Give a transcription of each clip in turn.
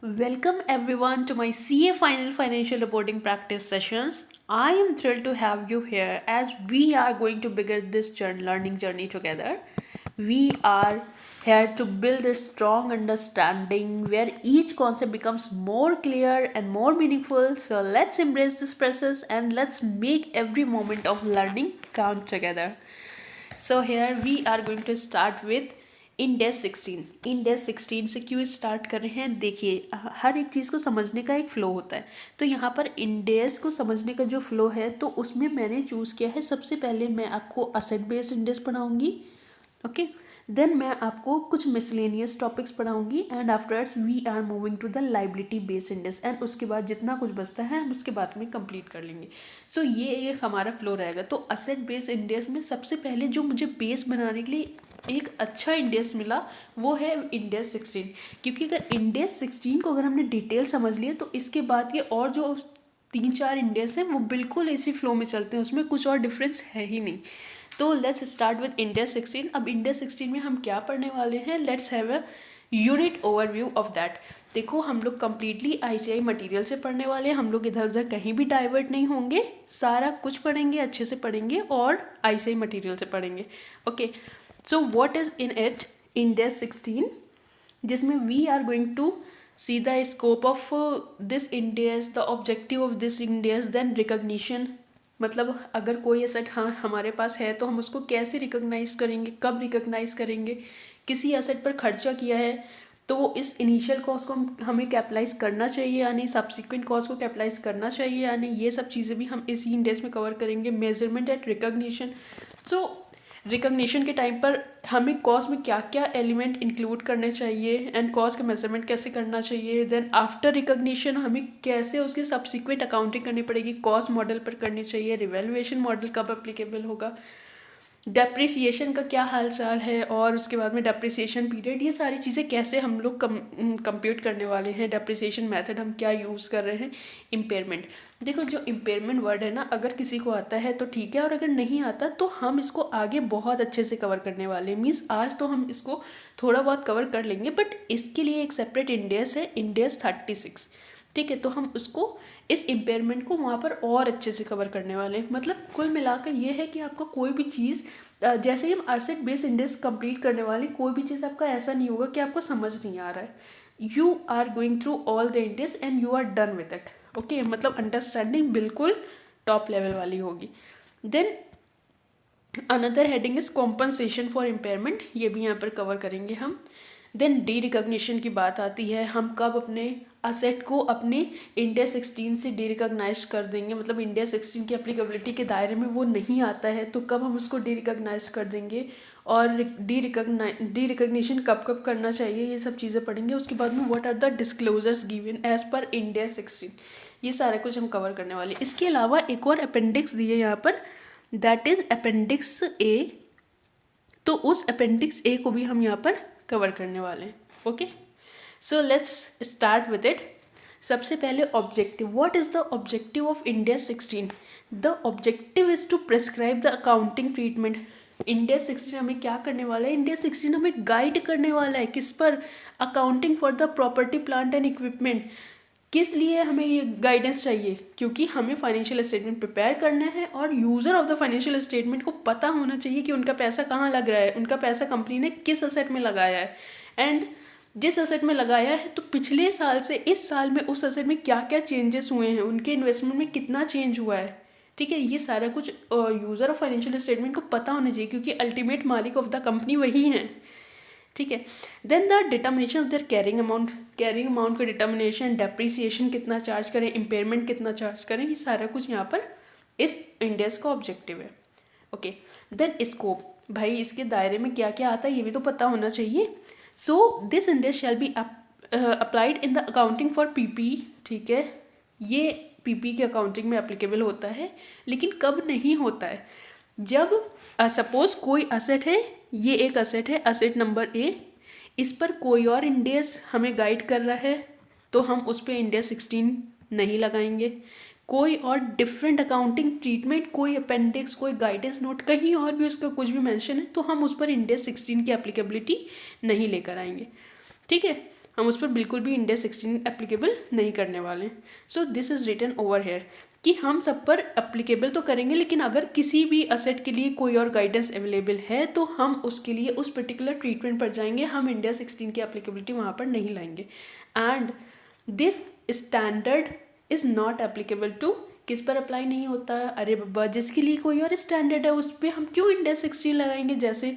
Welcome everyone to my CA Final Financial Reporting Practice sessions. I am thrilled to have you here as we are going to begin this learning journey together. We are here to build a strong understanding where each concept becomes more clear and more meaningful. So let's embrace this process and let's make every moment of learning count together. So here we are going to start with इंडेस 16। इंडेस 16 से क्यों start कर रहे हैं, देखिए हर एक चीज़ को समझने का एक फ़्लो होता है। तो यहाँ पर इंडेस को समझने का जो फ़्लो है तो उसमें मैंने चूज़ किया है, सबसे पहले मैं आपको असेट बेस्ड इंडेस पढ़ाऊँगी, ओके। देन मैं आपको कुछ मिसलेनियस टॉपिक्स पढ़ाऊंगी and afterwards we are moving to the liability based index and उसके बाद जितना कुछ बचता है हम उसके बाद में कंप्लीट कर लेंगे। सो ये एक हमारा फ्लो रहेगा। तो असेट बेस्ड इंडेक्स में सबसे पहले जो मुझे बेस बनाने के लिए एक अच्छा इंडेक्स मिला वो है इंडेक्स 16, क्योंकि अगर इंडेक्स 16 को अगर हमने डिटेल समझ लिया तो इसके बाद के और जो 3-4 इंडेक्स हैं वो बिल्कुल इसी फ्लो में चलते हैं, उसमें कुछ और डिफरेंस है ही नहीं। तो लेट्स स्टार्ट विद इंडेक्स 16। अब इंडेक्स 16 में हम क्या पढ़ने वाले हैं, let's have a unit overview of that. देखो हम लोग कम्प्लीटली आईसीआई मटेरियल से पढ़ने वाले हैं, हम लोग इधर उधर कहीं भी डाइवर्ट नहीं होंगे, सारा कुछ पढ़ेंगे, अच्छे से पढ़ेंगे और आईसीआई मटेरियल से पढ़ेंगे, okay. So what is in it index 16, जिसमें we are going to see the scope of this index, the objective of this index, then recognition। मतलब अगर कोई एसेट हाँ हमारे पास है तो हम उसको कैसे रिकॉग्नाइज करेंगे, कब रिकॉग्नाइज करेंगे, किसी एसेट पर खर्चा किया है तो वो इस इनिशियल कॉस्ट को हमें कैपिटलाइज करना चाहिए या नहीं, सब्सिक्वेंट कॉस्ट को कैपिटलाइज करना चाहिए या नहीं, ये सब चीज़ें भी हम इसी इंडेक्स में कवर करेंगे। Measurement at recognition. So recognition के टाइम पर हमें कॉस्ट में क्या क्या एलिमेंट इंक्लूड करने चाहिए एंड कॉस्ट का मेजरमेंट कैसे करना चाहिए। देन आफ्टर रिकॉग्निशन हमें कैसे उसकी सब्सिक्वेंट अकाउंटिंग करनी पड़ेगी, कॉस्ट मॉडल पर करनी चाहिए, रिवैल्यूएशन मॉडल कब अप्लीकेबल होगा, डेप्रिसिएशन का क्या हाल चाल है और उसके बाद में डेप्रिसिएशन पीरियड, ये सारी चीज़ें कैसे हम लोग कंप्यूट करने वाले हैं, डेप्रिसिएशन मेथड हम क्या यूज़ कर रहे हैं। इम्पेयरमेंट, देखो जो इम्पेयरमेंट वर्ड है ना, अगर किसी को आता है तो ठीक है और अगर नहीं आता तो हम इसको आगे बहुत अच्छे से कवर करने वाले हैं। मीन्स आज तो हम इसको थोड़ा बहुत कवर कर लेंगे बट इसके लिए एक सेपरेट इंडेक्स है, इंडेक्स 36, ठीक है। तो हम उसको इस इम्पेयरमेंट को वहाँ पर और अच्छे से कवर करने वाले हैं। मतलब कुल मिलाकर ये है कि आपका कोई भी चीज़ जैसे ही हम एसेट बेस्ड इंडेक्स कंप्लीट करने वाले, कोई भी चीज़ आपका ऐसा नहीं होगा कि आपको समझ नहीं आ रहा है। You are going through all the index and you are done with it, okay. मतलब अंडरस्टैंडिंग बिल्कुल टॉप लेवल वाली होगी। Then another heading is compensation for impairment, ये भी यहाँ पर कवर करेंगे हम। देन डी रिकॉग्निशन की बात आती है, हम कब अपने असेट को अपने इंडिया 16 से डी रिकॉग्नाइज कर देंगे, मतलब इंडिया 16 की एप्लीकेबिलिटी के दायरे में वो नहीं आता है तो कब हम उसको डी रिकॉग्नाइज कर देंगे और डी रिकॉग्निशन कब कब करना चाहिए, ये सब चीज़ें पढ़ेंगे। उसके बाद में what are the disclosures given as per India 16, ये सारा कुछ हम कवर करने वाले। इसके अलावा एक और अपेंडिक्स दिए यहाँ पर, दैट इज अपेंडिक्स ए। तो उस अपेंडिक्स ए को भी हम यहाँ पर कवर करने वाले हैं, okay. So let's start with it. सबसे पहले objective, what is the objective of India 16? The objective is to prescribe the accounting treatment. India 16 हमें क्या करने वाला है, इंडिया 16 हमें गाइड करने वाला है किस पर, accounting for the property plant and equipment. किस लिए हमें ये गाइडेंस चाहिए, क्योंकि हमें फाइनेंशियल स्टेटमेंट प्रिपेयर करना है और user of the financial statement को पता होना चाहिए कि उनका पैसा कहाँ लग रहा है, उनका पैसा कंपनी ने किस असेट में लगाया है एंड जिस असेट में लगाया है तो पिछले साल से इस साल में उस असेट में क्या क्या चेंजेस हुए हैं, उनके इन्वेस्टमेंट में कितना चेंज हुआ है, ठीक है। ये सारा कुछ यूज़र ऑफ फाइनेंशियल स्टेटमेंट को पता होना चाहिए क्योंकि अल्टीमेट मालिक ऑफ द कंपनी वही है, ठीक है। Then the determination of their carrying amount, carrying amount का डिटर्मिनेशन, डेप्रिसिएशन कितना चार्ज करें, इम्पेयरमेंट कितना चार्ज करें, ये सारा कुछ यहाँ पर इस इंडेक्स का ऑब्जेक्टिव है, ओके। देन स्कोप, भाई इसके दायरे में क्या क्या आता है ये भी तो पता होना चाहिए। So this index shall be applied in the accounting for PP, ठीक है। ये पीपी के अकाउंटिंग में एप्लीकेबल होता है, लेकिन कब नहीं होता है, जब सपोज कोई असेट है, ये एक असेट है, असेट नंबर ए, इस पर कोई और इंडेक्स हमें गाइड कर रहा है तो हम उस पर इंडेक्स 16 नहीं लगाएंगे। कोई और डिफरेंट अकाउंटिंग ट्रीटमेंट, कोई अपेंडिक्स, कोई गाइडेंस नोट, कहीं और भी उसका कुछ भी मेंशन है तो हम उस पर इंडेक्स 16 की एप्लीकेबिलिटी नहीं लेकर आएंगे, ठीक है। हम उस पर बिल्कुल भी इंडिया 16 एप्लीकेबल नहीं करने वाले। So this is written over here कि हम सब पर एप्लीकेबल तो करेंगे, लेकिन अगर किसी भी असेट के लिए कोई और गाइडेंस अवेलेबल है तो हम उसके लिए उस पर्टिकुलर ट्रीटमेंट पर जाएंगे, हम इंडिया 16 की एप्लीकेबिलिटी वहाँ पर नहीं लाएंगे। And this standard is not applicable to, किस पर अप्लाई नहीं होता है? अरे बाबा, जिसके लिए कोई और स्टैंडर्ड है उस पर हम क्यों इंडिया 16 लगाएंगे? जैसे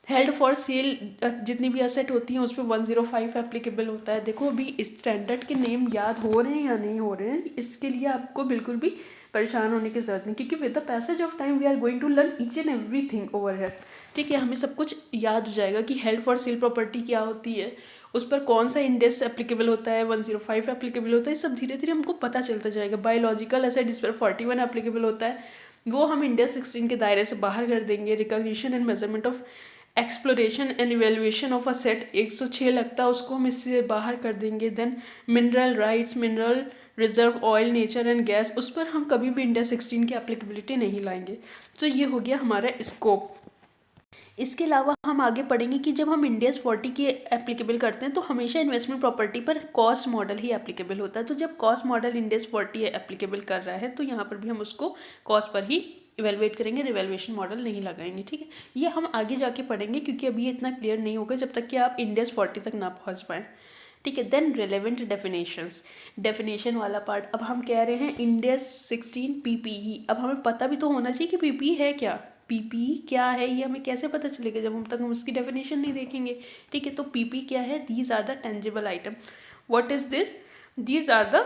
हेल्ड फॉर सेल जितनी भी असेट होती हैं उस पर 105 एप्लीकेबल होता है। देखो अभी स्टैंडर्ड के नेम याद हो रहे हैं या नहीं हो रहे हैं, इसके लिए आपको बिल्कुल भी परेशान होने की ज़रूरत नहीं, क्योंकि with the passage of time we are going to learn each and everything over here. ठीक है, हमें सब कुछ याद हो जाएगा कि हेल्ड फॉर सेल प्रॉपर्टी क्या होती है, उस पर कौन सा इंडेक्स एप्लीकेबल होता है, 105 एप्लीकेबल होता है, सब धीरे धीरे हमको पता चलता जाएगा। बायोलॉजिकल एसेट जिस पर 41 एप्लीकेबल होता है वो हम इंडिया 16 के दायरे से बाहर कर देंगे। Recognition and measurement of exploration and evaluation of a set 106 लगता है, उसको हम इससे बाहर कर देंगे। Then mineral rights, mineral reserve, oil, nature and gas, उस पर हम कभी भी इंडिया 16 की एप्लीकेबिलिटी नहीं लाएंगे। तो ये हो गया हमारा स्कोप। इसके अलावा हम आगे पढ़ेंगे कि जब हम इंडिया 40 की एप्लीकेबल करते हैं तो हमेशा इन्वेस्टमेंट प्रॉपर्टी पर कॉस्ट मॉडल ही एप्लीकेबल होता है। तो जब कॉस्ट मॉडल इंडिया 40 एप्लीकेबल कर रहा है तो यहाँ पर भी हम उसको कॉस्ट पर ही इवेलुएट करेंगे, रिवेल्युएशन मॉडल नहीं लगाएंगे। ठीक है, ये हम आगे जाके पढ़ेंगे क्योंकि अभी ये इतना क्लियर नहीं होगा जब तक कि आप इंडिया 40 तक ना पहुँच पाएँ। ठीक है, देन रिलेवेंट डेफिनेशंस, डेफिनेशन वाला पार्ट। अब हम कह रहे हैं इंडिया 16 पीपीई। अब हमें पता भी तो होना चाहिए कि पीपीई है क्या, पीपीई क्या है, ये हमें कैसे पता चलेगा जब हम उसकी डेफिनेशन नहीं देखेंगे। ठीक है, तो पीपीई क्या है? These are the tangible item. What is this? These are the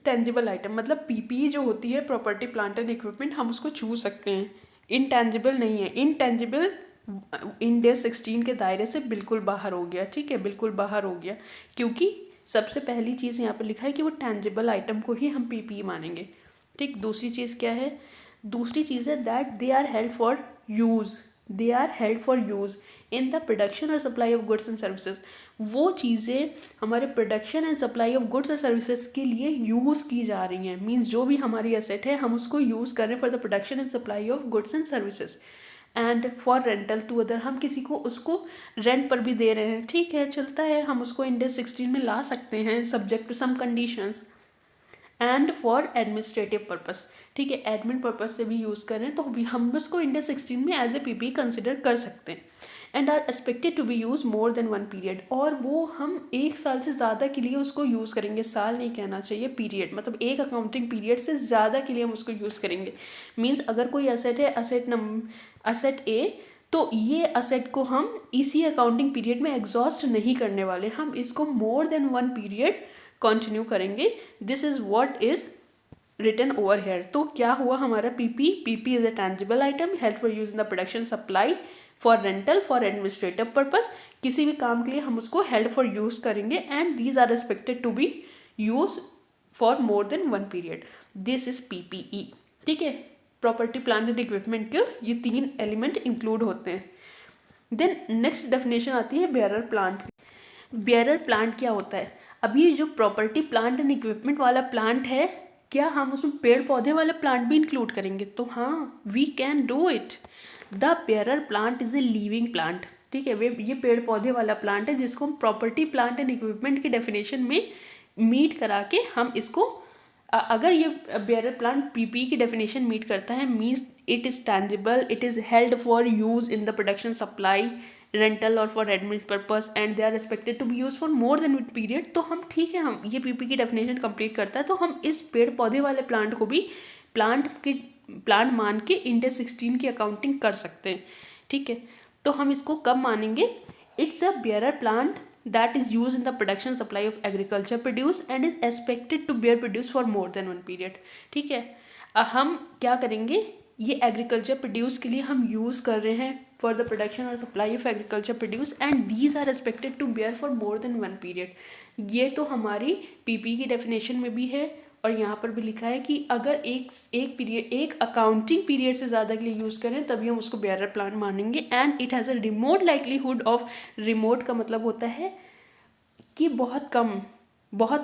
tangible item, मतलब पीपीई जो होती है प्रॉपर्टी प्लांट एंड इक्विपमेंट, हम उसको छू सकते हैं, इनटेंजिबल नहीं है। इनटेंजिबल इंडिया 16 के दायरे से बिल्कुल बाहर हो गया। ठीक है, बिल्कुल बाहर हो गया, क्योंकि सबसे पहली चीज़ यहाँ पर लिखा है कि वो टेंजिबल आइटम को ही हम पीपीई मानेंगे। ठीक, दूसरी चीज़ क्या है? दूसरी चीज़ है that they are held for use, they are held for use in the production और supply of goods and services. वो चीज़ें हमारे production and supply of goods और सर्विसेज के लिए यूज़ की जा रही हैं। मीन्स जो भी हमारी एसेट है हम उसको यूज़ कर रहे हैं for the production and supply of goods and services and for rental to other, हम किसी को उसको रेंट पर भी दे रहे हैं। ठीक है, चलता है, हम उसको इंडिया 16 में ला सकते हैं subject to some conditions. And for administrative purpose, ठीक है, एडमिन पर्पस से भी यूज़ करें तो भी हम उसको इंडिया 16 में एज ए पीपी कंसिडर कर सकते हैं। And are expected to be use more than 1 period, और वो हम 1 साल से ज़्यादा के लिए उसको यूज़ करेंगे। साल नहीं कहना चाहिए, पीरियड, मतलब एक अकाउंटिंग पीरियड से ज़्यादा के लिए हम उसको यूज़ करेंगे। मीन्स अगर कोई असेट है, असेट ए, तो ये असेट को हम इसी अकाउंटिंग पीरियड में एग्जॉस्ट नहीं करने वाले, हम इसको मोर देन 1 पीरियड कंटिन्यू करेंगे। This is what is written over here. तो क्या हुआ हमारा PP? PP is a tangible item held for use in the production, supply, for rental, for administrative purpose, किसी भी काम के लिए हम उसको हेल्ड फॉर यूज करेंगे। And these are expected to be use for more than 1 period. This is PPE. ठीक है, प्रॉपर्टी प्लांट एंड इक्विपमेंट के ये 3 एलिमेंट इंक्लूड होते हैं। देन नेक्स्ट डेफिनेशन आती है बेयरर प्लांट। बेयरर प्लांट क्या होता है? अभी जो प्रॉपर्टी प्लांट एंड इक्विपमेंट वाला प्लांट है, क्या हम उसमें पेड़ पौधे वाला प्लांट भी इंक्लूड करेंगे? तो हाँ, we can do it. The bearer plant is a living plant. ठीक है, वे ये पेड़ पौधे वाला प्लांट है जिसको हम प्रॉपर्टी प्लांट एंड इक्विपमेंट की डेफिनेशन में मीट करा के हम इसको अगर ये बेयरर प्लांट पीपी की डेफिनेशन मीट करता है, means it is tangible, it is held for use in the production, supply, rental और for admin purpose, and they are expected to be use for more than period, तो हम ठीक है, हम ये पीपी की डेफिनेशन कंप्लीट करता है, तो हम इस पेड़ पौधे वाले प्लांट को भी प्लांट मान के इंडिया 16 की अकाउंटिंग कर सकते हैं। ठीक है, तो हम इसको कब मानेंगे? It's a bearer plant that is used in the production supply of agriculture produce and is expected to bear produce for more than 1 period. ठीक है, हम क्या करेंगे? ये एग्रीकल्चर प्रोड्यूस के लिए हम यूज़ कर रहे हैं फॉर द प्रोडक्शन और supply of agriculture produce and these are expected to bear for more than 1 period. ये तो हमारी पीपी की डेफिनेशन में भी है और यहाँ पर भी लिखा है कि अगर एक अकाउंटिंग पीरियड से ज़्यादा के लिए यूज़ करें तभी हम उसको बेयरर प्लांट मानेंगे। And it has a remote likelihood of, remote का मतलब होता है कि बहुत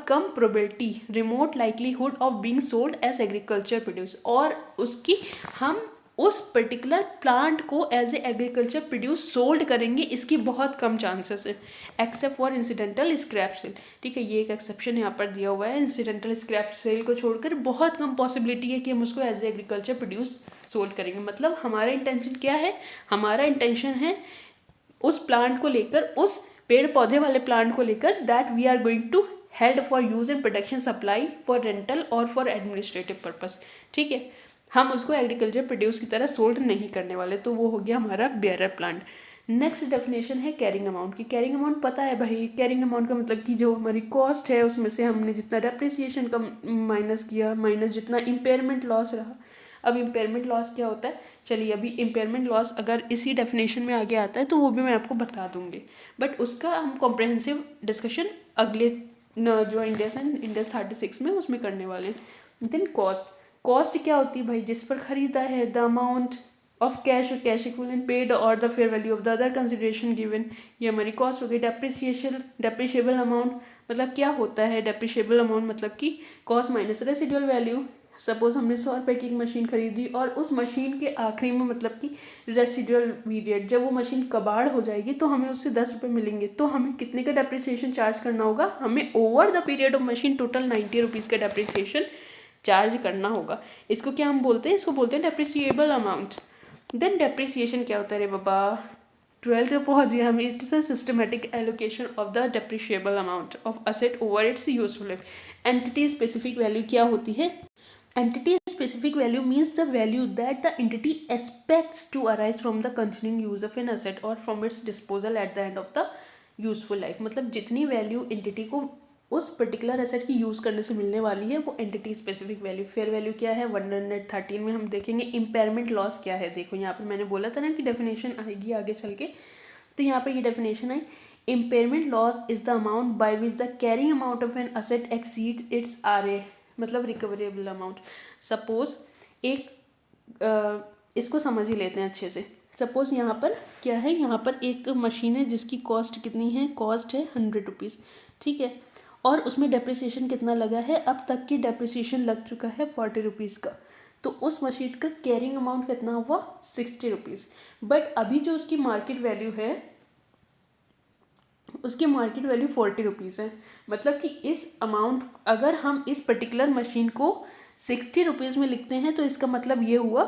कम probability, remote likelihood of being sold as agriculture produce, और उसकी हम उस पर्टिकुलर प्लांट को as a agriculture produce sold करेंगे, इसकी बहुत कम चांसेस है except for incidental scrap sale. ठीक है, ये एक एक्सेप्शन यहाँ पर दिया हुआ है, इंसिडेंटल स्क्रैप सेल को छोड़कर बहुत कम पॉसिबिलिटी है कि हम उसको as a agriculture produce sold करेंगे। मतलब हमारा इंटेंशन क्या है, हमारा इंटेंशन है उस प्लांट को लेकर, उस पेड़ पौधे वाले प्लांट को लेकर, that we are going to held for use in production supply for rental और फॉर एडमिनिस्ट्रेटिव पर्पस। ठीक है, हम उसको एग्रीकल्चर प्रोड्यूस की तरह सोल्ड नहीं करने वाले, तो वो हो गया हमारा बेयरर प्लांट। नेक्स्ट डेफिनेशन है कैरिंग अमाउंट की। कैरिंग अमाउंट पता है भाई, कैरिंग अमाउंट का मतलब कि जो हमारी कॉस्ट है उसमें से हमने जितना डेप्रिसिएशन का माइनस किया, माइनस जितना इम्पेयरमेंट लॉस रहा। अब इम्पेयरमेंट लॉस क्या होता है, चलिए अभी इम्पेयरमेंट लॉस अगर इसी डेफिनेशन में आगे आता है तो वो भी मैं आपको बता दूंगी, बट उसका हम कॉम्प्रहेंसिव डिस्कशन अगले जो इंडेक्स 36 में उसमें करने वाले हैं। देन कॉस्ट, कॉस्ट क्या होती है भाई, जिस पर खरीदा है, द अमाउंट ऑफ कैश और कैश इक्विवेलेंट पेड और the fair value of the other consideration given, ये हमारी कॉस्ट हो गई। डेप्रिशिएबल अमाउंट मतलब क्या होता है, डेप्रिशिएबल अमाउंट मतलब कि cost minus residual value. Suppose हमने 100 रुपये की एक मशीन खरीदी और उस मशीन के आखिरी में मतलब कि रेसिडुअल पीरियड, जब वो मशीन कबाड़ हो जाएगी तो हमें उससे 10 रुपये मिलेंगे, तो हमें कितने का डेप्रिसिएशन चार्ज करना होगा, हमें over the period of machine total 90 rupees का डेप्रिसिएशन चार्ज करना होगा। इसको क्या हम बोलते हैं, इसको बोलते हैं डेप्रिसिएबल अमाउंट। देन डेप्रिसिएशन क्या होता है रे बाबा, 12th में पहुंच गया हमें। It's a systematic allocation of the depreciable amount of asset over it's useful life. Entity specific value क्या होती है, entity specific value means the value that the entity expects to arise from the continuing use of an asset or from its disposal at the end of the useful life। मतलब जितनी value entity को उस particular asset की use करने से मिलने वाली है वो entity specific value. Fair value क्या है, 113 में हम देखेंगे। इम्पेयरमेंट लॉस क्या है, देखो यहाँ पर मैंने बोला था ना कि डेफिनेशन आएगी आगे चल के, तो यहाँ पर ये definition I, impairment loss is the amount by which the carrying amount of an asset exceeds its RA, मतलब रिकवरेबल अमाउंट। सपोज एक इसको समझ ही लेते हैं अच्छे से। सपोज यहाँ पर क्या है, यहाँ पर एक मशीन है जिसकी कॉस्ट कितनी है, कॉस्ट है 100 रुपीज़, ठीक है, और उसमें डेप्रिसिएशन कितना लगा है, अब तक की डेप्रिसिएशन लग चुका है 40 रुपीज़ का, तो उस मशीन का कैरिंग अमाउंट कितना हुआ 60 रुपीज़। बट अभी जो उसकी मार्केट वैल्यू है, उसकी मार्केट वैल्यू 40 रुपीज़ है। मतलब कि इस अमाउंट, अगर हम इस पर्टिकुलर मशीन को 60 रुपीज़ में लिखते हैं तो इसका मतलब ये हुआ,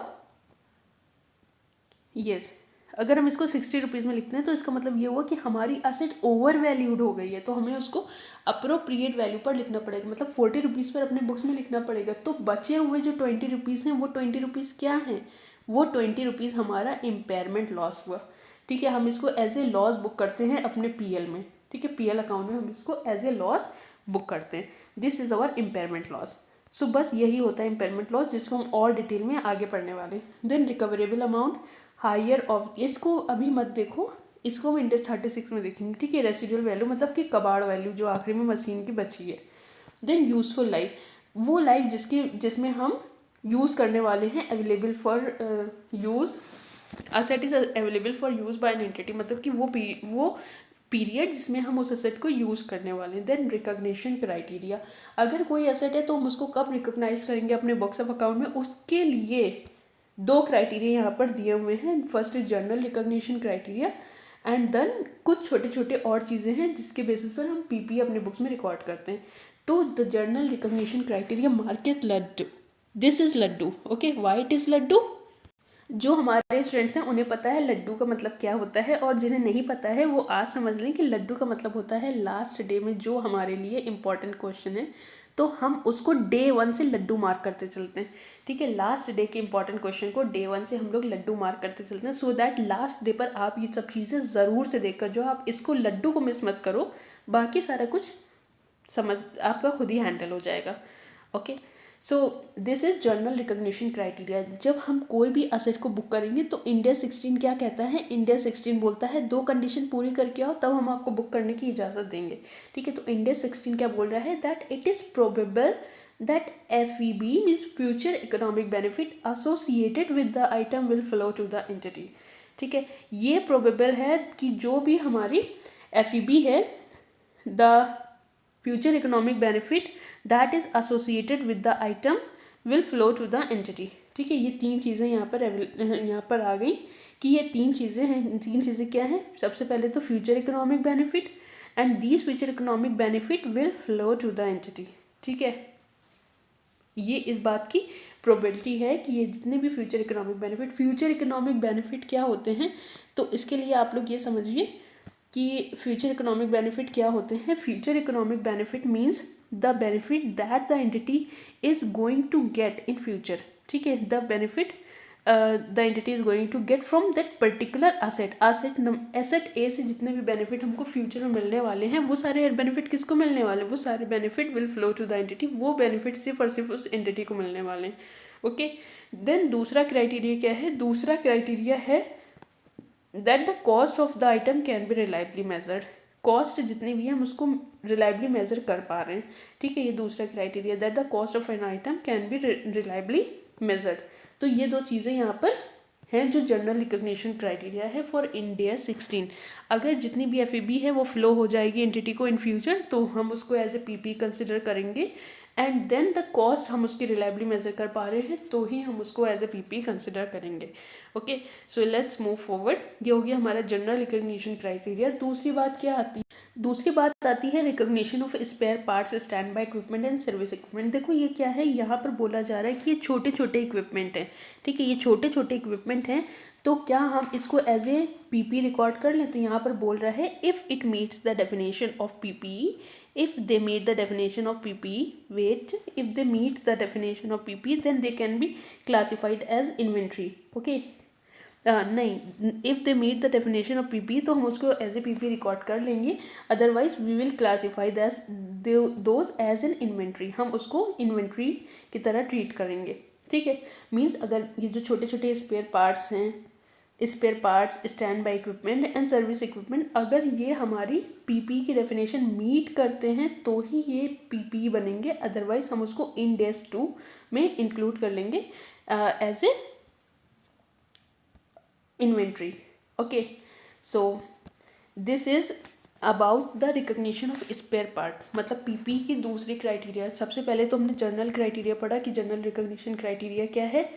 यस, अगर हम इसको 60 रुपीज़ में लिखते हैं तो इसका मतलब ये हुआ कि हमारी एसेट ओवर वैल्यूड हो गई है, तो हमें उसको अप्रोप्रिएट वैल्यू पर लिखना पड़ेगा, मतलब 40 रुपीज़ पर अपने बुक्स में लिखना पड़ेगा। तो बचे हुए जो 20 रुपीज़ हैं वो 20 रुपीज़ क्या हैं, वो 20 रुपीज़ हमारा इम्पेयरमेंट लॉस हुआ। ठीक है, हम इसको एज ए लॉस बुक करते हैं अपने PL में। ठीक है, PL अकाउंट में हम इसको एज ए लॉस बुक करते हैं। This is our impairment loss. So बस यही होता है इम्पेयरमेंट लॉस, जिसको हम और डिटेल में आगे पढ़ने वाले। Then recoverable amount higher of, इसको अभी मत देखो, इसको हम इंडेक्स 36 में देखेंगे। ठीक है, रेसिडुअल वैल्यू मतलब कि कबाड़ वैल्यू जो आखिरी में मशीन की बची है। देन यूजफुल लाइफ, वो लाइफ जिसमें हम यूज़ करने वाले हैं, available for use, asset is available for use by an entity, मतलब कि वो पीरियड जिसमें हम उस एसेट को यूज़ करने वाले हैं। देन रिकॉग्निशन क्राइटेरिया, अगर कोई एसेट है तो हम उसको कब रिकॉग्नाइज करेंगे अपने बुक्स ऑफ अकाउंट में, उसके लिए 2 क्राइटेरिया यहाँ पर दिए हुए हैं। First is general recognition criteria and then कुछ छोटे छोटे और चीज़ें हैं जिसके बेसिस पर हम PP अपने बुक्स में रिकॉर्ड करते हैं। तो the general recognition criteria, market laddu, this is laddu, okay, why it is laddu. जो हमारे स्टूडेंट्स हैं उन्हें पता है लड्डू का मतलब क्या होता है, और जिन्हें नहीं पता है वो आज समझ लें कि लड्डू का मतलब होता है लास्ट डे में जो हमारे लिए इम्पॉर्टेंट क्वेश्चन है, तो हम उसको डे 1 से लड्डू मार्क करते चलते हैं। ठीक है, लास्ट डे के इंपॉर्टेंट क्वेश्चन को डे 1 से हम लोग लड्डू मार्क करते चलते हैं, सो दैट लास्ट डे पर आप ये सब चीज़ें ज़रूर से देखकर जो आप इसको लड्डू को मिस मत करो, बाकी सारा कुछ समझ आपका खुद ही हैंडल हो जाएगा। Okay, so this is general recognition criteria. जब हम कोई भी असेट को बुक करेंगे तो इंडिया 16 क्या कहता है, इंडिया 16 बोलता है 2 कंडीशन पूरी करके आओ तब हम आपको बुक करने की इजाज़त देंगे। ठीक है, तो इंडिया 16 क्या बोल रहा है, that it is probable that FEB means future economic benefit associated with the item will flow to the entity. ठीक है, ये प्रोबेबल है कि जो भी हमारी FEB है, द future economic benefit that is associated with the item will flow to the entity. ठीक है, ये तीन चीज़ें यहाँ पर आ गई कि ये तीन चीज़ें हैं। तीन चीज़ें क्या हैं? सबसे पहले तो future economic benefit, and these future economic benefit will flow to the entity. ठीक है, ये इस बात की प्रोबेबिलिटी है कि ये जितने भी फ्यूचर इकोनॉमिक बेनिफिट क्या होते हैं, तो इसके लिए आप लोग ये समझिए कि फ्यूचर इकोनॉमिक बेनिफिट क्या होते हैं। Future economic benefit means the benefit that the entity is going to get in future. ठीक है, the benefit the entity is going to get from that particular asset A से जितने भी benefit हमको future में मिलने वाले हैं, वो सारे बेनिफिट किसको मिलने वाले हैं? वो सारे benefit will flow to the entity. वो बेनिफिट सिर्फ और सिर्फ उस एंटिटी को मिलने वाले हैं। ओके, देन दूसरा क्राइटेरिया क्या है? दूसरा क्राइटेरिया है that the cost of the item can be reliably measured. Cost जितनी भी है हम उसको रिलायबली मेजर कर पा रहे हैं। ठीक है, ये दूसरा criteria, that the cost of an item can be reliably measured. तो ये दो चीज़ें यहाँ पर हैं जो जनरल रिकग्निशन क्राइटेरिया है फॉर इंडिया 16। अगर जितनी भी एफ है वो फ्लो हो जाएगी एंटिटी को इन फ्यूचर, तो हम उसको एज ए पीपी कंसिडर करेंगे, एंड देन द कॉस्ट हम उसकी रिलायबली मेजर कर पा रहे हैं तो ही हम उसको एज ए पीपी कंसिडर करेंगे। Okay, so let's move forward. ये हो गया हमारा जनरल रिकग्निशन क्राइटेरिया। दूसरी बात क्या आती है? दूसरी बात आती है recognition of spare parts, standby equipment and service equipment. देखो ये क्या है, यहाँ पर बोला जा रहा है कि ये छोटे छोटे इक्विपमेंट हैं। ठीक है, ये छोटे छोटे इक्विपमेंट हैं, तो क्या हम इसको एज ए पीपी रिकॉर्ड कर लें? तो यहाँ पर बोल रहा है if it meets the definition of PP, if they meet the definition of PP, if they meet the definition of PP, then they can be classified as inventory. Okay, नहीं, if they meet the definition of PP तो हम उसको as ए PP record कर लेंगे, otherwise we will classify those as an inventory. हम उसको inventory की तरह ट्रीट करेंगे। ठीक है, मीन्स अगर ये जो छोटे छोटे स्पेयर पार्ट्स हैं, spare parts, standby equipment and service equipment, अगर ये हमारी पीपी की डेफिनेशन मीट करते हैं तो ही ये पीपी बनेंगे, अदरवाइज हम उसको इंडेक्स 2 में इंक्लूड कर लेंगे as a inventory. Okay, so this is about the recognition of spare part. मतलब पीपी की दूसरी क्राइटेरिया। सबसे पहले तो हमने जनरल क्राइटेरिया पढ़ा कि जनरल रिकग्निशन क्राइटेरिया क्या है।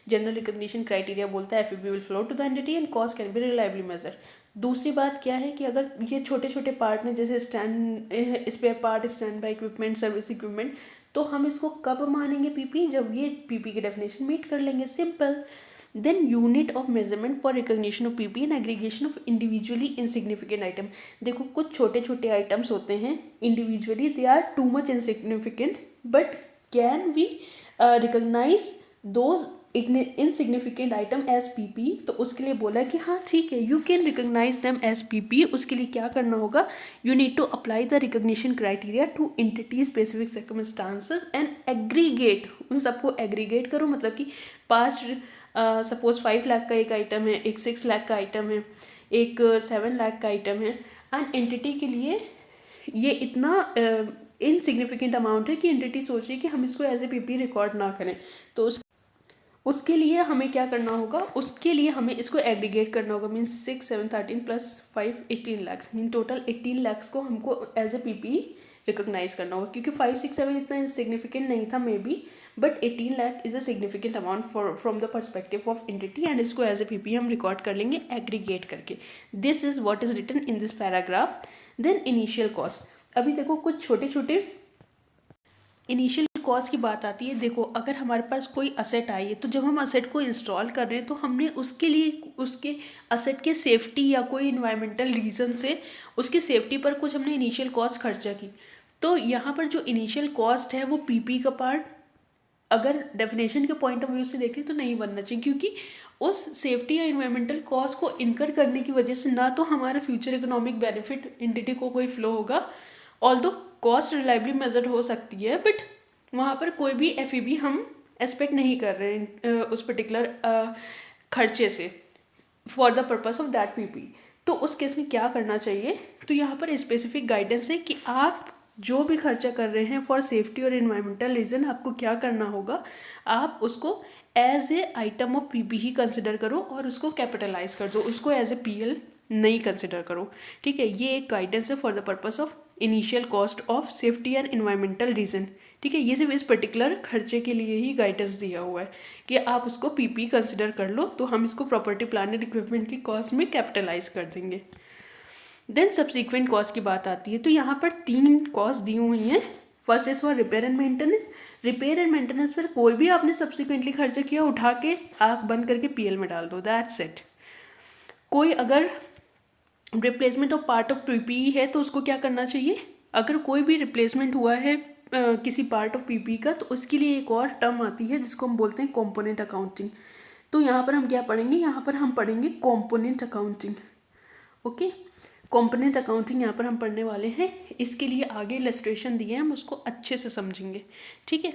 जनरल रिकग्निशन क्राइटेरिया बोलता है FEB will flow to the entity and cost can be reliably measure. दूसरी बात क्या है कि अगर ये छोटे छोटे पार्ट हैं जैसे spare part, standby equipment, service equipment, तो हम इसको कब मानेंगे पीपी? जब ये पीपी की डेफिनेशन मीट कर लेंगे, simple. Then unit of measurement for recognition of PP and aggregation of individually insignificant item. देखो कुछ छोटे छोटे आइटम्स होते हैं, individually they are too much insignificant, but can we recognise those insignificant item as PP. तो उसके लिए बोला कि हाँ ठीक है, you can recognise them as PP. उसके लिए क्या करना होगा? You need to apply the recognition criteria to entity specific circumstances and aggregate. उन सबको एग्रीगेट करो, मतलब कि 5 5 लाख का एक आइटम है, एक 6 लाख का आइटम है, एक 7 लाख का आइटम है, एंड एंटिटी के लिए ये इतना इनसिग्निफिकेंट अमाउंट है कि एंटिटी सोच रही है कि हम इसको एज ए पीपी रिकॉर्ड ना करें। तो उसके लिए हमें क्या करना होगा? उसके लिए हमें इसको एग्रीगेट करना होगा। Means 6 7 13 plus 5 18 lakh, mean total 18 lakh को हमको एज ए पीपी रिकॉग्नाइज करना होगा, क्योंकि 5 6 7 इतना सिग्निफिकेंट नहीं था maybe, but 18 lakh is a significant amount from the perspective of entity, and इसको एज ए पीपी हम रिकॉर्ड कर लेंगे एग्रीगेट करके। This is what is written in this paragraph. Then initial cost. अभी देखो कुछ छोटे छोटे इनिशियल कॉस्ट की बात आती है। देखो अगर हमारे पास कोई असेट आई है, तो जब हम असेट को इंस्टॉल कर रहे हैं तो हमने उसके लिए उसके असेट के सेफ्टी या कोई इन्वायरमेंटल रीज़न से उसकी सेफ्टी पर कुछ हमने इनिशियल कॉस्ट खर्चा की। तो यहाँ पर जो इनिशियल कॉस्ट है वो पीपी का पार्ट अगर डेफिनेशन के पॉइंट ऑफ व्यू से देखें तो नहीं बनना चाहिए, क्योंकि उस सेफ्टी या इन्वायरमेंटल कॉस्ट को इनकर करने की वजह से ना तो हमारा फ्यूचर इकोनॉमिक बेनिफिट एंटिटी को कोई फ्लो होगा, ऑल्दो कॉस्ट रिलायबली मेजर्ड हो सकती है, बट वहाँ पर कोई भी एफईबी हम एक्सपेक्ट नहीं कर रहे हैं उस पर्टिकुलर खर्चे से for the purpose of that PP. तो उस केस में क्या करना चाहिए? तो यहाँ पर स्पेसिफिक गाइडेंस है कि आप जो भी खर्चा कर रहे हैं फॉर सेफ्टी और इन्वायरमेंटल रीज़न, आपको क्या करना होगा? आप उसको as a item of PP ही कंसिडर करो और उसको कैपिटलाइज कर दो, उसको एज ए पीएल नहीं कंसिडर करो। ठीक है, ये एक गाइडेंस है for the purpose of initial cost of safety and environmental reason. ठीक है, ये सिर्फ इस पर्टिकुलर खर्चे के लिए ही गाइडेंस दिया हुआ है कि आप उसको पीपी कंसिडर कर लो, तो हम इसको प्रॉपर्टी प्लांट एंड इक्विपमेंट की कॉस्ट में कैपिटलाइज कर देंगे। देन सब्सिक्वेंट कॉस्ट की बात आती है, तो यहाँ पर 3 कॉस्ट दी हुई हैं। First is for repair and maintenance. Repair and maintenance पर कोई भी आपने सब्सिक्वेंटली खर्चा किया, उठा के आँख बंद करके पीएल में डाल दो, दैट्स इट। कोई अगर replacement of part of PPE है तो उसको क्या करना चाहिए, अगर कोई भी रिप्लेसमेंट हुआ है किसी पार्ट ऑफ पीपीई का, तो उसके लिए एक और टर्म आती है जिसको हम बोलते हैं कंपोनेंट अकाउंटिंग। तो यहाँ पर हम क्या पढ़ेंगे, यहाँ पर हम पढ़ेंगे component accounting. Okay, component accounting यहाँ पर हम पढ़ने वाले हैं। इसके लिए आगे इलस्ट्रेशन दिए हैं, हम उसको अच्छे से समझेंगे, ठीक है।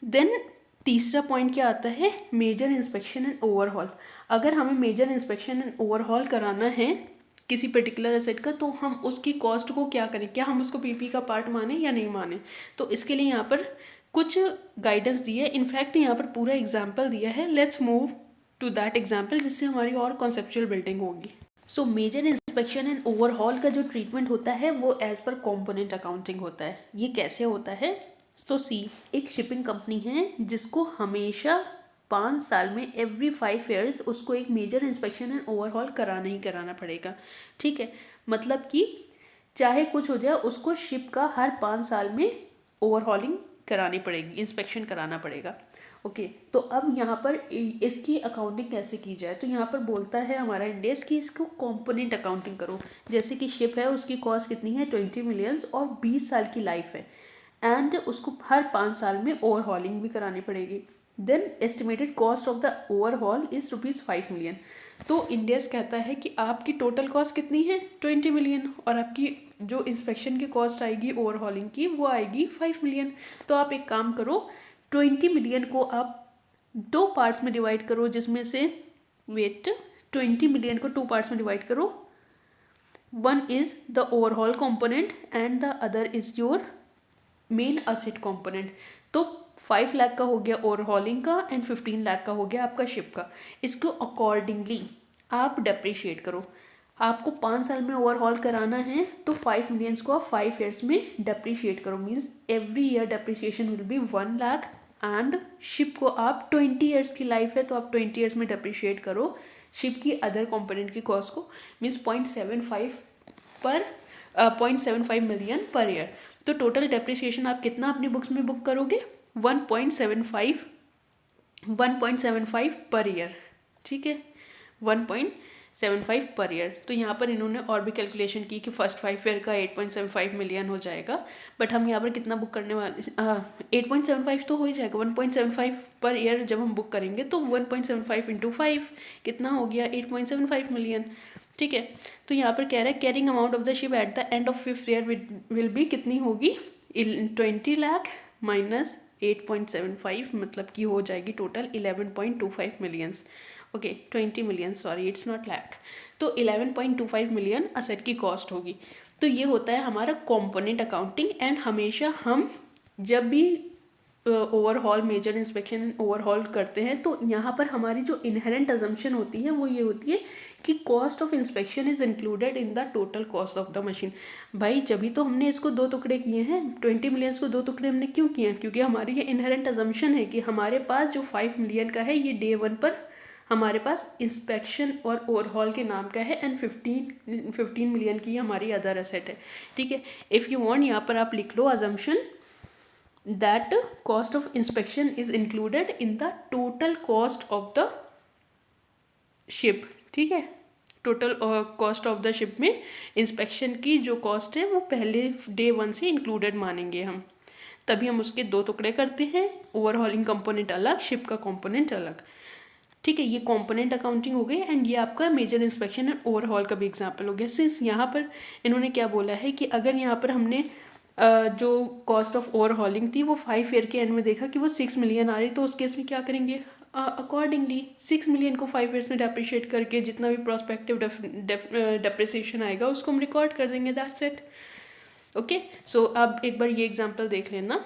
देन तीसरा पॉइंट क्या आता है, मेजर इंस्पेक्शन एंड ओवरहॉल। अगर हमें मेजर इंस्पेक्शन एंड ओवरहॉल कराना है किसी पर्टिकुलर एसेट का, तो हम उसकी कॉस्ट को क्या करें, क्या हम उसको पीपी का पार्ट माने या नहीं माने। तो इसके लिए यहाँ पर कुछ गाइडेंस दी है, इनफैक्ट यहाँ पर पूरा एग्जाम्पल दिया है। Let's move to that example, जिससे हमारी और कॉन्सेप्चुअल बिल्डिंग होगी। So major inspection and overhaul का जो ट्रीटमेंट होता है वो एज पर कॉम्पोनेंट अकाउंटिंग होता है। ये कैसे होता है, तो सी, एक शिपिंग कंपनी है जिसको हमेशा 5 साल में एवरी 5 ईयर्स उसको एक मेजर इंस्पेक्शन एंड ओवरहॉल कराना ही कराना पड़ेगा, ठीक है। मतलब कि चाहे कुछ हो जाए, उसको शिप का हर 5 साल में ओवरहॉलिंग करानी पड़ेगी, इंस्पेक्शन कराना पड़ेगा। ओके, तो अब यहाँ पर इसकी अकाउंटिंग कैसे की जाए, तो यहाँ पर बोलता है हमारा इंडेक्स कि इसको कंपोनेंट अकाउंटिंग करो। जैसे कि शिप है, उसकी कॉस्ट कितनी है 20 मिलियंस और 20 साल की लाइफ है, एंड उसको हर 5 साल में ओवरहॉलिंग भी करानी पड़ेगी। Then estimated cost of the overhaul is ₹5 million. तो इंडेक्स कहता है कि आपकी टोटल कॉस्ट कितनी है 20 मिलियन, और आपकी जो इंस्पेक्शन की कॉस्ट आएगी ओवरहॉलिंग की वो आएगी 5 मिलियन। तो आप एक काम करो, 20 मिलियन को आप 2 पार्ट्स में डिवाइड करो, जिसमें से 20 मिलियन को 2 पार्ट्स में डिवाइड करो। One is the overhaul component and the other is your main asset component. तो 5 लाख का हो गया ओवरहॉलिंग का एंड 15 लाख का हो गया आपका शिप का। इसको अकॉर्डिंगली आप डेप्रिशिएट करो। आपको 5 साल में ओवरहॉल कराना है तो 5 मिलियंस को आप 5 ईयर्स में डेप्रिशिएट करो, means every year depreciation will be 1 lakh. And ship को आप 20 ईयर्स की लाइफ है तो आप 20 ईयर्स में डेप्रिशिएट करो शिप की अदर कंपोनेंट की कॉस्ट को, मीन्स 0.75 मिलियन पर ईयर। तो टोटल डेप्रिसिएशन आप कितना अपनी बुक्स में बुक करोगे, 1.75 पर ईयर, ठीक है, 1.75 पर ईयर। तो यहाँ पर इन्होंने और भी कैलकुलेशन की कि फर्स्ट 5 ईयर का 8.75 मिलियन हो जाएगा, बट हम यहाँ पर कितना बुक करने वाले, 8.75 तो हो ही जाएगा, 1.75 पर ईयर जब हम बुक करेंगे तो 1.75 इंटू 5 कितना हो गया 8.75 मिलियन, ठीक है। तो यहाँ पर कह रहा है carrying amount of the ship eight the end of 5th year will be कितनी होगी 20 लाख माइनस 8.75, मतलब कि हो जाएगी total 11.25 millions. Okay 20 million, sorry it's not lakh. तो 11.25 मिलियन असेट की कॉस्ट होगी। तो ये होता है हमारा कंपोनेंट अकाउंटिंग। एंड हमेशा हम जब भी ओवरहॉल मेजर इंस्पेक्शन ओवरहॉल करते हैं तो यहाँ पर हमारी जो इनहेरेंट अजम्पशन होती है वो ये होती है कि cost of inspection is included in the total cost of the machine. भाई जब तो हमने इसको 2 टुकड़े किए हैं, 20 मिलियंस को 2 टुकड़े हमने क्यों किए हैं, क्योंकि हमारी ये इनहेरेंट अजम्पशन है कि हमारे पास जो 5 मिलियन का है ये डे 1 पर हमारे पास इंस्पेक्शन और ओवरहॉल के नाम का है, एंड 15 मिलियन की हमारी अदर एसेट है, ठीक है। इफ़ यू वांट यहाँ पर आप लिख लो assumption that cost of inspection is included in the total cost of the ship, ठीक है। Total cost of the ship में इंस्पेक्शन की जो कॉस्ट है वो पहले डे 1 से इंक्लूडेड मानेंगे हम, तभी हम उसके 2 टुकड़े करते हैं, ओवरहॉलिंग कंपोनेंट अलग, शिप का कंपोनेंट अलग, ठीक है। ये कंपोनेंट अकाउंटिंग हो गई। एंड ये आपका मेजर इंस्पेक्शन एंड ओवरहॉल का भी एग्जाम्पल हो गया। सिंस यहाँ पर इन्होंने क्या बोला है कि अगर यहाँ पर हमने जो कॉस्ट ऑफ ओवरहॉलिंग थी वो 5 ईयर के एंड में देखा कि वो 6 मिलियन आ रही, तो उस केस में क्या करेंगे, अकॉर्डिंगली 6 मिलियन को 5 ईयर्स में डेप्रिशिएट करके जितना भी प्रोस्पेक्टिव डेप्रिसिएशन आएगा उसको हम रिकॉर्ड कर देंगे, दैट्स इट। ओके, सो अब एक बार ये एग्जाम्पल देख लेना,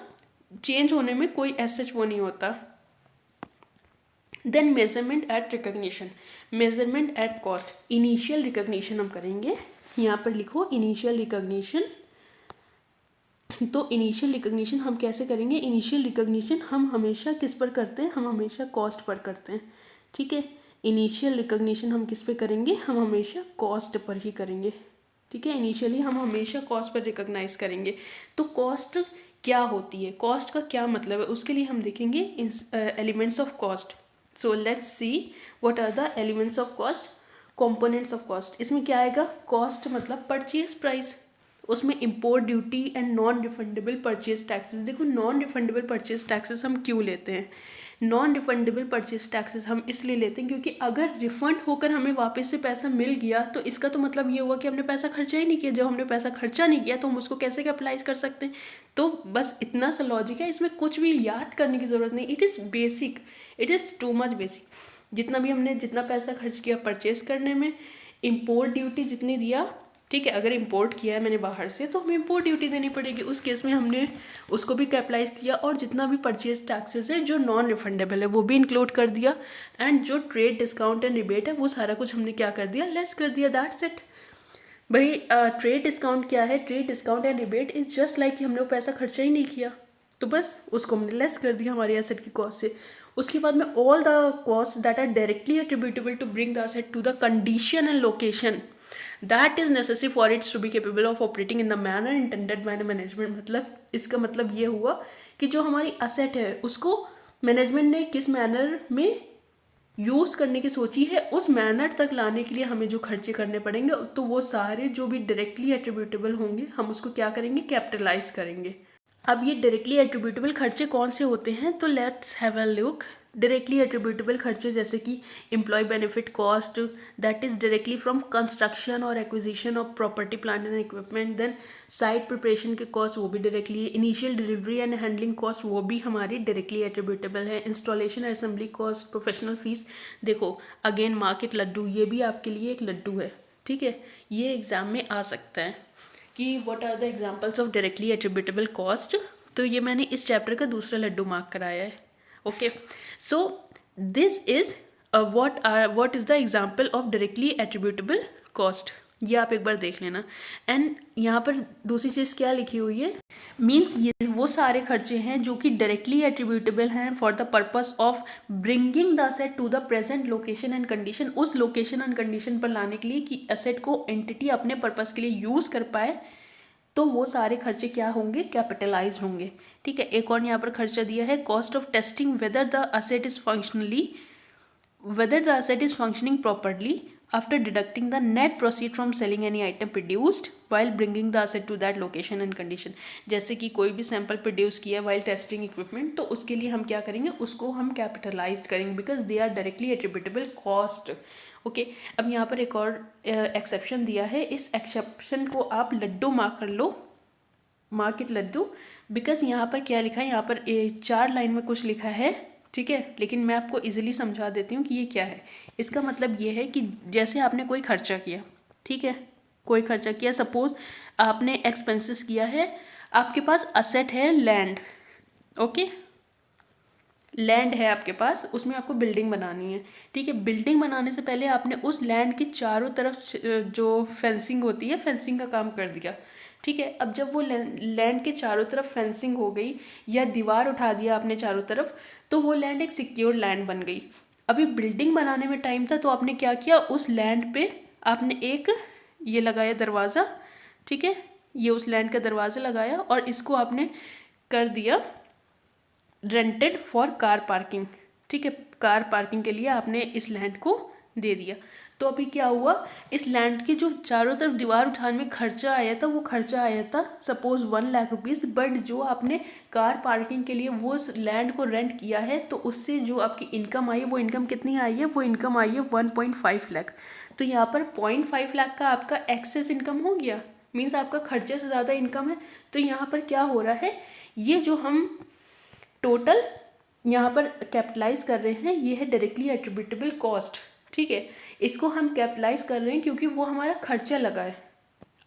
चेंज होने में कोई सच वो नहीं होता। Then measurement at recognition, measurement at cost, initial recognition हम करेंगे। यहाँ पर लिखो इनिशियल रिकग्निशन तो इनिशियल रिकग्निशन हम कैसे करेंगे? इनिशियल रिकग्निशन हम हमेशा किस पर करते हैं? हम हमेशा कॉस्ट पर करते हैं, ठीक है। इनिशियल रिकग्निशन हम किस पे करेंगे? हम हमेशा कॉस्ट पर ही करेंगे, ठीक है। इनिशियली हम हमेशा कॉस्ट पर रिकॉग्नाइज करेंगे। तो कॉस्ट क्या होती है, कॉस्ट का क्या मतलब है, उसके लिए हम देखेंगे elements of cost. So let's see what are the elements of cost, components of cost. इसमें क्या आएगा? कॉस्ट मतलब परचेज प्राइस, उसमें import duty and non refundable purchase taxes. देखो नॉन रिफंडेबल परचेज टैक्सेस हम क्यों लेते हैं? नॉन रिफंडेबल परचेज टैक्सेस हम इसलिए लेते हैं क्योंकि अगर रिफंड होकर हमें वापस से पैसा मिल गया तो इसका तो मतलब ये हुआ कि हमने पैसा खर्चा ही नहीं किया। जब हमने पैसा खर्चा नहीं किया तो हम उसको कैसे कैपिटलाइज कर सकते हैं? तो बस इतना सा लॉजिक है, इसमें कुछ भी याद करने की ज़रूरत नहीं। It is basic, it is too much basic. जितना भी हमने जितना पैसा खर्च किया परचेज करने में, इम्पोर्ट ड्यूटी जितनी दिया, ठीक है। अगर इंपोर्ट किया है मैंने बाहर से तो हमें इंपोर्ट ड्यूटी देनी पड़ेगी, उस केस में हमने उसको भी कैपिटलाइज किया। और जितना भी परचेज टैक्सेस है जो नॉन रिफंडेबल है वो भी इंक्लूड कर दिया। एंड जो ट्रेड डिस्काउंट एंड रिबेट है वो सारा कुछ हमने क्या कर दिया? लेस कर दिया। दैट्स इट भाई। ट्रेड डिस्काउंट क्या है? Trade discount and rebate is just like कि हमने वो पैसा खर्चा ही नहीं किया, तो बस उसको हमने लेस कर दिया हमारे एसेट की कॉस्ट से। उसके बाद में all the cost that are directly attributable to bring the asset to the condition and location that is necessary for its to be capable of operating in the manner intended by the management. मतलब इसका मतलब ये हुआ कि जो हमारी asset है उसको मैनेजमेंट ने किस मैनर में यूज़ करने की सोची है, उस मैनर तक लाने के लिए हमें जो खर्चे करने पड़ेंगे तो वो सारे जो भी डायरेक्टली एट्रीब्यूटेबल होंगे हम उसको क्या करेंगे? कैपिटलाइज करेंगे। अब ये डायरेक्टली एट्रीब्यूटेबल खर्चे कौन से होते हैं? तो let's have a look. Directly attributable खर्चे जैसे कि employ benefit cost, that is directly from construction और acquisition of property plant and equipment. Then site preparation के कॉस्ट वो भी directly, initial delivery and handling cost वो भी हमारी डायरेक्टली एट्रीब्यूटेबल है। Installation assembly cost, professional fees. देखो again market लड्डू, ये भी आपके लिए एक लड्डू है, ठीक है। ये एग्जाम में आ सकता है कि what are the examples of directly attributable cost. तो ये मैंने इस चैप्टर का दूसरा लड्डू मार्क कराया है, okay. So this is what is the example of directly attributable cost, ये आप एक बार देख लेना। एंड यहाँ पर दूसरी चीज़ क्या लिखी हुई है? मीन्स ये वो सारे खर्चे हैं जो कि डायरेक्टली एट्रीब्यूटेबल हैं for the purpose of bringing the asset to the present location and condition. उस लोकेशन एंड कंडीशन पर लाने के लिए कि असेट को एंटिटी अपने पर्पस के लिए यूज़ कर पाए, तो वो सारे खर्चे क्या होंगे? कैपिटलाइज होंगे, ठीक है। एक और यहाँ पर खर्चा दिया है, cost of testing whether the asset is functioning properly after deducting the net proceed from selling any item produced while bringing the asset to that location and condition। जैसे कि कोई भी सैंपल प्रोड्यूस किया while testing equipment, तो उसके लिए हम क्या करेंगे? उसको हम कैपिटलाइज करेंगे because they are directly attributable cost, okay. अब यहाँ पर एक और एक्सेप्शन दिया है, इस एक्सेप्शन को आप लड्डू मार्क कर लो, मार्क इट लड्डू। बिकॉज यहाँ पर क्या लिखा है? यहाँ पर 4 लाइन में कुछ लिखा है, ठीक है, लेकिन मैं आपको इजीली समझा देती हूँ कि ये क्या है। इसका मतलब ये है कि जैसे आपने कोई खर्चा किया, ठीक है, कोई खर्चा किया, सपोज आपने एक्सपेंसेस किया है, आपके पास असेट है लैंड, ओके, लैंड है आपके पास, उसमें आपको बिल्डिंग बनानी है, ठीक है। बिल्डिंग बनाने से पहले आपने उस लैंड की चारों तरफ जो फेंसिंग होती है, फेंसिंग का काम कर दिया, ठीक है। अब जब वो लैंड के चारों तरफ फेंसिंग हो गई या दीवार उठा दिया आपने चारों तरफ, तो वो लैंड एक सिक्योर लैंड बन गई। अभी बिल्डिंग बनाने में टाइम था तो आपने क्या किया? उस लैंड पे आपने एक ये लगाया दरवाज़ा, ठीक है, ये उस लैंड का दरवाज़ा लगाया और इसको आपने कर दिया रेंटेड फॉर कार पार्किंग, ठीक है। कार पार्किंग के लिए आपने इस लैंड को दे दिया। तो अभी क्या हुआ? इस लैंड की जो चारों तरफ दीवार उठाने में खर्चा आया था, वो खर्चा आया था सपोज 1 लाख रुपीज़, बट जो आपने कार पार्किंग के लिए वो लैंड को रेंट किया है तो उससे जो आपकी इनकम आई है, वो इनकम कितनी आई है? वो इनकम आई है 1.5 लाख। तो यहाँ पर 0.5 लाख का आपका एक्सेस इनकम हो गया, मीन्स आपका खर्चे से ज़्यादा इनकम है। तो यहाँ पर क्या हो रहा है? ये जो हम टोटल यहाँ पर कैपिटलाइज कर रहे हैं, ये है डायरेक्टली एट्रीब्यूटेबल कॉस्ट, ठीक है। इसको हम कैपिटलाइज कर रहे हैं क्योंकि वो हमारा खर्चा लगा है।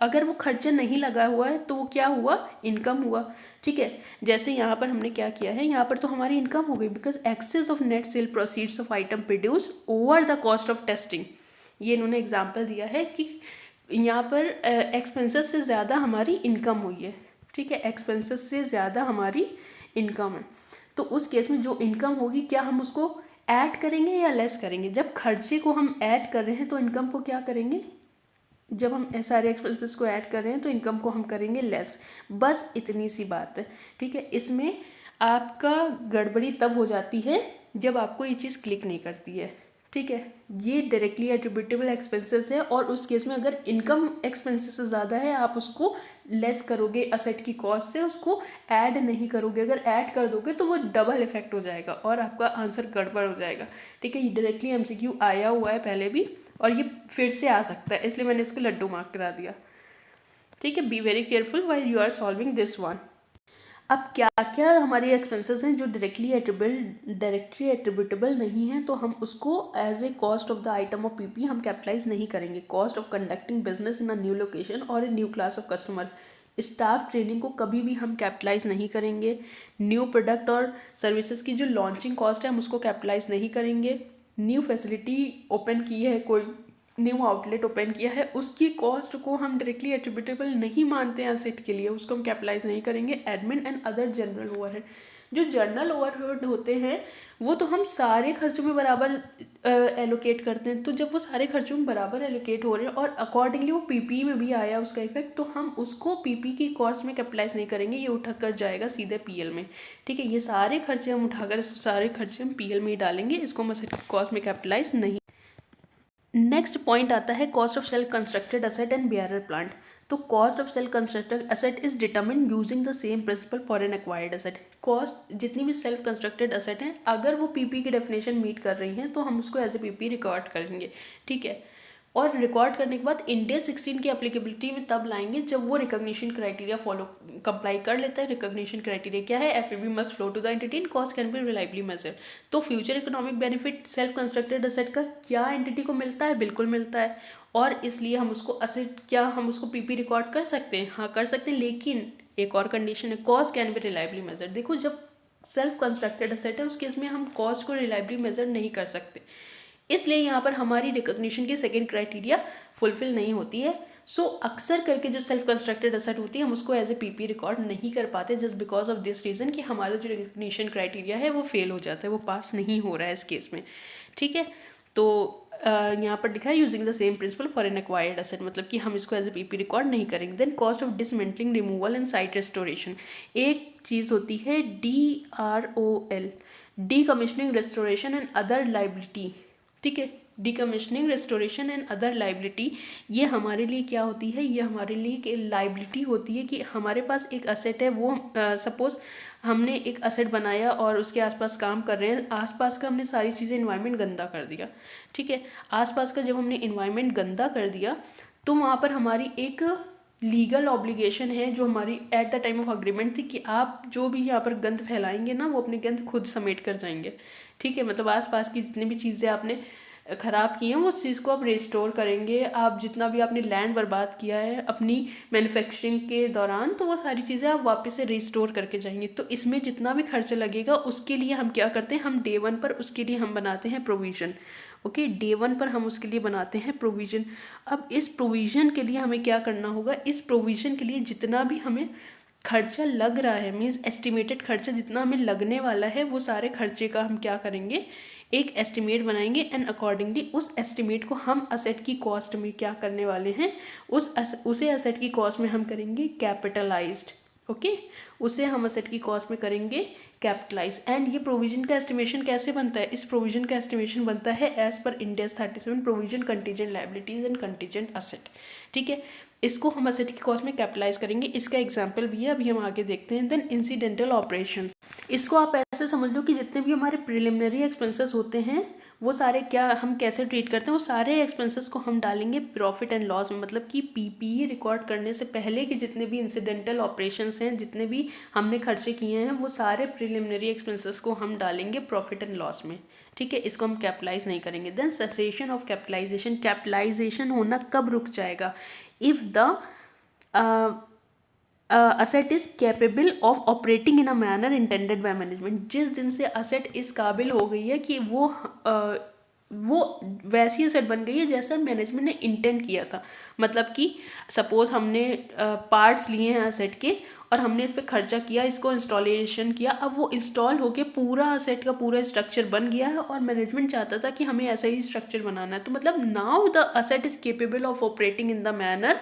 अगर वो खर्चा नहीं लगा हुआ है तो वो क्या हुआ? इनकम हुआ, ठीक है। जैसे यहाँ पर हमने क्या किया है, यहाँ पर तो हमारी इनकम हो गई because excess of net sale proceeds of item produce over the cost of testing. ये इन्होंने एग्जाम्पल दिया है कि यहाँ पर एक्सपेंसेस से ज़्यादा हमारी इनकम हुई है, ठीक है, एक्सपेंसेस से ज़्यादा हमारी इनकम है। तो उस केस में जो इनकम होगी, क्या हम उसको ऐड करेंगे या लेस करेंगे? जब खर्चे को हम ऐड कर रहे हैं तो इनकम को क्या करेंगे? जब हम सारे एक्सपेंसेस को ऐड कर रहे हैं तो इनकम को हम करेंगे लेस। बस इतनी सी बात है, ठीक है। इसमें आपका गड़बड़ी तब हो जाती है जब आपको ये चीज़ क्लिक नहीं करती है, ठीक है। ये डायरेक्टली एट्रीब्यूटेबल एक्सपेंसेस है, और उस केस में अगर इनकम एक्सपेंसेस से ज़्यादा है, आप उसको लेस करोगे असेट की कॉस्ट से, उसको ऐड नहीं करोगे। अगर ऐड कर दोगे तो वो डबल इफेक्ट हो जाएगा और आपका आंसर गड़बड़ हो जाएगा, ठीक है। ये डायरेक्टली एमसीक्यू आया हुआ है पहले भी, और ये फिर से आ सकता है, इसलिए मैंने इसको लड्डू मार्क करा दिया, ठीक है। Be very careful while you are solving this one. अब क्या क्या हमारी एक्सपेंसेस हैं जो डायरेक्टली एट्रीब्यूटेबल नहीं है, तो हम उसको as a cost of the item of PP हम कैपिटलाइज नहीं करेंगे। Cost of conducting business in a new location और a new class of customer, staff training को कभी भी हम कैपिटलाइज नहीं करेंगे। न्यू प्रोडक्ट और सर्विसेज की जो लॉन्चिंग कॉस्ट है हम उसको कैपिटलाइज नहीं करेंगे। न्यू फैसिलिटी ओपन की है, कोई न्यू आउटलेट ओपन किया है, उसकी कॉस्ट को हम डायरेक्टली एट्रीब्यूटेबल नहीं मानते हैं एसेट के लिए, उसको हम कैपिटलाइज नहीं करेंगे। Admin and other general overhead, जो जनरल ओवरहेड होते हैं वो तो हम सारे खर्चों में बराबर एलोकेट करते हैं। तो जब वो सारे खर्चों में बराबर एलोकेट हो रहे हैं और अकॉर्डिंगली वो पीपी में भी आया उसका इफेक्ट, तो हम उसको पीपी की कॉस्ट में कैपिटलाइज नहीं करेंगे, ये उठा कर जाएगा सीधे पीएल में, ठीक है। ये सारे खर्चे हम उठाकर सारे खर्चे हम पीएल में ही डालेंगे, इसको हम असेट की कॉस्ट में कैपिटलाइज नहीं। नेक्स्ट पॉइंट आता है cost of self constructed asset and bearer plant. तो cost of self constructed asset is determine using the same principle for an acquired asset. Cost जितनी भी सेल्फ कंस्ट्रक्टेड असेट हैं, अगर वो पीपी की डेफिनेशन मीट कर रही हैं तो हम उसको एज ए पीपी रिकॉर्ड करेंगे, ठीक है। और रिकॉर्ड करने के बाद इंडिया 16 की एप्लीकेबिलिटी में तब लाएंगे जब वो रिकॉग्निशन क्राइटेरिया फॉलो कंप्लाई कर लेता है। रिकॉग्निशन क्राइटेरिया क्या है? FAB must flow to the entity and cost can be reliably measured. तो future economic benefit self constructed asset का क्या एंटिटी को मिलता है? बिल्कुल मिलता है, और इसलिए हम उसको असेट, क्या हम उसको पीपी रिकॉर्ड कर सकते हैं? हाँ कर सकते हैं, लेकिन एक और कंडीशन है, cost can be reliably measured. देखो, जब सेल्फ कंस्ट्रक्टेड असेट है उस केस में हम कॉस्ट को रिलायबली मेजर नहीं कर सकते, इसलिए यहाँ पर हमारी रिकॉग्निशन की सेकेंड क्राइटेरिया फुलफिल नहीं होती है। सो अक्सर करके जो सेल्फ कंस्ट्रक्टेड असेट होती है हम उसको एज ए पीपी रिकॉर्ड नहीं कर पाते, just because of this reason कि हमारा जो रिकॉग्निशन क्राइटेरिया है वो फेल हो जाता है, वो पास नहीं हो रहा है इस केस में, ठीक है। तो यहाँ पर लिखा है using the same principle for an acquired asset, मतलब कि हम इसको एज ए पीपी रिकॉर्ड नहीं करेंगे। Then cost of dismantling removal and site restoration. एक चीज़ होती है DROL, decommissioning restoration and other liability, ठीक है। Decommissioning restoration and other liability, ये हमारे लिए क्या होती है? ये हमारे लिए एक लाइबिलिटी होती है कि हमारे पास एक असेट है, वो सपोज हमने एक असेट बनाया और उसके आसपास काम कर रहे हैं, आसपास का हमने सारी चीज़ें इन्वायरमेंट गंदा कर दिया, ठीक है। आसपास का जब हमने इन्वायरमेंट गंदा कर दिया तो वहाँ पर हमारी एक लीगल ऑब्लिगेशन है जो हमारी at the time of agreement थी कि आप जो भी यहाँ पर गंद फैलाएंगे ना, वो अपनी गंद खुद समेट कर जाएंगे, ठीक है। मतलब आसपास की जितनी भी चीज़ें आपने ख़राब की हैं वो चीज़ को आप रिस्टोर करेंगे। आप जितना भी आपने लैंड बर्बाद किया है अपनी मैन्युफैक्चरिंग के दौरान, तो वो सारी चीज़ें आप वापस से रिस्टोर करके जाएंगे। तो इसमें जितना भी खर्च लगेगा उसके लिए हम क्या करते हैं, हम डे 1 पर उसके लिए हम बनाते हैं प्रोविज़न, ओके। डे 1 पर हम उसके लिए बनाते हैं प्रोविज़न। अब इस प्रोविज़न के लिए हमें क्या करना होगा? इस प्रोविज़न के लिए जितना भी हमें खर्चा लग रहा है, मीन्स एस्टिमेटेड खर्चा जितना हमें लगने वाला है, वो सारे खर्चे का हम क्या करेंगे? एक एस्टिमेट बनाएंगे एंड अकॉर्डिंगली उस एस्टिमेट को हम असेट की कॉस्ट में क्या करने वाले हैं? उसे असेट की कॉस्ट में हम करेंगे कैपिटलाइज्ड, ओके। उसे हम असेट की कॉस्ट में करेंगे कैपिटलाइज। एंड ये प्रोविजन का एस्टिमेशन कैसे बनता है? इस प्रोविजन का एस्टिमेशन बनता है as per India 37 provision contingent liabilities and contingent asset, ठीक है। इसको हम असेट की कॉस्ट में कैपिटलाइज करेंगे। इसका एग्जाम्पल भी है, अभी हम आगे देखते हैं। देन इंसिडेंटल ऑपरेशंस, इसको आप ऐसे समझ लो कि जितने भी हमारे प्रिलिमिनरी एक्सपेंसेस होते हैं वो सारे क्या हम कैसे ट्रीट करते हैं, वो सारे एक्सपेंसेस को हम डालेंगे प्रॉफिट एंड लॉस में। मतलब कि पीपीई रिकॉर्ड करने से पहले के जितने भी इंसिडेंटल ऑपरेशंस हैं, जितने भी हमने खर्चे किए हैं, वो सारे प्रिलिमिनरी एक्सपेंसेस को हम डालेंगे प्रॉफिट एंड लॉस में, ठीक है। इसको हम कैपिटलाइज नहीं करेंगे। Then cessation of capitalization, capitalization होना कब रुक जाएगा? If the asset is capable of operating in a manner intended by management. जिस दिन से असेट इस काबिल हो गई है कि वो वैसी असेट बन गई है जैसा मैनेजमेंट ने इंटेंड किया था। मतलब कि सपोज हमने पार्ट्स लिए हैं असेट के और हमने इस पर खर्चा किया, इसको इंस्टॉलेशन किया, अब वो इंस्टॉल होके पूरा असेट का पूरा स्ट्रक्चर बन गया है और मैनेजमेंट चाहता था कि हमें ऐसा ही स्ट्रक्चर बनाना है। तो मतलब now the asset is capable of operating in the manner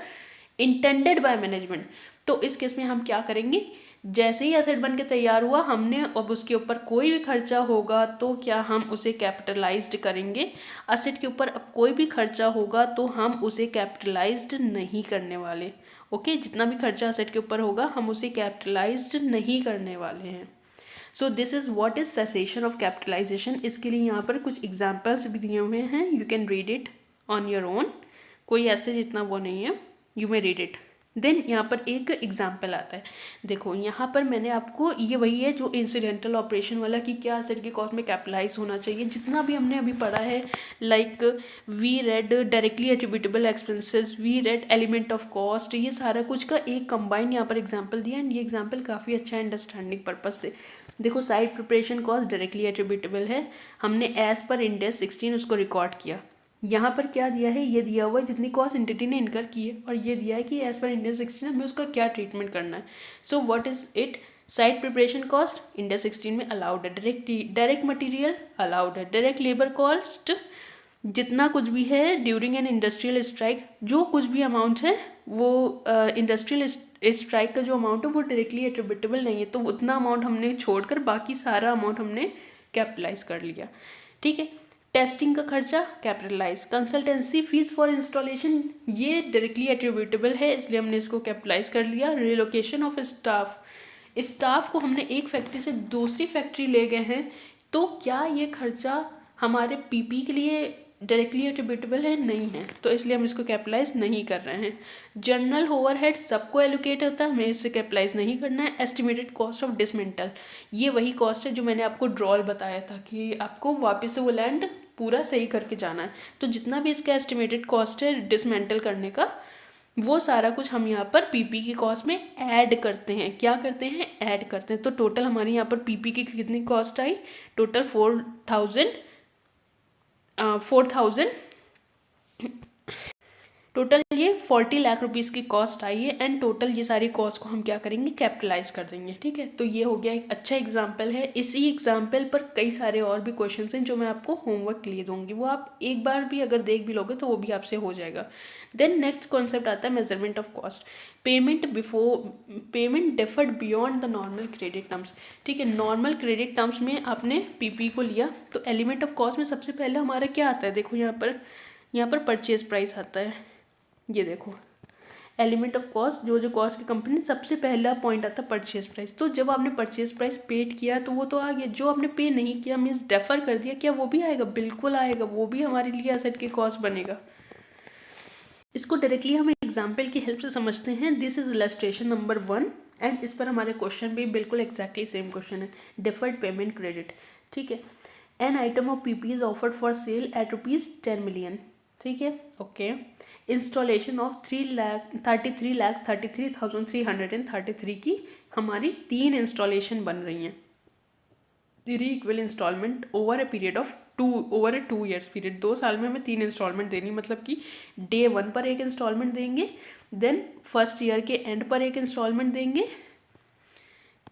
intended by management. तो इस केस में हम क्या करेंगे, जैसे ही एसेट बन के तैयार हुआ, हमने अब उसके ऊपर कोई भी खर्चा होगा तो क्या हम उसे कैपिटलाइज्ड करेंगे। एसेट के ऊपर अब कोई भी खर्चा होगा तो हम उसे कैपिटलाइज्ड नहीं करने वाले। ओके, जितना भी खर्चा एसेट के ऊपर होगा हम उसे कैपिटलाइज्ड नहीं करने वाले हैं। So this is what is cessation of capitalization. इसके लिए यहाँ पर कुछ एग्जाम्पल्स भी दिए हुए हैं, you can read it on your own, कोई ऐसे जितना वो नहीं है, you may read it. Then यहाँ पर एक एग्जाम्पल आता है, देखो यहाँ पर मैंने आपको, ये वही है जो इंसिडेंटल ऑपरेशन वाला कि क्या एसेट की कॉस्ट में कैपिटलाइज होना चाहिए, जितना भी हमने अभी पढ़ा है, like we read directly attributable expenses, we read element of cost, ये सारा कुछ का एक कंबाइन यहाँ पर एग्जाम्पल दिया। एंड ये एग्जाम्पल काफ़ी अच्छा है अंडरस्टैंडिंग पर्पज से। देखो site preparation cost directly attributable है, हमने एज पर इंडेक्स 16 उसको रिकॉर्ड किया। यहाँ पर क्या दिया है, ये दिया हुआ है जितनी कॉस्ट एंटिटी ने इनकर की है, और ये दिया है कि एज पर इंडेक्स 16 हमें उसका क्या ट्रीटमेंट करना है। So what is it, site preparation cost index 16 में अलाउड है, डायरेक्ट मटेरियल अलाउड है, डायरेक्ट लेबर कॉस्ट जितना कुछ भी है ड्यूरिंग एन इंडस्ट्रियल स्ट्राइक, जो कुछ भी अमाउंट है वो इंडस्ट्रियल स्ट्राइक का जो अमाउंट है वो डायरेक्टली एट्रीब्यूटेबल नहीं है, तो उतना अमाउंट हमने छोड़कर बाकी सारा अमाउंट हमने कैपिटलाइज कर लिया। ठीक है, टेस्टिंग का खर्चा capitalize, consultancy fees for installation ये डायरेक्टली एट्रीब्यूटेबल है इसलिए हमने इसको कैपिटलाइज कर लिया। रिलोकेशन ऑफ स्टाफ, स्टाफ को हमने एक फैक्ट्री से दूसरी फैक्ट्री ले गए हैं, तो क्या ये खर्चा हमारे पीपी के लिए डायरेक्टली एट्रीब्यूटेबल है, नहीं है, तो इसलिए हम इसको कैपिटलाइज नहीं कर रहे हैं। जनरल ओवरहेड सबको एलोकेट होता है, हमें इससे कैपिटलाइज नहीं करना है। एस्टिमेटेड कॉस्ट ऑफ डिसमेंटल, ये वही कॉस्ट है जो मैंने आपको ड्रॉल बताया था कि आपको वापस से वो लैंड पूरा सही करके जाना है, तो जितना भी इसका एस्टिमेटेड कॉस्ट है डिसमेंटल करने का, वो सारा कुछ हम यहाँ पर पीपी की कॉस्ट में ऐड करते हैं। क्या करते हैं, ऐड करते हैं। तो टोटल हमारी यहाँ पर पीपी की कितनी कॉस्ट आई, टोटल 4,000 टोटल ये 40 लाख रुपीस की कॉस्ट आई है। एंड टोटल ये सारी कॉस्ट को हम क्या करेंगे, कैपिटलाइज कर देंगे। ठीक है, तो ये हो गया एक अच्छा एग्जाम्पल है। इसी एग्जाम्पल पर कई सारे और भी क्वेश्चन हैं जो मैं आपको होमवर्क के लिए दूंगी, वो आप एक बार भी अगर देख भी लोगे तो वो भी आपसे हो जाएगा। देन नेक्स्ट कॉन्सेप्ट आता है measurement of cost, payment deferred beyond the normal credit terms. ठीक है, नॉर्मल क्रेडिट टर्म्स में आपने पीपी को लिया, तो एलिमेंट ऑफ कॉस्ट में सबसे पहले हमारा क्या आता है, देखो यहाँ पर परचेज प्राइस आता है। ये देखो एलिमेंट ऑफ कॉस्ट, जो कॉस्ट की कंपनी, सबसे पहला पॉइंट आता है परचेज प्राइस। तो जब आपने परचेज प्राइस पेड किया तो वो तो आ गया, जो आपने पे नहीं किया मीन्स डेफर कर दिया, क्या वो भी आएगा, बिल्कुल आएगा, वो भी हमारे लिए एसेट की कॉस्ट बनेगा। इसको डायरेक्टली हम एग्जाम्पल की हेल्प से समझते हैं। This is illustration number 1 and इस पर हमारे क्वेश्चन भी बिल्कुल एग्जैक्टली सेम क्वेश्चन है, डिफर्ड पेमेंट क्रेडिट। ठीक है, an item of PP is offered for sale at ₹10 million। ठीक है, ओके, इंस्टॉलेशन ऑफ 33,33,333 की हमारी 3 इंस्टॉलेशन बन रही हैं, 3 equal instalment over a period of 2 years period, 2 साल में हमें 3 इंस्टॉलमेंट देनी, मतलब कि डे 1 पर एक इंस्टॉलमेंट देंगे, देन फर्स्ट ईयर के एंड पर एक इंस्टॉलमेंट देंगे,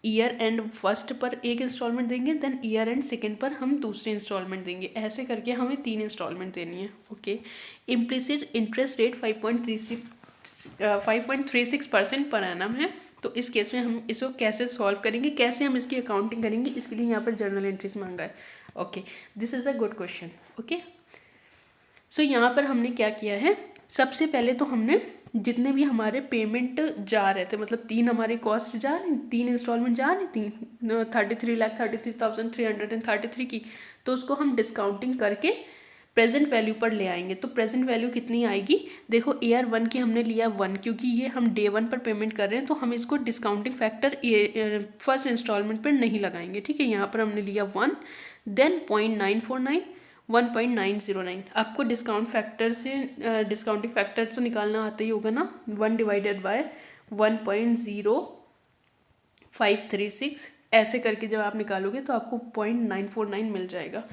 ईयर एंड फर्स्ट पर एक इंस्टॉलमेंट देंगे, देन ईयर एंड सेकेंड पर हम दूसरी इंस्टॉलमेंट देंगे। ऐसे करके हमें 3 इंस्टॉलमेंट देनी है। Okay, implicit interest rate 5.36% per annum है। तो इस केस में हम इसको कैसे सॉल्व करेंगे, कैसे हम इसकी अकाउंटिंग करेंगे, इसके लिए यहाँ पर जर्नल एंट्रीज मांगा है। Okay, this is a good question. Okay, so यहाँ पर हमने क्या किया है, सबसे पहले तो हमने जितने भी हमारे पेमेंट जा रहे थे, मतलब 3 हमारी कॉस्ट जा रही, 3 इंस्टॉलमेंट जा रही थी 33,33,333 की, तो उसको हम डिस्काउंटिंग करके प्रेजेंट वैल्यू पर ले आएंगे। तो प्रेजेंट वैल्यू कितनी आएगी, देखो ईयर 1 की हमने लिया 1, क्योंकि ये हम डे 1 पर पेमेंट कर रहे हैं, तो हम इसको डिस्काउंटिंग फैक्टर फर्स्ट इंस्टॉलमेंट पर नहीं लगाएंगे। ठीक है, यहाँ पर हमने लिया 1, देन 0.949, 1.909। आपको डिस्काउंट फैक्टर से डिस्काउंटिंग फैक्टर तो निकालना आता ही होगा ना, 1 डिवाइडेड बाय 1.0536, ऐसे करके जब आप निकालोगे तो आपको 0.949 मिल जाएगा।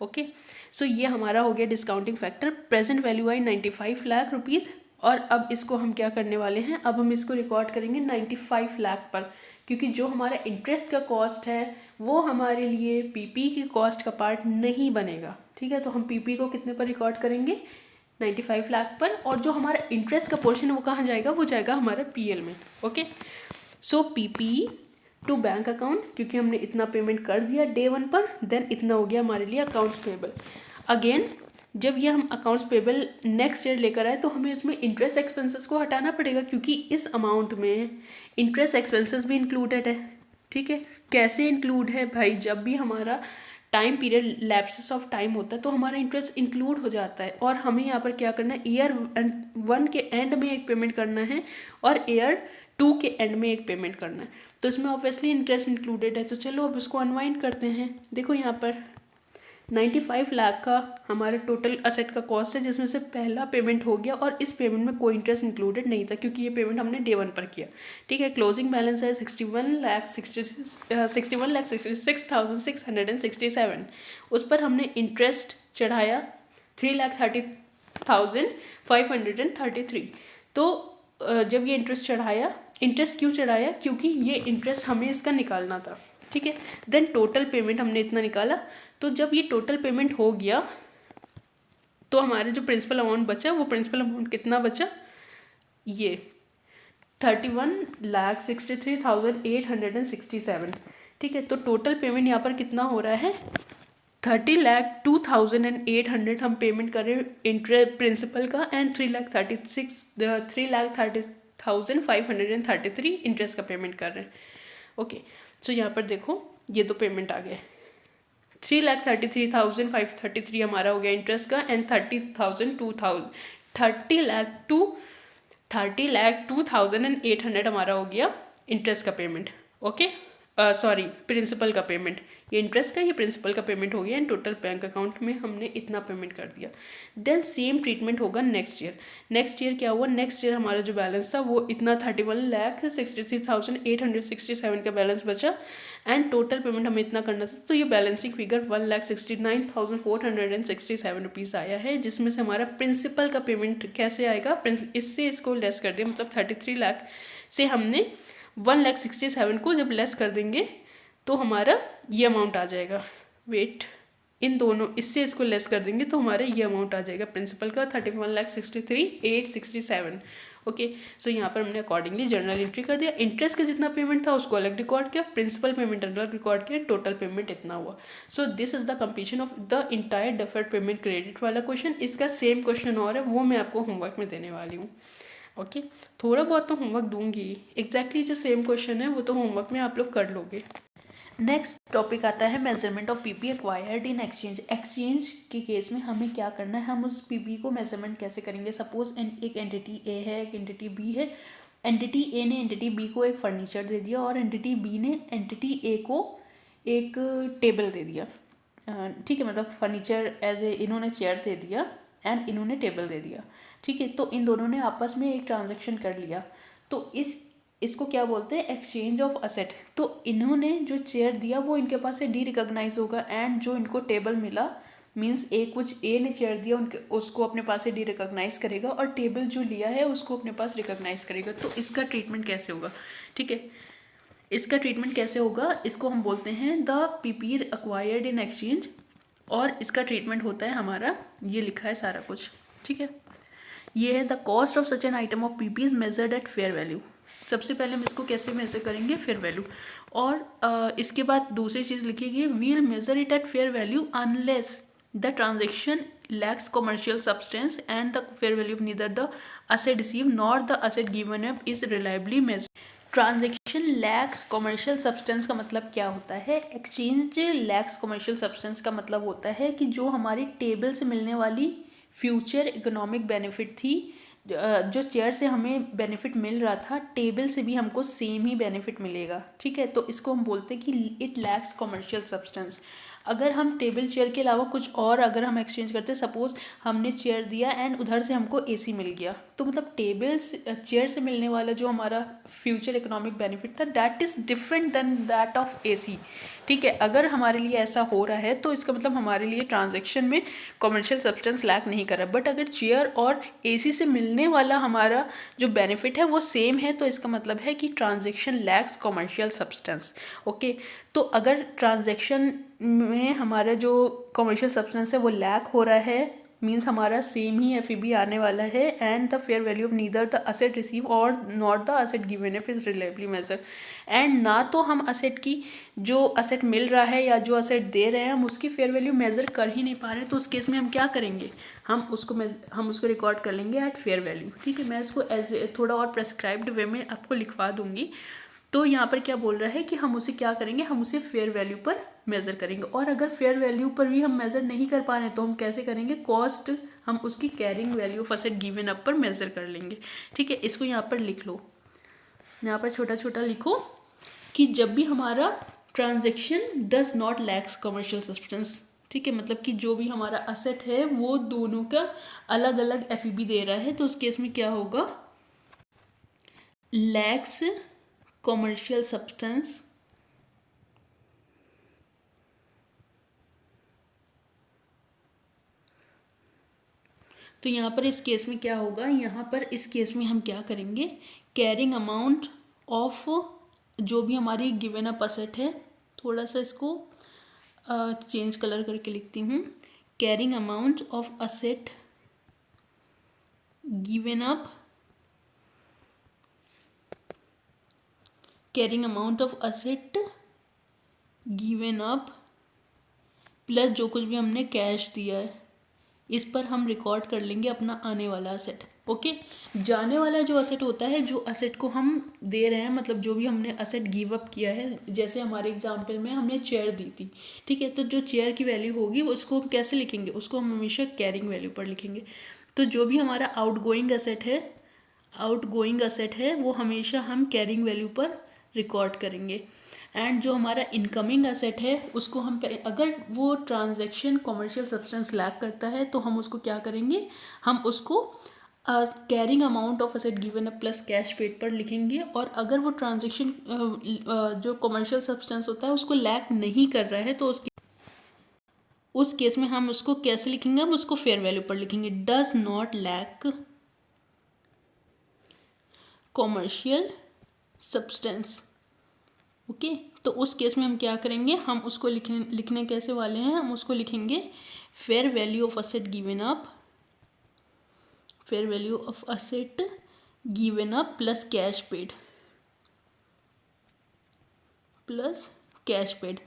ओके, सो ये हमारा हो गया डिस्काउंटिंग फैक्टर। प्रेजेंट वैल्यू आई 95 लाख रुपीज़ और अब इसको हम क्या करने वाले हैं, अब हम इसको रिकॉर्ड करेंगे 95 लाख पर, क्योंकि जो हमारा इंटरेस्ट का कॉस्ट है वो हमारे लिए पीपी की कॉस्ट का पार्ट नहीं बनेगा। ठीक है, तो हम पीपी को कितने पर रिकॉर्ड करेंगे, 95 लाख पर, और जो हमारा इंटरेस्ट का पोर्शन है वो कहाँ जाएगा, वो जाएगा हमारा पीएल में। ओके, सो पीपी टू बैंक अकाउंट, क्योंकि हमने इतना पेमेंट कर दिया डे 1 पर, देन इतना हो गया हमारे लिए अकाउंट्स पेबल। अगेन जब ये हम अकाउंट्स पेबल नेक्स्ट ईयर लेकर आए तो हमें इसमें इंटरेस्ट एक्सपेंसेस को हटाना पड़ेगा, क्योंकि इस अमाउंट में इंटरेस्ट एक्सपेंसेस भी इंक्लूडेड है। ठीक है, कैसे इंक्लूड है भाई, जब भी हमारा time period lapses of time होता है तो हमारा इंटरेस्ट इंक्लूड हो जाता है, और हमें यहाँ पर क्या करना है, ईयर 1 के एंड में एक पेमेंट करना है और ईयर 2 के एंड में एक पेमेंट करना है। तो इसमें ऑब्वियसली इंटरेस्ट इंक्लूडेड है। तो चलो अब इसको अनवाइंड करते हैं। देखो यहाँ पर 95 लाख का हमारा टोटल असेट का कॉस्ट है, जिसमें से पहला पेमेंट हो गया और इस पेमेंट में कोई इंटरेस्ट इंक्लूडेड नहीं था, क्योंकि ये पेमेंट हमने डे 1 पर किया। ठीक है, क्लोजिंग बैलेंस है 61,66,667। उस पर हमने इंटरेस्ट चढ़ाया 3,30,533। तो जब ये इंटरेस्ट चढ़ाया, इंटरेस्ट क्यों चढ़ाया, क्योंकि ये इंटरेस्ट हमें इसका निकालना था। ठीक है, देन टोटल पेमेंट हमने इतना निकाला। तो जब ये टोटल पेमेंट हो गया तो हमारे जो प्रिंसिपल अमाउंट बचा, वो प्रिंसिपल अमाउंट कितना बचा, ये 31,63,867। ठीक है, तो टोटल पेमेंट यहाँ पर कितना हो रहा है, 30,02,800 हम पेमेंट कर रहे हैं इंटरेस्ट प्रिंसिपल का, एंड 3,30,533 इंटरेस्ट का पेमेंट कर रहे हैं। ओके, सो यहाँ पर देखो ये तो पेमेंट आ गया, 3,33,533 हमारा हो गया इंटरेस्ट का, एंड 30,02,800 हमारा हो गया इंटरेस्ट का पेमेंट। ओके, सॉरी प्रिंसिपल का पेमेंट, ये इंटरेस्ट का, ये प्रिंसिपल का पेमेंट हो गया, एंड टोटल बैंक अकाउंट में हमने इतना पेमेंट कर दिया। देन सेम ट्रीटमेंट होगा नेक्स्ट ईयर। नेक्स्ट ईयर क्या हुआ, नेक्स्ट ईयर हमारा जो बैलेंस था वो इतना 31,63,867 का बैलेंस बचा, एंड टोटल पेमेंट हमें इतना करना था। तो ये बैलेंसिंग फिगर 1,69,467 रुपीज़ आया है, जिसमें से हमारा प्रिंसिपल का पेमेंट कैसे आएगा, इससे इसको लेस कर दिया, मतलब 33 लाख से हमने 1,67,000 को जब लेस कर देंगे तो हमारा ये अमाउंट आ जाएगा। वेट, इन दोनों इससे इसको लेस कर देंगे तो हमारा ये अमाउंट आ जाएगा प्रिंसिपल का 31,63,867। ओके, सो यहाँ पर हमने अकॉर्डिंगली जर्नल एंट्री कर दिया। इंटरेस्ट का जितना पेमेंट था उसको अलग रिकॉर्ड किया, प्रिंसिपल पेमेंट अलग रिकॉर्ड किया, टोटल पेमेंट इतना हुआ। सो this is the completion of the entire deferred payment credit वाला क्वेश्चन। इसका सेम क्वेश्चन और है, वो मैं आपको होमवर्क में देने वाली हूँ। ओके, थोड़ा बहुत तो होमवर्क दूंगी, एग्जैक्टली जो सेम क्वेश्चन है वो तो होमवर्क में आप लोग कर लोगे। नेक्स्ट टॉपिक आता है measurement of PP acquired in exchange. Exchange के केस में हमें क्या करना है, हम उस पीपी को मेजरमेंट कैसे करेंगे। सपोज एक एंटिटी ए है, एक एंटिटी बी है। एंटिटी ए ने एंटिटी बी को एक फर्नीचर दे दिया और एंटिटी बी ने एंटिटी ए को एक टेबल दे दिया। ठीक है, मतलब फर्नीचर एज ए इन्होंने चेयर दे दिया एंड इन्होंने टेबल दे दिया। ठीक है, तो इन दोनों ने आपस में एक ट्रांजेक्शन कर लिया, तो इसको क्या बोलते हैं, एक्सचेंज ऑफ असेट। तो इन्होंने जो चेयर दिया वो इनके पास से डी रिकॉग्नाइज होगा, एंड जो इनको टेबल मिला मीन्स कुछ ए ने चेयर दिया उनके, उसको अपने पास से डी रिकॉग्नाइज करेगा, और टेबल जो लिया है उसको अपने पास रिकॉग्नाइज करेगा। तो इसका ट्रीटमेंट कैसे होगा, ठीक है, इसका ट्रीटमेंट कैसे होगा, इसको हम बोलते हैं the PP acquired in exchange, और इसका ट्रीटमेंट होता है हमारा, ये लिखा है सारा कुछ। ठीक है, ये है the cost of such an item of PP is measured eight fair value. सबसे पहले हम इसको कैसे मेजर करेंगे, फेयर वैल्यू, और इसके बाद दूसरी चीज़ लिखिएगी, we'll measure it at fair value unless the transaction lacks commercial substance and the fair value of neither the asset received nor the asset given up is reliably measured. Transaction lakhs commercial substance का मतलब क्या होता है, exchange lakhs commercial substance का मतलब होता है कि जो हमारी टेबल से मिलने वाली फ्यूचर इकोनॉमिक बेनिफिट थी, जो चेयर से हमें बेनिफिट मिल रहा था, टेबल से भी हमको सेम ही बेनिफिट मिलेगा। ठीक है, तो इसको हम बोलते हैं कि इट लैक्स कमर्शियल सब्सटेंस। अगर हम टेबल चेयर के अलावा कुछ और अगर हम एक्सचेंज करते हैं, सपोज हमने चेयर दिया एंड उधर से हमको एसी मिल गया, तो मतलब टेबल चेयर से मिलने वाला जो हमारा फ्यूचर इकोनॉमिक बेनिफिट था that is different than that of AC. ठीक है, अगर हमारे लिए ऐसा हो रहा है तो इसका मतलब हमारे लिए ट्रांजेक्शन में कॉमर्शियल सब्सटेंस लैक नहीं कर रहा। बट अगर चेयर और एसी से मिलने वाला हमारा जो बेनिफिट है वो सेम है, तो इसका मतलब है कि transaction lakhs commercial substance. Okay, तो अगर ट्रांजेक्शन में हमारा जो कॉमर्शियल सब्सटेंस है वो लैक हो रहा है, मीन्स हमारा सेम ही एफ आने वाला है, and the fair value of neither the asset receive और not the asset given if is relatively measure. And ना तो हम असेट की जो असेट मिल रहा है या जो असेट दे रहे हैं हम उसकी फेयर वैल्यू मेजर कर ही नहीं पा रहे, तो उस केस में हम क्या करेंगे, हम उसको रिकॉर्ड कर लेंगे एट फेयर वैल्यू। ठीक है, मैं इसको एज थोड़ा और प्रेस्क्राइब्ड वे में आपको लिखवा दूंगी। तो यहाँ पर क्या बोल रहा है कि हम उसे क्या करेंगे, हम उसे फेयर वैल्यू पर मेज़र करेंगे। और अगर फेयर वैल्यू पर भी हम मेज़र नहीं कर पा रहे हैं तो हम कैसे करेंगे, कॉस्ट हम उसकी carrying value of asset given up पर मेज़र कर लेंगे। ठीक है, इसको यहाँ पर लिख लो, यहाँ पर छोटा छोटा लिखो कि जब भी हमारा transaction does not lakhs commercial substance, ठीक है, मतलब कि जो भी हमारा असेट है वो दोनों का अलग अलग एफईबी दे रहा है, तो उस केस में क्या होगा, लैक्स कॉमर्शियल सब्सटेंस तो यहाँ पर इस केस में क्या होगा, यहाँ पर इस केस में हम क्या करेंगे, कैरिंग अमाउंट ऑफ जो भी हमारी गिवन अप असेट है, थोड़ा सा इसको चेंज कलर करके लिखती हूँ, carrying amount of asset given up, carrying amount of asset given up plus जो कुछ भी हमने कैश दिया है, इस पर हम रिकॉर्ड कर लेंगे अपना आने वाला असेट। ओके, जाने वाला जो असेट होता है, जो असेट को हम दे रहे हैं, मतलब जो भी हमने असेट गिव अप किया है, जैसे हमारे एग्जांपल में हमने चेयर दी थी, ठीक है, तो जो चेयर की वैल्यू होगी उसको हम कैसे लिखेंगे, उसको हम हमेशा कैरिंग वैल्यू पर लिखेंगे। तो जो भी हमारा आउटगोइंग असेट है वो हमेशा हम कैरिंग वैल्यू पर रिकॉर्ड करेंगे। एंड जो हमारा इनकमिंग असेट है उसको हम, अगर वो ट्रांजैक्शन कॉमर्शियल सब्सटेंस लैक करता है तो हम उसको क्या करेंगे, हम उसको carrying amount of asset given up plus cash paid पर लिखेंगे। और अगर वो ट्रांजैक्शन जो कॉमर्शियल सब्सटेंस होता है उसको लैक नहीं कर रहा है तो उस केस में हम उसको कैसे लिखेंगे, हम उसको फेयर वैल्यू पर लिखेंगे, does not lack commercial substance. Okay, तो उस केस में हम क्या करेंगे, हम उसको लिखने कैसे वाले हैं, हम उसको लिखेंगे fair value of asset given up, fair value of asset given up plus cash paid,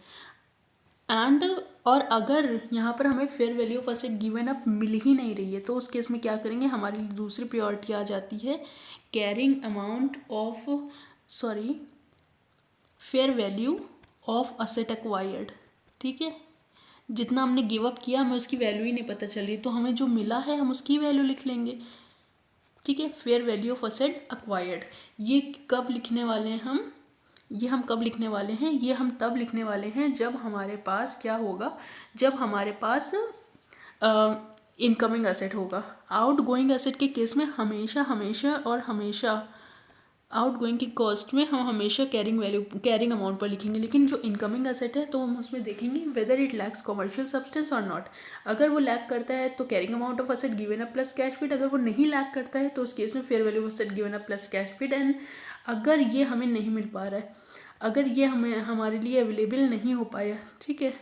and और अगर यहाँ पर हमें fair value of asset given up मिल ही नहीं रही है तो उस केस में क्या करेंगे, हमारी दूसरी प्रायोरिटी आ जाती है carrying amount of fair value of asset acquired. ठीक है, जितना हमने गिव अप किया हमें उसकी वैल्यू ही नहीं पता चल रही, तो हमें जो मिला है हम उसकी वैल्यू लिख लेंगे। ठीक है, fair value of asset acquired, ये कब लिखने वाले हैं हम, ये हम कब लिखने वाले हैं, ये हम तब लिखने वाले हैं जब हमारे पास क्या होगा, जब हमारे पास इनकमिंग असेट होगा। आउट गोइंग असेट के केस में हमेशा आउट गोइंग की कॉस्ट में हम हमेशा कैरिंग अमाउंट पर लिखेंगे, लेकिन जो इनकमिंग असेट है तो हम उसमें देखेंगे whether it lacks commercial substance और नॉट। अगर वो लैक करता है तो carrying amount of asset given up plus cash paid, अगर वो नहीं लैक करता है तो उस केस में fair value of asset given up plus cash paid. And अगर ये हमें नहीं मिल पा रहा है, अगर ये हमारे लिए अवेलेबल नहीं हो पाया, ठीक है,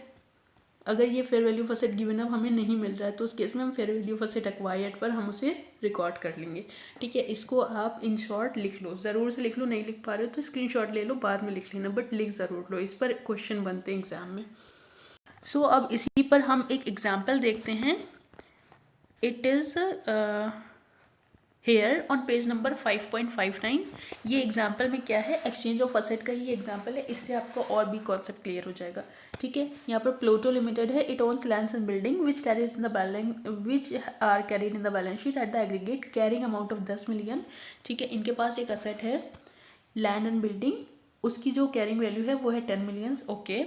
अगर ये fair value of asset given up हमें नहीं मिल रहा है तो उस केस में हम fair value of asset acquired पर हम उसे रिकॉर्ड कर लेंगे। ठीक है, इसको आप इन शॉर्ट लिख लो, ज़रूर से लिख लो, नहीं लिख पा रहे हो तो स्क्रीनशॉट ले लो, बाद में लिख लेना, बट लिख ज़रूर लो, इस पर क्वेश्चन बनते हैं एग्जाम में। सो अब इसी पर हम एक एग्जाम्पल देखते हैं। It is here on page number 5.59। ये एग्जाम्पल में क्या है, एक्सचेंज ऑफ असेट का ही एग्जाम्पल है, इससे आपको और भी कॉन्सेप्ट क्लियर हो जाएगा। ठीक है, यहाँ पर प्लोटो लिमिटेड है, it owns lands and building which are carried in the balance sheet at the aggregate carrying amount of 10 million. ठीक है, इनके पास एक असेट है लैंड एंड बिल्डिंग, उसकी जो कैरिंग वैल्यू है वो है 10 मिलियंस। ओके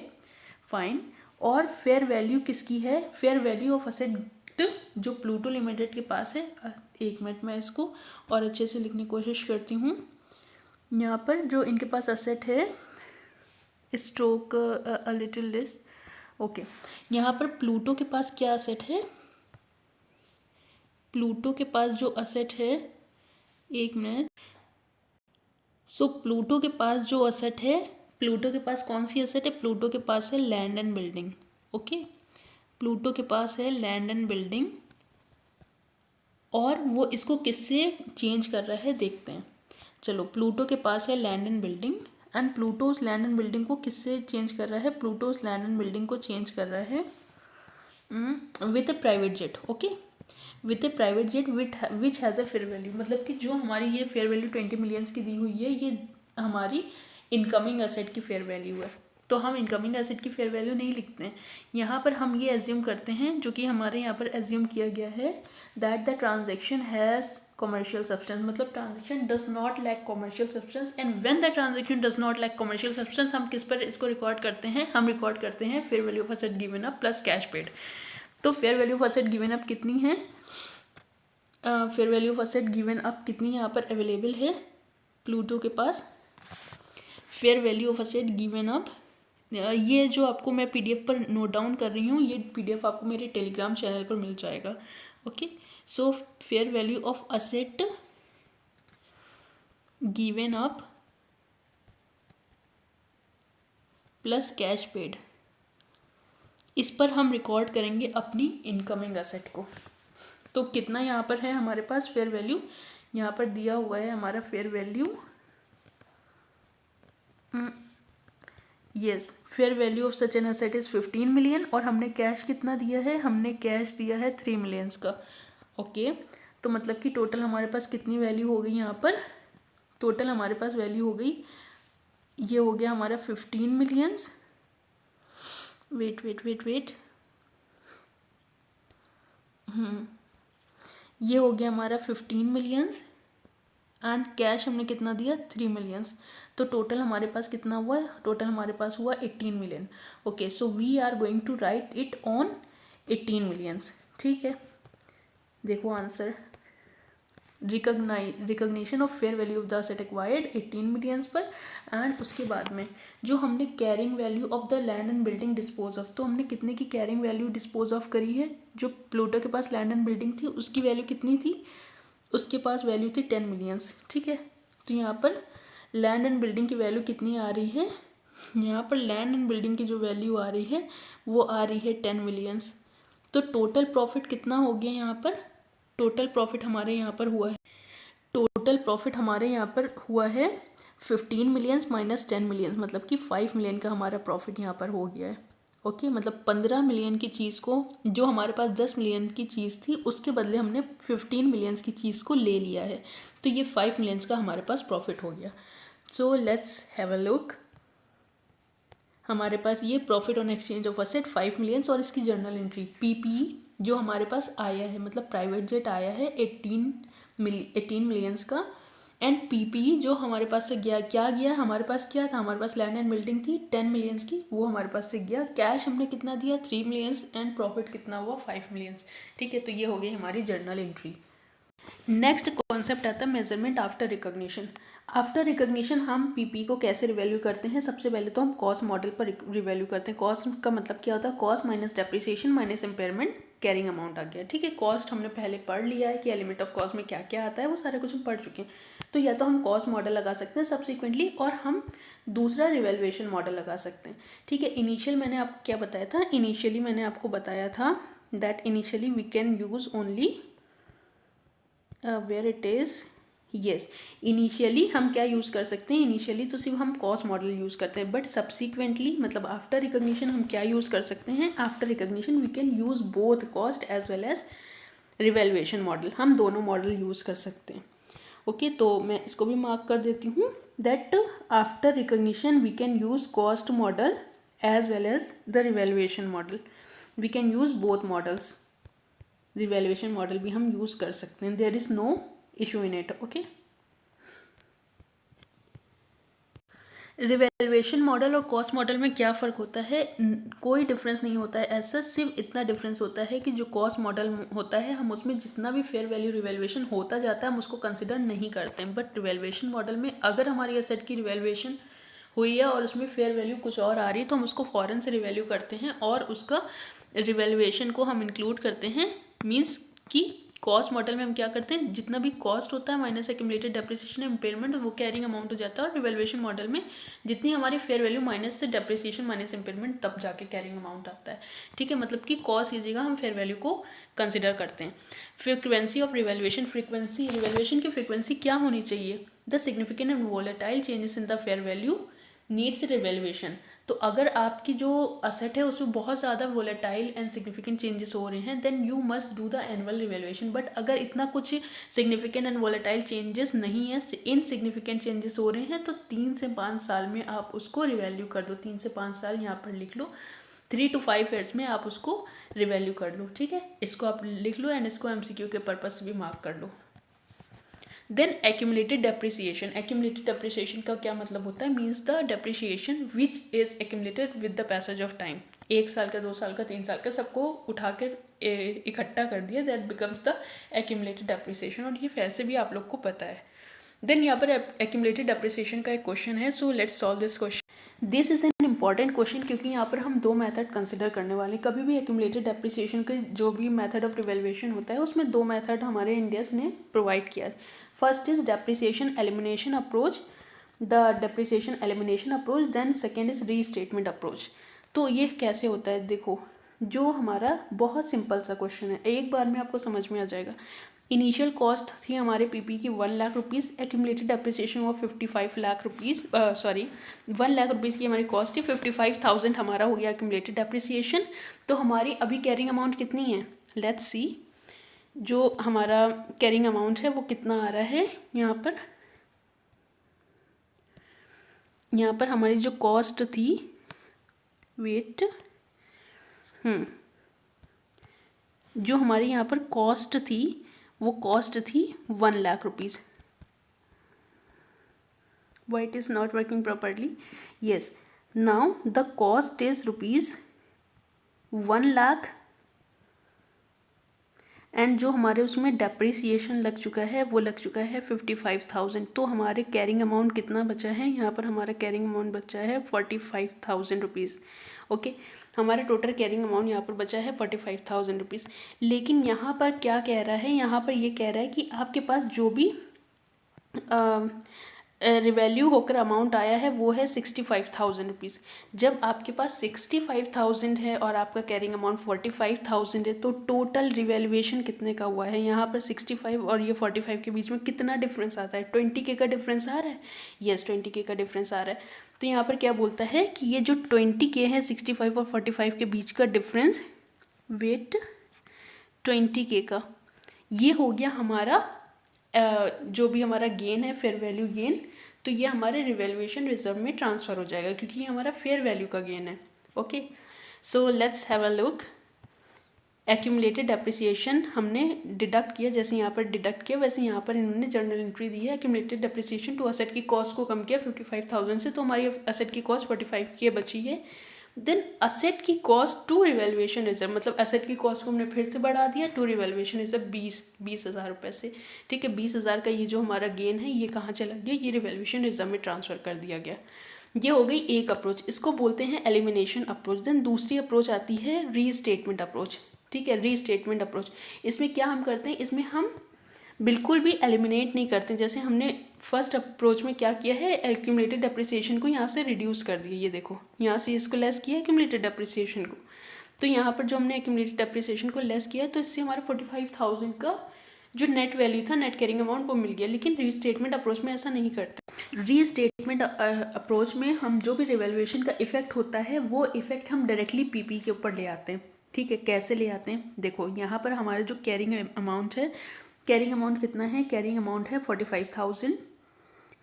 फाइन, और फेयर वैल्यू किसकी है, फेयर वैल्यू ऑफ असेट जो प्लूटो लिमिटेड के पास है। एक मिनट मैं इसको और अच्छे से लिखने की कोशिश करती हूँ। यहाँ पर जो इनके पास असेट है, stroke a little less, okay, यहाँ पर प्लूटो के पास क्या असेट है, प्लूटो के पास जो असेट है, एक मिनट, सो प्लूटो के पास जो असेट है, प्लूटो के पास कौन सी असेट है, प्लूटो के पास है land and building. Okay, Pluto के पास है लैंड एंड बिल्डिंग, और वो इसको किससे चेंज कर रहा है देखते हैं। चलो, प्लूटो के पास है land and building, and Pluto उस लैंड एंड बिल्डिंग को किससे चेंज कर रहा है, प्लूटो उस लैंड एंड बिल्डिंग को चेंज कर रहा है with a private jet. Okay, with A private jet which has a fair value, मतलब कि जो हमारी ये फेयर वैल्यू 20 मिलियंस की दी हुई है, ये हमारी इनकमिंग एसेट की फेयर वैल्यू है। तो हम इनकमिंग एसेट की फेयर वैल्यू नहीं लिखते हैं यहाँ पर, हम ये एज्यूम करते हैं, जो कि हमारे यहाँ पर एज्यूम किया गया है, that the transaction has commercial substance, मतलब transaction does not lack commercial substance, and when the transaction does not lack commercial substance, हम किस पर इसको रिकॉर्ड करते हैं, हम रिकॉर्ड करते हैं fair value of asset given up plus cash paid. तो fair value of asset given up कितनी है, fair value of asset given up कितनी यहाँ पर अवेलेबल है प्लूटो के पास, fair value of asset given up, ये जो आपको मैं पीडीएफ पर नोट डाउन कर रही हूँ, ये पीडीएफ आपको मेरे टेलीग्राम चैनल पर मिल जाएगा। Okay, so fair value of asset given up plus cash paid, इस पर हम रिकॉर्ड करेंगे अपनी इनकमिंग एसेट को। तो कितना यहाँ पर है हमारे पास फेयर वैल्यू, यहाँ पर दिया हुआ है हमारा fair value, yes, fair value of such an asset is 15 million, और हमने कैश कितना दिया है, हमने कैश दिया है 3 मिलियंस का। ओके, तो मतलब कि टोटल हमारे पास कितनी वैल्यू हो गई यहाँ पर, टोटल हमारे पास वैल्यू हो गई, ये हो गया हमारा 15 millions, wait wait wait wait, ये हो गया हमारा 15 मिलियंस, एंड कैश हमने कितना दिया 3 मिलियंस, तो टोटल हमारे पास कितना हुआ है, टोटल हमारे पास हुआ 18 million. Okay, so we are going to write it on 18 millions. ठीक है, देखो answer, recognition of fair value of the asset acquired 18 millions पर, एंड उसके बाद में जो हमने carrying value of the land and building dispose of, तो हमने कितने की कैरिंग वैल्यू डिस्पोज ऑफ करी है, जो प्लूटो के पास लैंड एंड बिल्डिंग थी उसकी वैल्यू कितनी थी, उसके पास वैल्यू थी 10 मिलियंस। ठीक है, तो यहाँ पर लैंड एंड बिल्डिंग की वैल्यू कितनी आ रही है, यहाँ पर लैंड एंड बिल्डिंग की जो वैल्यू आ रही है वो आ रही है 10 मिलियंस। तो टोटल प्रॉफिट कितना हो गया यहाँ पर, टोटल प्रॉफिट हमारे यहाँ पर हुआ है, टोटल प्रॉफिट हमारे यहाँ पर हुआ है 15 मिलियंस माइनस 10 मिलियंस, मतलब कि 5 मिलियन का हमारा प्रॉफिट यहाँ पर हो गया है। ओके, मतलब 15 मिलियन की चीज़ को, जो हमारे पास 10 मिलियन की चीज़ थी उसके बदले हमने 15 मिलियंस की चीज़ को ले लिया है, तो ये 5 मिलियंस का हमारे पास प्रॉफिट हो गया। सो लेट्स हैव अ लुक, हमारे पास ये profit on exchange of asset 5 millions, और इसकी जर्नल एंट्री पीपीई जो हमारे पास आया है, मतलब प्राइवेट जेट आया है 18 मिलियंस का, एंड पीपीई जो हमारे पास से गया, क्या गया हमारे पास, क्या था हमारे पास लैंड एंड बिल्डिंग थी 10 मिलियंस की, वो हमारे पास से गया, कैश हमने कितना दिया 3 मिलियंस, एंड प्रॉफिट कितना हुआ 5 मिलियंस। ठीक है, तो ये हो गई हमारी जर्नल एंट्री। नेक्स्ट कॉन्सेप्ट आता है measurement after recognition. After recognition हम पीपी को कैसे रिवैल्यू करते हैं, सबसे पहले तो हम कॉस्ट मॉडल पर रिवैल्यू करते हैं। कॉस्ट का मतलब क्या होता है, cost minus depreciation minus impairment carrying amount आ गया। ठीक है, कॉस्ट हमने पहले पढ़ लिया है कि एलिमेंट ऑफ कॉस्ट में क्या क्या आता है, वो सारा कुछ हम पढ़ चुके हैं। तो या तो हम कॉस्ट मॉडल लगा सकते हैं सब्सिक्वेंटली, और हम दूसरा रिवैल्यूएशन मॉडल लगा सकते हैं। ठीक है, इनिशियल मैंने आपको क्या बताया था, इनिशियली मैंने आपको बताया था that initially we can use only where it is, yes, initially हम क्या यूज़ कर सकते हैं, इनिशियली तो सिर्फ हम कॉस्ट मॉडल यूज़ करते हैं, बट सब्सिक्वेंटली मतलब आफ्टर रिकॉग्निशन हम क्या यूज़ कर सकते हैं, after recognition we can use both cost as well as revaluation model, हम दोनों मॉडल यूज़ कर सकते हैं। ओके, तो मैं इसको भी मार्क कर देती हूँ that after recognition we can use cost model as well as the revaluation model, we can use both models, revaluation model भी हम यूज़ कर सकते हैं, there is no issue in it. Okay, revaluation model और cost model में क्या फ़र्क होता है? कोई डिफरेंस नहीं होता है ऐसा, सिर्फ इतना डिफरेंस होता है कि जो कॉस्ट मॉडल होता है हम उसमें जितना भी फेयर वैल्यू रिवैल्यूएशन होता जाता है हम उसको कंसिडर नहीं करते हैं। बट रिवैल्यूएशन मॉडल में अगर हमारी एसेट की रिवैल्यूएशन हुई है और उसमें फेयर वैल्यू कुछ और आ रही है तो हम उसको फ़ौरन से रिवैल्यू करते हैं और उसका रिवैल्यूएशन को हम इंक्लूड करते हैं। मीन्स कि कॉस्ट मॉडल में हम क्या करते हैं, जितना भी कॉस्ट होता है माइनस एक्यूमुलेटेड डेप्रिसिएशन इम्पेयरमेंट वो कैरिंग अमाउंट हो जाता है। और रिवैल्यूएशन मॉडल में जितनी हमारी फेयर वैल्यू माइनस से डेप्रिसिएशन माइनस इम्पेयरमेंट तब जाके कैरिंग अमाउंट आता है। ठीक है, मतलब कि कॉस्ट की जगह हम फेयर वैल्यू को कंसिडर करते हैं। Frequency of revaluation, frequency revaluation की फ्रीक्वेंसी क्या होनी चाहिए? The significant and volatile changes in the fair value needs revaluation. तो अगर आपकी जो असेट है उसमें बहुत ज़्यादा वोलेटाइल एंड सिग्निफिकेंट चेंजेस हो रहे हैं then you must do the annual revaluation. But अगर इतना कुछ सिग्निफिकेंट एंड वोलेटाइल चेंजेस नहीं है, इनसिग्निफिकेंट चेंजेस हो रहे हैं, तो 3 से 5 साल में आप उसको रिवैल्यू कर दो। 3 से 5 साल यहाँ पर लिख लो, 3 to 5 ईयर्स में आप उसको रिवैल्यू कर लो। ठीक है, इसको आप लिख लो एंड इसको MCQ के पर्पज से भी मार्क कर लो। Then accumulated depreciation, accumulated depreciation का क्या मतलब होता है? Means the depreciation which is accumulated with the passage of time. 1 साल का, 2 साल का, 3 साल का, सबको उठा कर इकट्ठा कर दिया, that becomes the accumulated depreciation. और ये वैसे भी आप लोग को पता है। देन यहाँ पर एक्यूमुलेटेड डेप्रिसिएशन का एक क्वेश्चन है, so let's solve this question. This is an important question क्योंकि यहाँ पर हम 2 मेथड कंसिडर करने वाले हैं। कभी भी एक्यूमुलेटेड डेप्रिसिएशन के जो भी मेथड ऑफ रिवैल्यूएशन होता है उसमें 2 मेथड हमारे इंडियंस ने प्रोवाइड किया है। First is depreciation elimination approach, the depreciation elimination approach. Then second is restatement approach. तो ये कैसे होता है? देखो, जो हमारा बहुत सिंपल सा क्वेश्चन है, एक बार में आपको समझ में आ जाएगा। इनिशियल कॉस्ट थी हमारे पीपी की 1 लाख रुपीज़, एक्यूमुलेटेड डेप्रिसिएशन हुआ 55 लाख रुपीज़, 1 लाख रुपीज़ की हमारी कॉस्ट थी, 55,000 हमारा हो गया एक्यूमुलेटेड डेप्रिसिएशन। तो हमारी अभी कैरिंग अमाउंट कितनी है? लेट्स सी, जो हमारा कैरिंग अमाउंट है वो कितना आ रहा है। यहाँ पर हमारी जो कॉस्ट थी, वेट, जो हमारी यहाँ पर कॉस्ट थी वो कॉस्ट थी 1 lakh rupees. Why it is not working properly? Yes, now the cost is rupees 1 lakh and जो हमारे उसमें डेप्रिसिएशन लग चुका है वो लग चुका है 55,000। तो हमारे कैरिंग अमाउंट कितना बचा है? यहाँ पर हमारा कैरिंग अमाउंट बचा है 45,000 रुपीज़। ओके, हमारा टोटल कैरिंग अमाउंट यहाँ पर बचा है 45,000 रुपीज़। लेकिन यहाँ पर क्या कह रहा है? यहाँ पर ये कह रहा है कि आपके पास जो भी रिवैल्यू होकर अमाउंट आया है वो है 65,000 रुपीज़। जब आपके पास 65,000 है और आपका कैरिंग अमाउंट 45,000 है तो टोटल रिवैल्यूएशन कितने का हुआ है? यहाँ पर 65 और ये 45 के बीच में कितना डिफरेंस आता है? 20K का डिफरेंस आ रहा है। यस, 20K का डिफरेंस आ रहा है। तो यहाँ पर क्या बोलता है कि ये जो 20K है 65 और 45 के बीच का डिफरेंस, वेट, 20K का, ये हो गया हमारा जो भी हमारा गेन है, फेयर वैल्यू गेन। तो ये हमारे रिवैल्यूएशन रिजर्व में ट्रांसफ़र हो जाएगा क्योंकि ये हमारा फेयर वैल्यू का गेन है। Okay, so let's have a look. Accumulated depreciation हमने डिडक्ट किया, जैसे यहाँ पर डिडक्ट किया वैसे यहाँ पर इन्होंने जर्नल एंट्री दी है। एक्यूमुलेटेड डेप्रिसिएशन टू असेट की कॉस्ट को कम किया 55,000 से, तो हमारी असेट की कॉस्ट 45K बची है। देन असेट की कॉस्ट टू रिवैल्यूएशन रिजर्व, मतलब असेट की कॉस्ट को हमने फिर से बढ़ा दिया टू रिवैल्यूएशन रिजर्व 20,000 रुपये से। ठीक है, 20,000 का ये जो हमारा गेन है ये कहाँ चला गया? ये रिवैल्यूएशन रिजर्व में ट्रांसफ़र कर दिया गया। ये हो गई एक अप्रोच, इसको बोलते हैं एलिमिनेशन अप्रोच। देन दूसरी अप्रोच आती है रीस्टेटमेंट अप्रोच। ठीक है, रीस्टेटमेंट अप्रोच, इसमें क्या हम करते हैं? इसमें हम बिल्कुल भी एलिमिनेट नहीं करते। जैसे हमने फर्स्ट अप्रोच में क्या किया है, एक्यूमुलेटेड डेप्रिसिएशन को यहाँ से रिड्यूस कर दिया। ये देखो, यहाँ से इसको लेस किया एक्यूमुलेटेड डेप्रिसिएशन को। तो यहाँ पर जो हमने एक्यूमुलेटेड डेप्रिसिएशन को लेस किया तो इससे हमारा 45,000 का जो नेट वैल्यू था, नेट कैरिंग अमाउंट, वो मिल गया। लेकिन रीस्टेटमेंट अप्रोच में ऐसा नहीं करते। रीस्टेटमेंट अप्रोच में हम जो भी रिवैल्यूएशन का इफेक्ट होता है वो इफेक्ट हम डायरेक्टली पीपी के ऊपर ले आते हैं। ठीक है, कैसे ले आते हैं? देखो, यहाँ पर हमारा जो कैरिंग अमाउंट है, कैरिंग अमाउंट कितना है? कैरिंग अमाउंट है 45,000,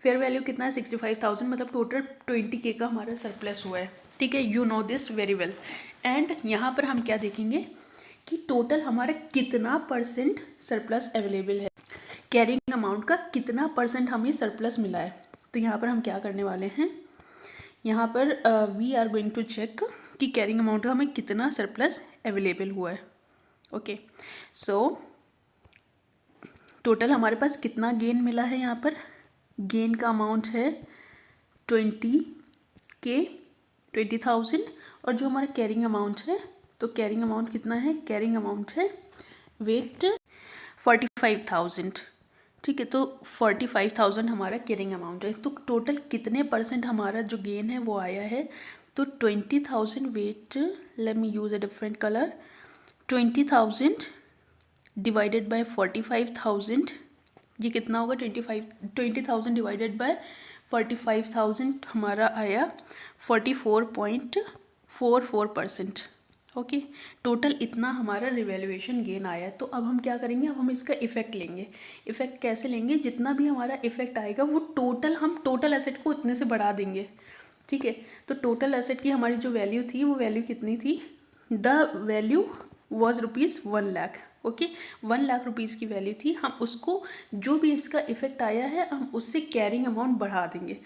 फेयर वैल्यू कितना है? 65,000, मतलब टोटल 20K का हमारा सरप्लस हुआ है। ठीक है, you know this very well. And यहाँ पर हम क्या देखेंगे कि टोटल हमारा कितना परसेंट सरप्लस अवेलेबल है, कैरिंग अमाउंट का कितना परसेंट हमें सरप्लस मिला है। तो यहाँ पर हम क्या करने वाले हैं, यहाँ पर we are going to check कि कैरिंग अमाउंट का हमें कितना सरप्लस अवेलेबल हुआ है। ओके, सो टोटल हमारे पास कितना गेन मिला है। यहाँ पर गेन का अमाउंट है 20,000 और जो हमारा कैरिंग अमाउंट है, तो कैरिंग अमाउंट कितना है, कैरिंग अमाउंट है वेट 45,000। ठीक है, तो 45,000 हमारा कैरिंग अमाउंट है। तो टोटल कितने परसेंट हमारा जो गेन है वो आया है, तो 20,000 wait, let me use a different colour, 20,000 divided by 45,000, ये कितना होगा, 20,000 डिवाइडेड बाय 45,000 हमारा आया 44.44%। ओके, टोटल इतना हमारा रिवैल्यूएशन गेन आया। तो अब हम क्या करेंगे, अब हम इसका इफेक्ट लेंगे। इफेक्ट कैसे लेंगे, जितना भी हमारा इफेक्ट आएगा वो टोटल, हम टोटल एसेट को इतने से बढ़ा देंगे। ठीक है, तो टोटल एसेट की हमारी जो वैल्यू थी वो वैल्यू कितनी थी, the value was ₹1,00,000। Okay, 1,00,000 rupees की वैल्यू थी, हम उसको जो भी इसका इफेक्ट आया है हम उससे कैरिंग अमाउंट बढ़ा देंगे।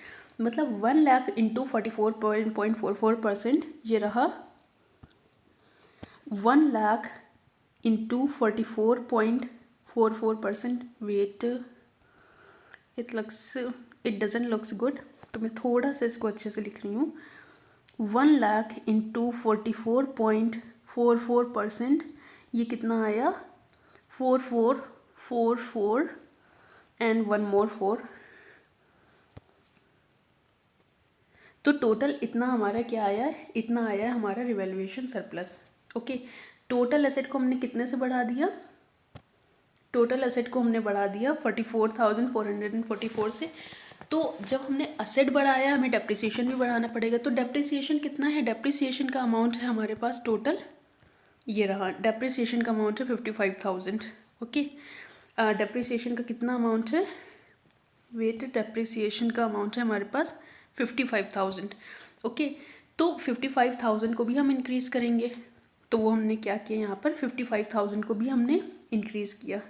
मतलब 1,00,000 इंटू 44.44%, ये रहा 1,00,000 into 44.44%। Wait, it doesn't looks good, तो मैं थोड़ा सा इसको अच्छे से लिख रही हूँ। 1,00,000 इंटू 44.44%, ये कितना आया, 4444 एंड वन मोर 4। तो टोटल इतना हमारा क्या आया, इतना आया हमारा revaluation surplus. Okay, total asset को हमने कितने से बढ़ा दिया, टोटल एसेट को हमने बढ़ा दिया 44,444 से। तो जब हमने असेट बढ़ाया हमें डेप्रिसिएशन भी बढ़ाना पड़ेगा। तो डेप्रिसिएशन कितना है, डेप्रिसिएशन का अमाउंट है हमारे पास टोटल, ये रहा, डेप्रिसिएशन का अमाउंट है 55,000। ओके, डेप्रिसिएशन का कितना अमाउंट है, वेट, डेप्रिसिएशन का अमाउंट है हमारे पास 55,000। ओके, तो 55,000 को भी हम इंक्रीज़ करेंगे। तो वो हमने क्या किया, यहाँ पर 55,000 को भी हमने इंक्रीज़ किया।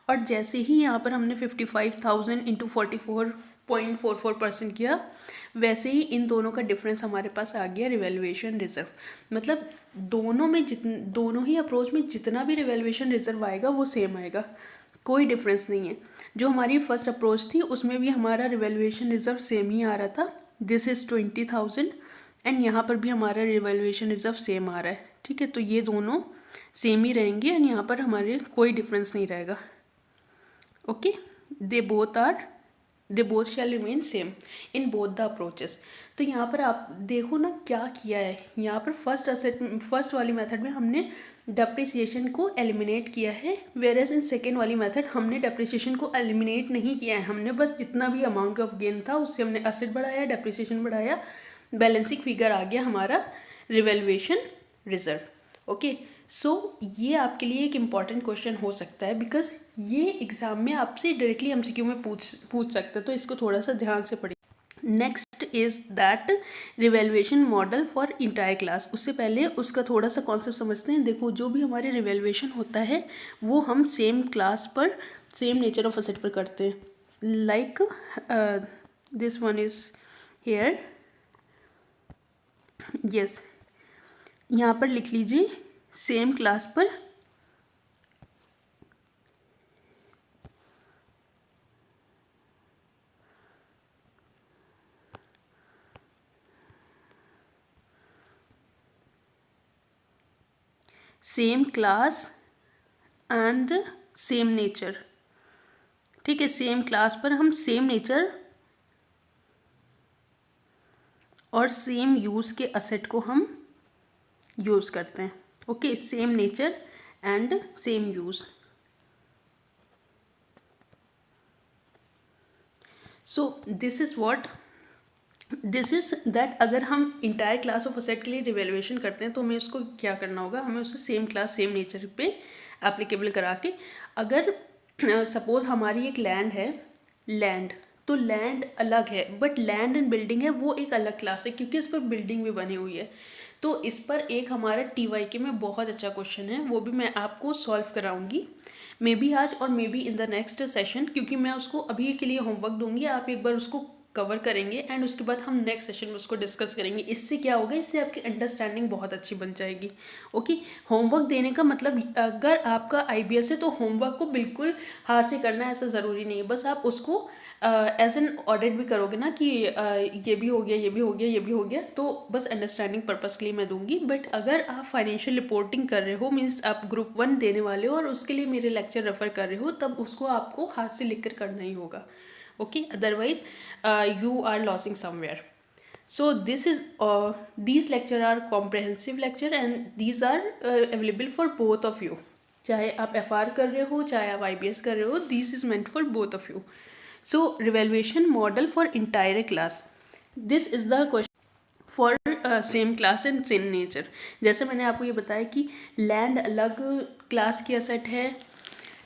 और जैसे ही यहाँ पर हमने 55,000 इंटू 44.44% किया, वैसे ही इन दोनों का डिफरेंस हमारे पास आ गया रिवैल्यूएशन रिजर्व। मतलब दोनों ही अप्रोच में जितना भी रिवैल्यूएशन रिजर्व आएगा वो सेम आएगा, कोई डिफरेंस नहीं है। जो हमारी फर्स्ट अप्रोच थी उसमें भी हमारा रिवैल्यूएशन रिजर्व सेम ही आ रहा था, दिस इज़ 20,000, एंड यहाँ पर भी हमारा रिवैल्यूएशन रिजर्व सेम आ रहा है। ठीक है, तो ये दोनों सेम ही रहेंगे एंड यहाँ पर हमारे कोई डिफरेंस नहीं रहेगा। Okay, they both shall remain same in both the approaches. तो यहाँ पर आप देखो ना क्या किया है, यहाँ पर फर्स्ट वाली मेथड में हमने डेप्रिसिएशन को एलिमिनेट किया है, वेयरएज इन सेकेंड वाली मेथड हमने डेप्रिसिएशन को एलिमिनेट नहीं किया है, हमने बस जितना भी अमाउंट ऑफ गेन था उससे हमने एसेट बढ़ाया, डेप्रिसिएशन बढ़ाया, बैलेंसिंग फिगर आ गया हमारा रिवैल्यूएशन रिजर्व। ओके, सो ये आपके लिए एक इम्पॉर्टेंट क्वेश्चन हो सकता है, बिकॉज ये एग्जाम में आपसे डायरेक्टली एमसीक्यू में पूछ सकते हैं, तो इसको थोड़ा सा ध्यान से पढ़िए। Next is that revaluation model for entire class. उससे पहले उसका थोड़ा सा कॉन्सेप्ट समझते हैं। देखो, जो भी हमारे रिवैल्यूएशन होता है वो हम सेम क्लास पर, सेम नेचर ऑफ असेट पर करते हैं। Like this one is here, yes, यहाँ पर लिख लीजिए सेम क्लास पर same class and same nature. ठीक है, सेम क्लास पर हम सेम नेचर और सेम यूज़ के असेट को हम यूज़ करते हैं। Okay, same nature and same use. So this is that अगर हम इंटायर क्लास ऑफ असेट के लिए रिवैल्यूएशन करते हैं तो हमें उसको क्या करना होगा, हमें उसे सेम क्लास सेम नेचर पे एप्लीकेबल करा के, अगर सपोज हमारी एक लैंड है, लैंड, तो लैंड अलग है बट लैंड एंड बिल्डिंग है वो एक अलग क्लास है, क्योंकि इस पर बिल्डिंग भी बनी हुई है। तो इस पर एक हमारा TYK में बहुत अच्छा क्वेश्चन है, वो भी मैं आपको सॉल्व कराऊंगी, मे बी आज और may be in the next session, क्योंकि मैं उसको अभी के लिए होमवर्क दूंगी, आप एक बार उसको कवर करेंगे एंड उसके बाद हम नेक्स्ट सेशन में उसको डिस्कस करेंगे। इससे क्या होगा, इससे आपकी अंडरस्टैंडिंग बहुत अच्छी बन जाएगी। ओके, होमवर्क देने का मतलब अगर आपका IBS है तो होमवर्क को बिल्कुल हाथ से करना ऐसा ज़रूरी नहीं है, बस आप उसको एज एन ऑडिट भी करोगे ना कि ये भी हो गया, ये भी हो गया, ये भी हो गया, तो बस अंडरस्टैंडिंग पर्पस के लिए मैं दूंगी। बट अगर आप फाइनेंशियल रिपोर्टिंग कर रहे हो, मीन्स आप ग्रुप 1 देने वाले हो और उसके लिए मेरे लेक्चर रेफर कर रहे हो, तब उसको आपको हाथ से लिख कर करना ही होगा। Okay, otherwise you are losing somewhere. So these lecture are comprehensive lecture and these are available for both of you. चाहे आप FR कर रहे हो, चाहे आप IBS कर रहे हो, this is meant for both of you. So revaluation model for entire class. This is the question for same class and same nature. जैसे मैंने आपको ये बताया कि लैंड अलग क्लास की असेट है,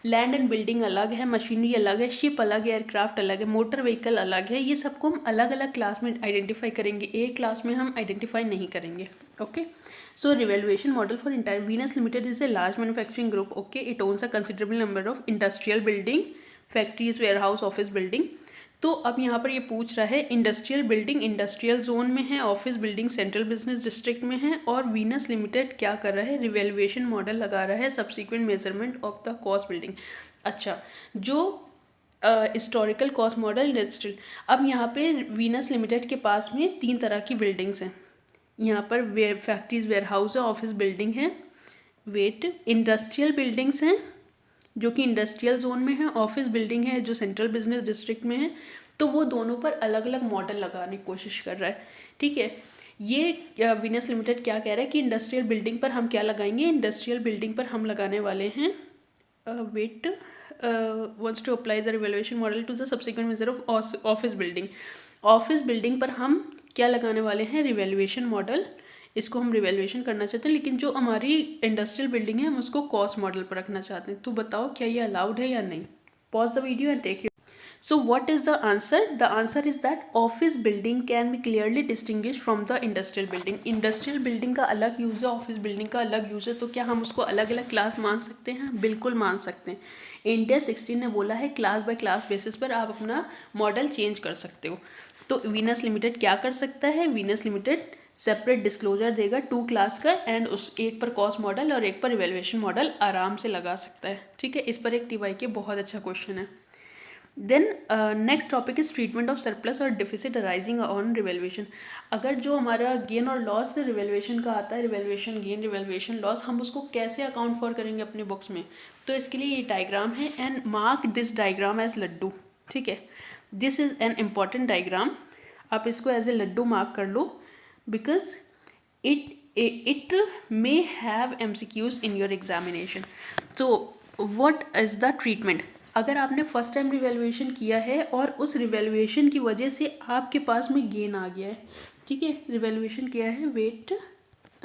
लैंड एंड बिल्डिंग अलग है, मशीनरी अलग है, शिप अलग है, एयरक्राफ्ट अलग है, मोटर व्हीकल अलग है। ये सबको हम अलग अलग क्लास में आइडेंटिफाई करेंगे, एक क्लास में हम आइडेंटिफाई नहीं करेंगे। Okay, so revaluation model for entire Venus limited is a large manufacturing group. Okay, it owns a considerable number of industrial building, factories, warehouse, office building. तो अब यहाँ पर ये पूछ रहा है इंडस्ट्रियल बिल्डिंग इंडस्ट्रियल जोन में है, office building central business district में है, और वीनस लिमिटेड क्या कर रहा है, रिवैल्यूएशन मॉडल लगा रहा है subsequent measurement of the cost building. अच्छा, जो हिस्टोरिकल कॉस्ट मॉडल इंडस्ट्रियल, अब यहाँ पे वीनस लिमिटेड के पास में 3 तरह की बिल्डिंग्स हैं। यहाँ पर फैक्ट्रीज, वेयरहाउस है, ऑफिस बिल्डिंग है, इंडस्ट्रियल बिल्डिंग्स हैं जो कि इंडस्ट्रियल जोन में है, ऑफिस बिल्डिंग है जो सेंट्रल बिजनेस डिस्ट्रिक्ट में है। तो वो दोनों पर अलग अलग मॉडल लगाने की कोशिश कर रहा है। ठीक है, ये वीनस लिमिटेड क्या कह रहा है कि इंडस्ट्रियल बिल्डिंग पर हम क्या लगाएंगे, इंडस्ट्रियल बिल्डिंग पर हम लगाने वाले हैं wants to apply the revaluation model to the subsequent measure of office building. Office building पर हम क्या लगाने वाले हैं, रिवैल्यूएशन मॉडल। इसको हम रिवैल्यूएशन करना चाहते हैं, लेकिन जो हमारी इंडस्ट्रियल बिल्डिंग है हम उसको कॉस्ट मॉडल पर रखना चाहते हैं। तो बताओ क्या ये अलाउड है या नहीं। Pause the video and take. So what is the answer? The answer is that office building can be clearly distinguished from the industrial building. Industrial building का अलग यूज़ है, ऑफिस बिल्डिंग का अलग यूज़ है, तो क्या हम उसको अलग अलग क्लास मान सकते हैं? बिल्कुल मान सकते हैं। इंडिया 16 ने बोला है क्लास बाय क्लास बेसिस पर आप अपना मॉडल चेंज कर सकते हो। तो वीनस लिमिटेड क्या कर सकता है, वीनस लिमिटेड सेपरेट डिस्क्लोजर देगा 2 क्लास का, एंड उस एक पर कॉस्ट मॉडल और एक पर इवैल्यूएशन मॉडल आराम से लगा सकता है। ठीक है, इस पर एक TY के बहुत अच्छा क्वेश्चन है। Then next topic is treatment of surplus और डिफिसिट अराइजिंग ऑन रिवैल्यूएशन। अगर जो हमारा गेन और लॉस रिवैल्यूएशन का आता है, रिवैल्यूएशन गेन, रिवैल्यूएशन लॉस, हम उसको कैसे अकाउंट फॉर करेंगे अपने बुक्स में। तो इसके लिए ये डायग्राम है, and mark this diagram as laddoo. ठीक है, this is an important diagram, आप इसको एज ए लड्डू मार्क कर लो, because it may have MCQs in your examination. So what is the treatment? अगर आपने फर्स्ट टाइम रिवैल्यूएशन किया है और उस रिवैल्यूएशन की वजह से आपके पास में गेन आ गया है, ठीक है, रिवैल्यूएशन किया है, वेट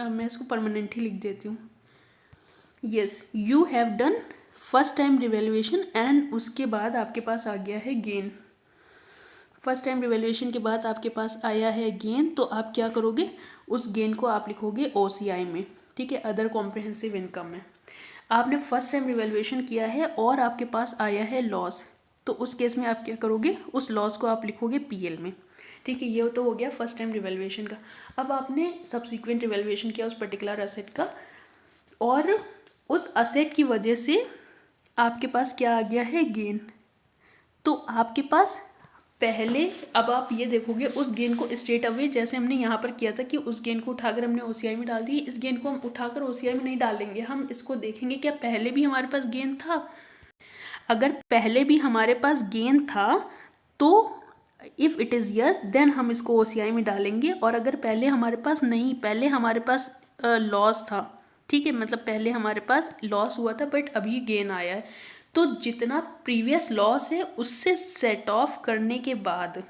मैं इसको परमानेंटली लिख देती हूँ। Yes, you have done first time revaluation and उसके बाद आपके पास आ गया है गेन। फर्स्ट टाइम रिवैल्यूएशन के बाद आपके पास आया है गेन, तो आप क्या करोगे, उस गेन को आप लिखोगे OCI में। ठीक है, अदर कॉम्प्रिहेंसिव इनकम में। आपने फर्स्ट टाइम रिवैल्यूएशन किया है और आपके पास आया है लॉस, तो उस केस में आप क्या करोगे, उस लॉस को आप लिखोगे PL में। ठीक है, ये तो हो गया फर्स्ट टाइम रिवैल्यूएशन का। अब आपने सब्सिक्वेंट रिवैल्यूएशन किया उस पर्टिकुलर असेट का, और उस असेट की वजह से आपके पास क्या आ गया है, गेन। तो आपके पास पहले, अब आप ये देखोगे उस गेन को स्ट्रेट अवे, जैसे हमने यहाँ पर किया था कि उस गेन को उठाकर हमने OCI में डाल दी, इस गेन को हम उठाकर OCI में नहीं डालेंगे, हम इसको देखेंगे क्या पहले भी हमारे पास गेन था। अगर पहले भी हमारे पास गेन था तो if it is yes then हम इसको OCI में डालेंगे, और अगर पहले हमारे पास नहीं, पहले हमारे पास लॉस था, ठीक है, मतलब पहले हमारे पास लॉस हुआ था बट अभी गेन आया है, तो जितना प्रीवियस लॉस है उससे सेट ऑफ करने के बाद,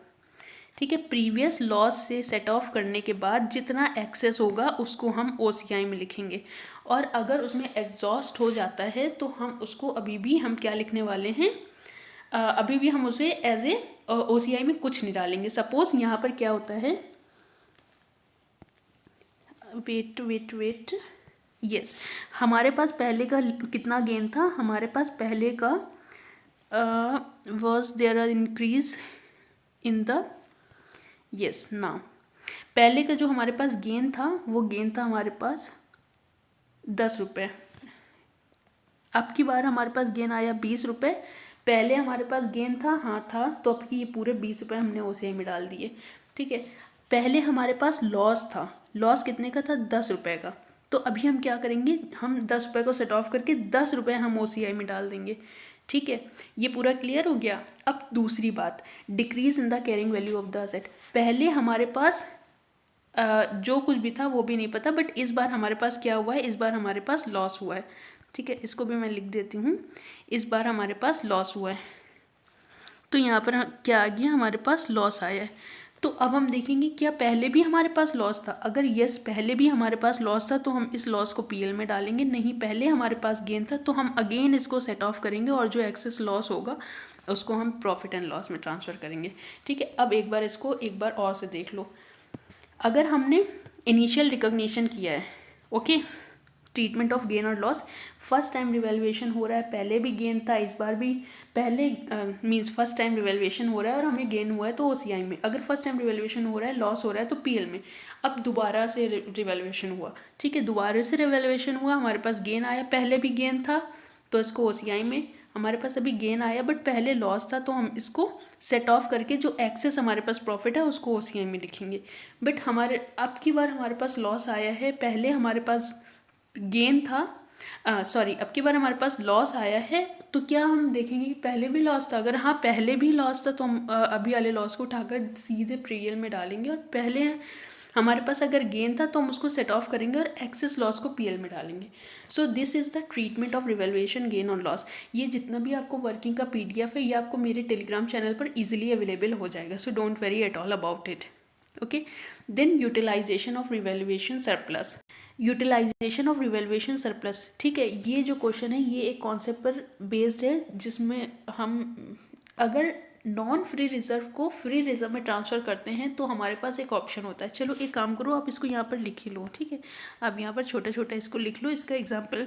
ठीक है, प्रीवियस लॉस से सेट ऑफ करने के बाद जितना एक्सेस होगा उसको हम OCI में लिखेंगे, और अगर उसमें एग्जॉस्ट हो जाता है तो हम उसको अभी भी हम क्या लिखने वाले हैं, अभी भी हम उसे एज ए OCI में कुछ नहीं डालेंगे। सपोज यहाँ पर क्या होता है, वेट यस, हमारे पास पहले का कितना गेन था, हमारे पास पहले का was there are increase in the yes ना, पहले का जो हमारे पास गेन था वो गेन था हमारे पास 10 रुपये, अब की बार हमारे पास गेन आया 20 रुपये। पहले हमारे पास गेन था, हाँ था, तो अब की ये पूरे 20 रुपये हमने ओसीआई में डाल दिए। ठीक है, पहले हमारे पास लॉस था, लॉस कितने का था, 10 रुपये का। तो अभी हम क्या करेंगे, हम 10 रुपये को सेट ऑफ करके 10 रुपये हम ओसीआई में डाल देंगे। ठीक है, ये पूरा क्लियर हो गया। अब दूसरी बात, decrease in the carrying value of the asset. पहले हमारे पास जो कुछ भी था वो भी नहीं पता, बट इस बार हमारे पास क्या हुआ है, इस बार हमारे पास लॉस हुआ है। ठीक है, इसको भी मैं लिख देती हूँ, इस बार हमारे पास लॉस हुआ है। तो यहाँ पर क्या आ गया, हमारे पास लॉस आया है। तो अब हम देखेंगे क्या पहले भी हमारे पास लॉस था। अगर यस पहले भी हमारे पास लॉस था तो हम इस लॉस को पीएल में डालेंगे, नहीं पहले हमारे पास गेन था तो हम अगेन इसको सेट ऑफ करेंगे और जो एक्सेस लॉस होगा उसको हम प्रॉफिट एंड लॉस में ट्रांसफ़र करेंगे। ठीक है, अब एक बार इसको एक बार और से देख लो। अगर हमने इनिशियल रिकॉग्निशन किया है, ओके, ट्रीटमेंट ऑफ गेन और लॉस, फर्स्ट टाइम रिवैल्यूएशन हो रहा है, पहले भी गेन था इस बार भी, पहले मींस फर्स्ट टाइम रिवैल्यूएशन हो रहा है और हमें गेन हुआ है तो ओसीआई में, अगर फर्स्ट टाइम रिवैल्यूएशन हो रहा है लॉस हो रहा है तो पीएल में। अब दोबारा से रिवैल्यूएशन हुआ, ठीक है, दोबारा से रिवैल्यूएशन हुआ, हमारे पास गेन आया, पहले भी गेन था तो इसको ओसीआई में, हमारे पास अभी गेन आया बट पहले लॉस था तो हम इसको सेट ऑफ करके जो एक्सेस हमारे पास प्रॉफिट है उसको ओसीआई में लिखेंगे। बट हमारे अब की बार हमारे पास लॉस आया है, पहले हमारे पास गेन था, सॉरी अब की बार हमारे पास लॉस आया है, तो क्या हम देखेंगे कि पहले भी लॉस था। अगर हाँ पहले भी लॉस था तो हम अभी वाले लॉस को उठाकर सीधे पीएल में डालेंगे, और पहले हमारे पास अगर गेन था तो हम उसको सेट ऑफ करेंगे और एक्सेस लॉस को पीएल में डालेंगे। सो this is the treatment of revaluation gain on loss. ये जितना भी आपको वर्किंग का पीडीएफ है ये आपको मेरे टेलीग्राम चैनल पर इजीली अवेलेबल हो जाएगा, so don't worry at all about it. Okay, then utilization of revaluation surplus. Utilization of revaluation surplus, ठीक है, ये जो क्वेश्चन है ये एक कॉन्सेप्ट पर बेस्ड है जिसमें हम अगर नॉन फ्री रिजर्व को फ्री रिजर्व में ट्रांसफ़र करते हैं तो हमारे पास एक ऑप्शन होता है। चलो एक काम करो, आप इसको यहाँ पर लिख ही लो। ठीक है, आप यहाँ पर छोटा छोटा इसको लिख लो, इसका एग्जाम्पल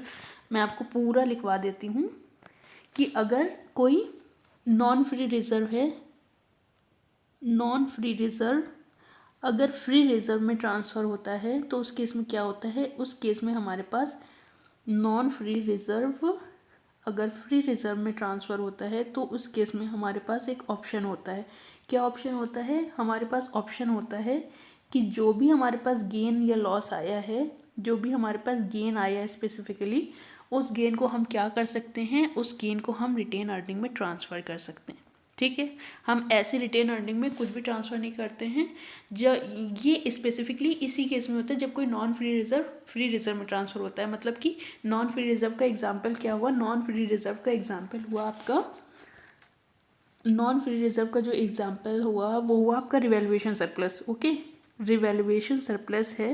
मैं आपको पूरा लिखवा देती हूँ कि अगर कोई नॉन फ्री रिजर्व है, नॉन फ्री रिजर्व अगर फ्री रिजर्व में ट्रांसफ़र होता है तो उस केस में क्या होता है, उस केस में हमारे पास नॉन फ्री रिजर्व अगर फ्री रिजर्व में ट्रांसफ़र होता है तो उस केस में हमारे पास एक ऑप्शन होता है। क्या ऑप्शन होता है, हमारे पास ऑप्शन होता है कि जो भी हमारे पास गेन या लॉस आया है, जो भी हमारे पास गेन आया है स्पेसिफिकली, उस गेन को हम क्या कर सकते हैं, उस गेन को हम रिटेन अर्निंग में ट्रांसफ़र कर सकते हैं। ठीक है, हम ऐसे रिटेन अर्निंग में कुछ भी ट्रांसफ़र नहीं करते हैं। जब ये स्पेसिफिकली इसी केस में होता है जब कोई नॉन फ्री रिजर्व में ट्रांसफ़र होता है। मतलब कि नॉन फ्री रिजर्व का एग्जांपल क्या हुआ, नॉन फ्री रिजर्व का एग्जांपल हुआ आपका, नॉन फ्री रिजर्व का जो एग्जांपल हुआ वो हुआ आपका revaluation surplus. Okay, revaluation surplus है,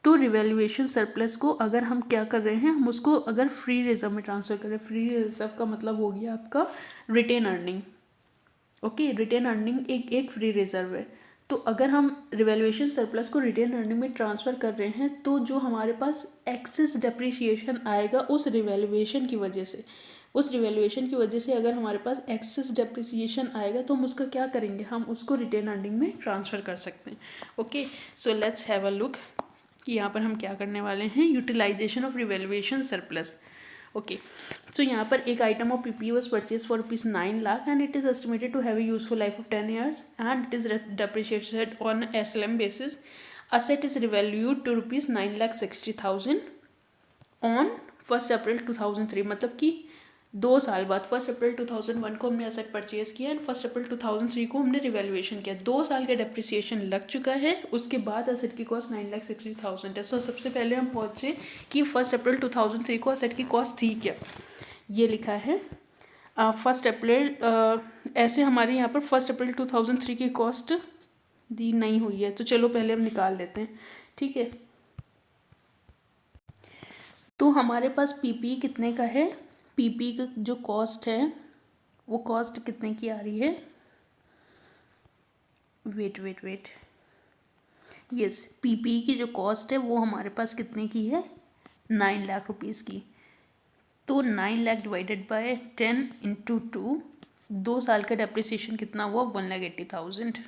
तो रिवैल्यूएशन सरप्लस को अगर हम क्या कर रहे हैं, हम उसको अगर फ्री रिजर्व में ट्रांसफ़र कर रहे हैं, फ्री रिजर्व का मतलब हो गया आपका retain earning. Okay, retain earning एक फ्री रिजर्व है, तो अगर हम रिवैल्यूएशन सरप्लस को रिटेन अर्निंग में ट्रांसफ़र कर रहे हैं तो जो हमारे पास एक्सेस डेप्रिसिएशन आएगा उस रिवैल्यूएशन की वजह से, उस रिवैल्यूएशन की वजह से अगर हमारे पास एक्सेस डेप्रिसिएशन आएगा तो हम उसका क्या करेंगे, हम उसको रिटेन अर्निंग में ट्रांसफ़र कर सकते हैं। Okay, so let's have a look कि यहाँ पर हम क्या करने वाले हैं, utilization of revaluation surplus. Okay, तो यहाँ पर एक item of PP was purchase for ₹9 lakh and it is estimated to have a useful life of 10 years and it is depreciated on SLM basis. Asset is revalued to ₹9,60,000 on 1 April 2003। मतलब कि 2 साल बाद 1 अप्रैल 2001 को हमने एसेट परचेज किया and 1 April 2003 को हमने revaluation किया। 2 साल का डेप्रिसिएशन लग चुका है, उसके बाद एसेट की कॉस्ट 9,60,000 है। सो सबसे पहले हम पहुँचे कि 1 अप्रैल 2003 को एसेट की कॉस्ट थी क्या, ये लिखा है 1 अप्रैल, ऐसे हमारे यहाँ पर 1 अप्रैल 2003 की कॉस्ट दी नहीं हुई है, तो चलो पहले हम निकाल लेते हैं। ठीक है, तो हमारे पास पीपी कितने का है, पीपी का जो कॉस्ट है वो कॉस्ट कितने की आ रही है, वेट यस, पीपी की जो कॉस्ट है वो हमारे पास कितने की है, 9 लाख रुपीज़ की। तो 9 लाख डिवाइडेड बाय 10 × 2, 2 साल का डेप्रिसिएशन कितना हुआ, 1,80,000।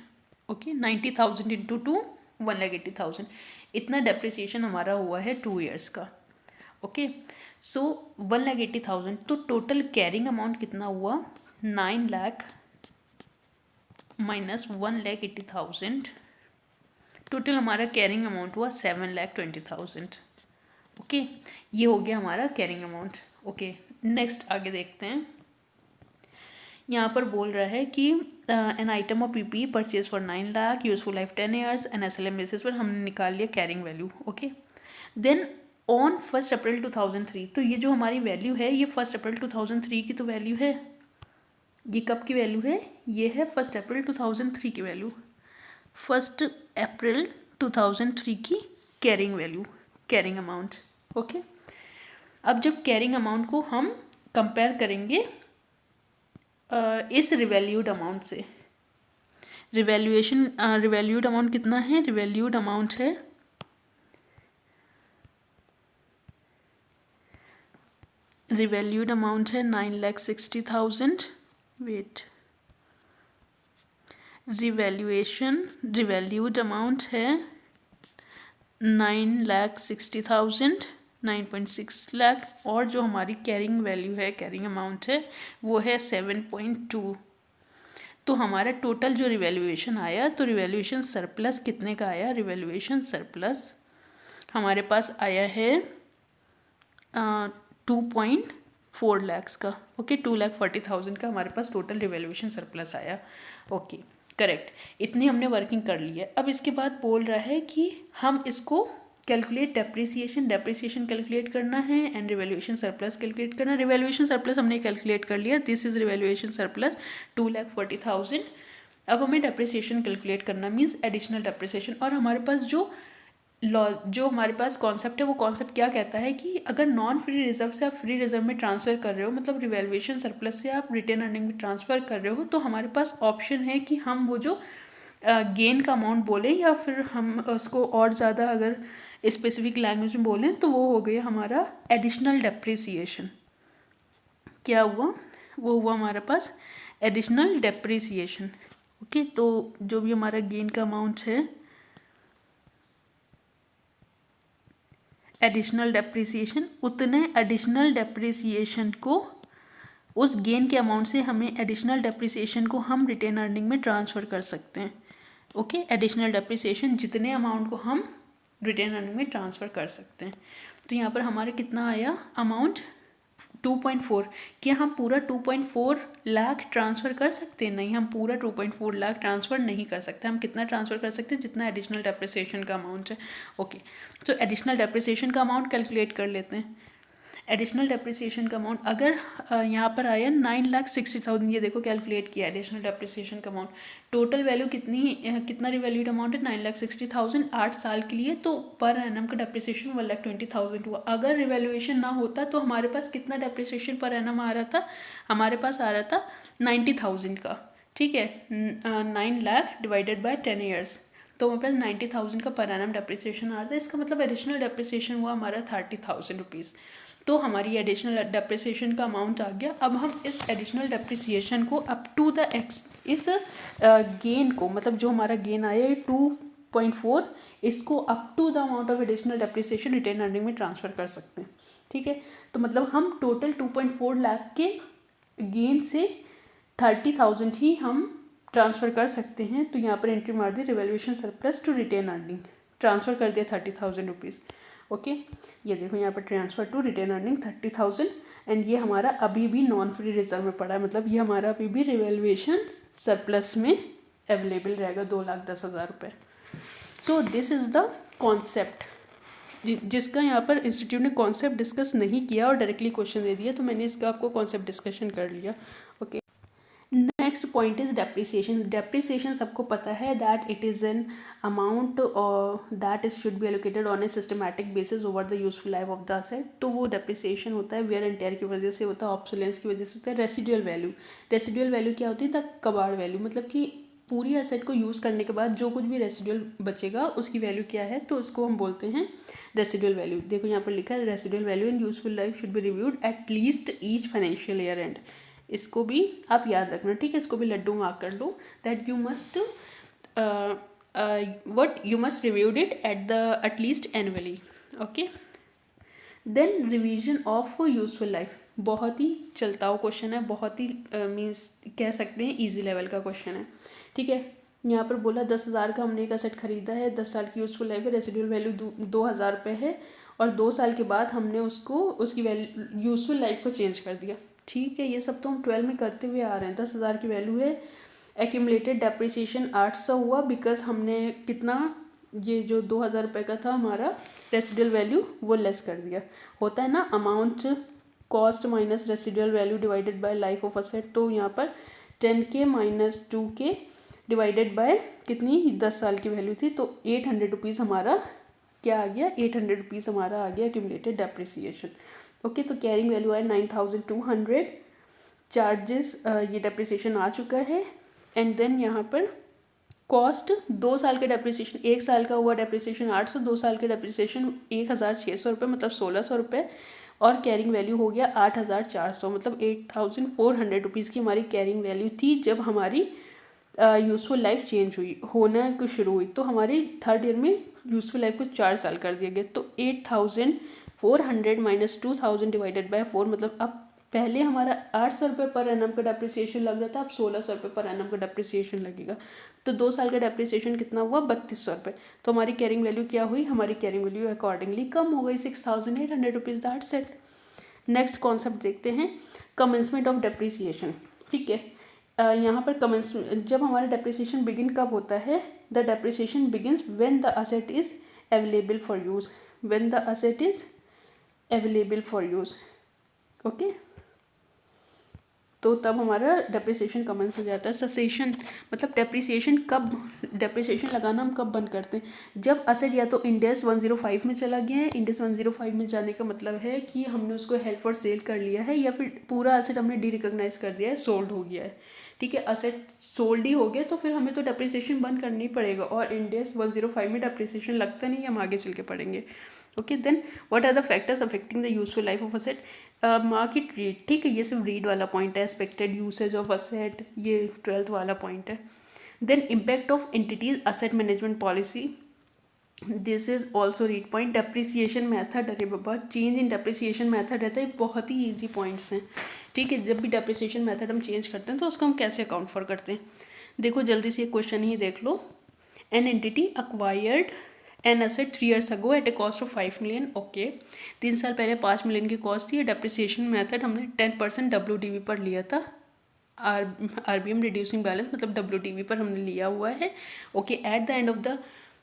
ओके 90,000 इंटू 2 1,80,000 इतना डेप्रिसिएशन हमारा हुआ है 2 ईयर्स का। ओके सो 1,80,000 तो टोटल कैरिंग अमाउंट कितना हुआ 9 लाख माइनस 1,80,000 टोटल हमारा कैरिंग अमाउंट हुआ 7,20,000। ओके ये हो गया हमारा कैरिंग अमाउंट। ओके नेक्स्ट आगे देखते हैं। यहाँ पर बोल रहा है कि an item of PP purchase for 9 lakh useful life 10 years and SLM basis पर हमने निकाल लिया carrying value. Okay then on 1 April 2003 तो ये जो हमारी वैल्यू है ये 1 अप्रैल 2003 की तो वैल्यू है। ये कब की वैल्यू है ये है 1 अप्रैल 2003 की वैल्यू 1 अप्रैल 2003 की carrying value carrying amount. Okay अब जब कैरिंग अमाउंट को हम कंपेयर करेंगे इस रिवैल्यूड अमाउंट से रिवैल्यूड अमाउंट कितना है रिवैल्यूड अमाउंट है रिवैल्यूड अमाउंट है 9,60,000 वेट रिवैल्यूड अमाउंट है 9,60,000 9.6 लाख और जो हमारी कैरिंग वैल्यू है कैरिंग अमाउंट है वो है 7.2। तो हमारा टोटल जो रिवैल्यूएशन आया तो रिवैल्यूएशन सरप्लस कितने का आया रिवैल्यूएशन सरप्लस हमारे पास आया है 2.4 लैक्स का। ओके 2,40,000 का हमारे पास टोटल रिवैल्यूएशन सरप्लस आया। ओके करेक्ट इतनी हमने वर्किंग कर ली है। अब इसके बाद बोल रहा है कि हम इसको कैलकुलेट डेप्रिसिएशन कैलकुलेट करना है एंड रिवैल्यूएशन सरप्लस कैलकुलेट करना है। रिवैल्यूएशन सरप्लस हमने कैलकुलेट कर लिया दिस इज रिवैल्यूएशन सरप्लस 2,40,000। अब हमें डेप्रिसिएशन कैलकुलेट करना मीन्स एडिशनल डेप्रिसिएशन और हमारे पास जो हमारे पास कॉन्सेप्ट है वो कॉन्सेप्ट क्या कहता है कि अगर नॉन फ्री रिजर्व से आप फ्री रिजर्व में ट्रांसफ़र कर रहे हो मतलब रिवैल्यूएशन सरप्लस से आप रिटेन अर्निंग में ट्रांसफ़र कर रहे हो तो हमारे पास ऑप्शन है कि हम वो जो गेन का अमाउंट बोलें या फिर हम उसको और ज़्यादा अगर स्पेसिफिक लैंग्वेज में बोलें तो वो हो गया हमारा एडिशनल डेप्रिसिएशन। क्या हुआ वो हुआ हमारे पास एडिशनल डेप्रिसिएशन। ओके तो जो भी हमारा गेन का अमाउंट है एडिशनल डेप्रिसिएशन उतने एडिशनल डेप्रिसिएशन को उस गेन के अमाउंट से हमें एडिशनल डेप्रिसिएशन को हम रिटेन अर्निंग में ट्रांसफ़र कर सकते हैं। ओके एडिशनल डेप्रिसिएशन जितने अमाउंट को हम रिटेन अर्निंग में ट्रांसफ़र कर सकते हैं। तो यहाँ पर हमारे कितना आया अमाउंट 2.4। क्या हम पूरा 2.4 लाख ट्रांसफ़र कर सकते हैं नहीं हम पूरा 2.4 लाख ट्रांसफ़र नहीं कर सकते। हम कितना ट्रांसफ़र कर सकते हैं जितना एडिशनल डेप्रिसिएशन का अमाउंट है। ओके तो एडिशनल डेप्रिसिएशन का अमाउंट कैलकुलेट कर लेते हैं। एडिशनल डेप्रिसिएशन का अमाउंट अगर यहाँ पर आया 9,60,000 ये देखो कैलकुलेट किया एडिशनल डेप्रिसिएशन का अमाउंट टोटल वैल्यू कितना रिवैल्यूड अमाउंट है 9,60,000 8 साल के लिए तो पर एनम का डेप्रिसिएशन 1,20,000 हुआ। अगर रिवैल्यूएशन ना होता तो हमारे पास कितना डेप्रिसिएशन पर एनम आ रहा था हमारे पास आ रहा था 90,000 का। ठीक है 9 लाख डिवाइडेड बाय 10 ईयर्स तो हमारे पास 90,000 का पर एनम डेप्रिसिएशन आ रहा था। इसका मतलब एडिशनल डेप्रिसिएशन हुआ हमारा 30,000 रुपीज़। तो हमारी एडिशनल डेप्रिसिएशन का अमाउंट आ गया। अब हम इस एडिशनल डेप्रिसिएशन को अप टू द एक्स इस गेन को मतलब जो हमारा गेन आया है 2.4 इसको up to the amount of additional depreciation retain earning में ट्रांसफ़र कर सकते हैं। ठीक है तो मतलब हम टोटल 2.4 लाख के गेन से 30,000 ही हम ट्रांसफ़र कर सकते हैं। तो यहाँ पर एंट्री मार दी revaluation surplus to retain earning transfer कर दिया 30,000 रुपीज़। ओके ये देखो यहाँ पर transfer to retain earning 30,000 and ये हमारा अभी भी नॉन फ्री रिजर्व में पड़ा है मतलब ये हमारा अभी भी रिवैल्यूएशन सरप्लस में अवेलेबल रहेगा 2,10,000 रुपये। सो दिस इज़ द कॉन्सेप्ट जिसका यहाँ पर इंस्टीट्यूट ने कॉन्सेप्ट डिस्कस नहीं किया और डायरेक्टली क्वेश्चन दे दिया तो मैंने इसका आपको कॉन्सेप्ट डिस्कशन कर लिया। Okay next point is depreciation सबको पता है that it is an amount that is should be allocated on A systematic basis over the useful life of the asset. तो वो डेप्रिसिएशन होता है वेयर एंड टेयर की वजह से होता है ऑब्सोलेंस की वजह से होता है। रेसिडुअल वैल्यू क्या होती है द कबाड़ वैल्यू मतलब कि पूरी एसेट को यूज़ करने के बाद जो कुछ भी रेसिडुअल बचेगा उसकी वैल्यू क्या है तो उसको हम बोलते हैं रेसिडुअल वैल्यू। देखो यहाँ पर लिखा है residual value in useful life should be reviewed at least each financial year and. इसको भी आप याद रखना ठीक है इसको भी लड्डू मार्क कर लो that you must what you must reviewed it at least annually. Okay. Then revision of useful life, बहुत ही चलता हुआ क्वेश्चन है, बहुत ही मीन्स कह सकते हैं इजी लेवल का क्वेश्चन है. ठीक है. यहाँ पर बोला 10,000 का हमने एक असेट खरीदा है, 10 साल की यूजफुल लाइफ है, रेसिडुअल वैल्यू 2,000 रुपये है, और 2 साल के बाद हमने उसकी वैल्यू यूजफुल लाइफ को चेंज कर दिया. ठीक है. ये सब तो हम 12 में करते हुए आ रहे हैं. 10,000 की वैल्यू है, एक्यूमुलेटेड डेप्रिसिएशन 800 हुआ, बिकॉज हमने कितना, ये जो 2,000 रुपये का था हमारा रेसिडुअल वैल्यू वो लेस कर दिया. होता है ना amount cost minus residual value divided by life of asset. तो यहाँ पर 10K minus 2K divided by कितनी, 10 साल की वैल्यू थी, तो 800 रुपीज़ हमारा क्या आ गया, 800 रुपीज़ हमारा आ गया एक्यूमुलेटेड डेप्रिसिएशन. ओके. तो कैरिंग वैल्यू है 9,200, चार्जेस ये डेप्रिसिएशन आ चुका है. एंड देन यहाँ पर कॉस्ट 2 साल के डेप्रिसिएशन, 1 साल का हुआ डेप्रिसिएशन 800, 2 साल के डेप्रिसिएशन 1,600 रुपये, मतलब 1,600 रुपये, और कैरिंग वैल्यू हो गया 8,400, मतलब 8,400 रुपीज़ की हमारी कैरिंग वैल्यू थी जब हमारी यूज़फुल लाइफ चेंज हुई होना कुछ शुरू हुई. तो हमारी थर्ड ईयर में यूज़फुल लाइफ को 4 साल कर दिया गया. तो 8,400 माइनस 2,000 डिवाइडेड बाय 4, मतलब अब पहले हमारा 800 रुपये पर एनम का डेप्रिसिएशन लग रहा था, अब 1,600 रुपये पर एनम का डेप्रिसिएशन लगेगा. तो 2 साल का डेप्रिसिएशन कितना हुआ, 3,200 रुपये. तो हमारी कैरिंग वैल्यू क्या हुई, हमारी कैरिंग वैल्यू अकॉर्डिंगली कम हो गई, 6,800 rupees. That's it. Next concept देखते हैं, कमेंसमेंट ऑफ डेप्रिसिएशन. ठीक है. यहाँ पर कमेंसमेंट, जब हमारा डेप्रिसिएशन बिगिन कब होता है, the depreciation begins when the asset is available for use. When the asset is available for use. Okay. तो तब हमारा डेप्रिसिएशन कमेंस हो जाता है. ससेशन मतलब डेप्रिसिएशन कब, डेप्रिसिएशन लगाना हम कब बंद करते हैं, जब असेट या तो इंडेस 105 में चला गया है. इंडेस 105 में जाने का मतलब है कि हमने उसको हेल्ड फॉर सेल कर लिया है, या फिर पूरा असेट हमने डी रिकॉग्नाइज कर दिया है, सोल्ड हो गया है. ठीक है. असेट सोल्ड ही हो गया तो फिर हमें तो डेप्रिसिएशन बंद करनी पड़ेगा, और इंडेस 105 में डेप्रिसिएशन लगता नहीं है, हम आगे चल के पढ़ेंगे. Okay. Then what are the factors affecting the useful life of asset. Market read. ठीक है. ये सिर्फ रीड वाला पॉइंट है. एक्सपेक्टेड यूसेज ऑफ असेट ये 12th वाला पॉइंट है. देन impact of entities asset management policy, this is also read point. Depreciation method, अरे बाबा चेंज इन डेप्रिसिएशन मैथड रहता है, बहुत ही ईजी पॉइंट्स हैं. ठीक है. जब भी डेप्रिसिएशन मैथड हम चेंज करते हैं तो उसको हम कैसे अकाउंट फॉर करते हैं. देखो जल्दी से एक क्वेश्चन ही देख लो. An entity acquired an asset 3 years ago at a cost of 5 million. Okay. 3 साल पहले 5 million की कॉस्ट थी. डेप्रिसिएशन मेथड हमने 10% WDV पर लिया था. RBM रिड्यूसिंग बैलेंस मतलब WDV पर हमने लिया हुआ है. Okay. Eight the end of the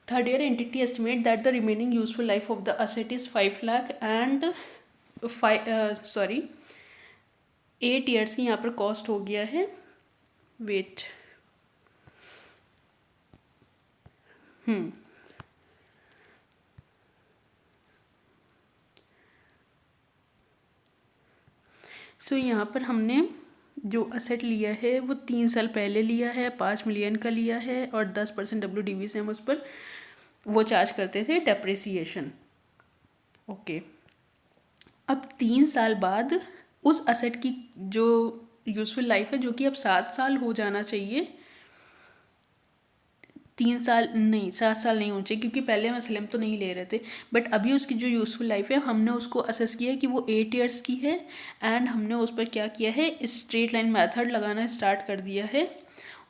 third year entity estimate that the remaining useful life of the asset is 5 lakh and 8 years की यहाँ पर कॉस्ट हो गया है. वेट. सो यहाँ पर हमने जो असेट लिया है वो 3 साल पहले लिया है, 5 million का लिया है, और 10% WDV से हम उस पर वो चार्ज करते थे डेप्रिसिएशन. ओके. अब 3 साल बाद उस असेट की जो यूजफुल लाइफ है, जो कि अब 7 साल हो जाना चाहिए, 3 साल नहीं, 7 साल नहीं होना चाहिए, क्योंकि पहले हम एसएलएम तो नहीं ले रहे थे. बट अभी उसकी जो यूज़फुल लाइफ है हमने उसको असेस किया है कि वो 8 years की है. एंड हमने उस पर क्या किया है, स्ट्रेट लाइन मेथड लगाना स्टार्ट कर दिया है.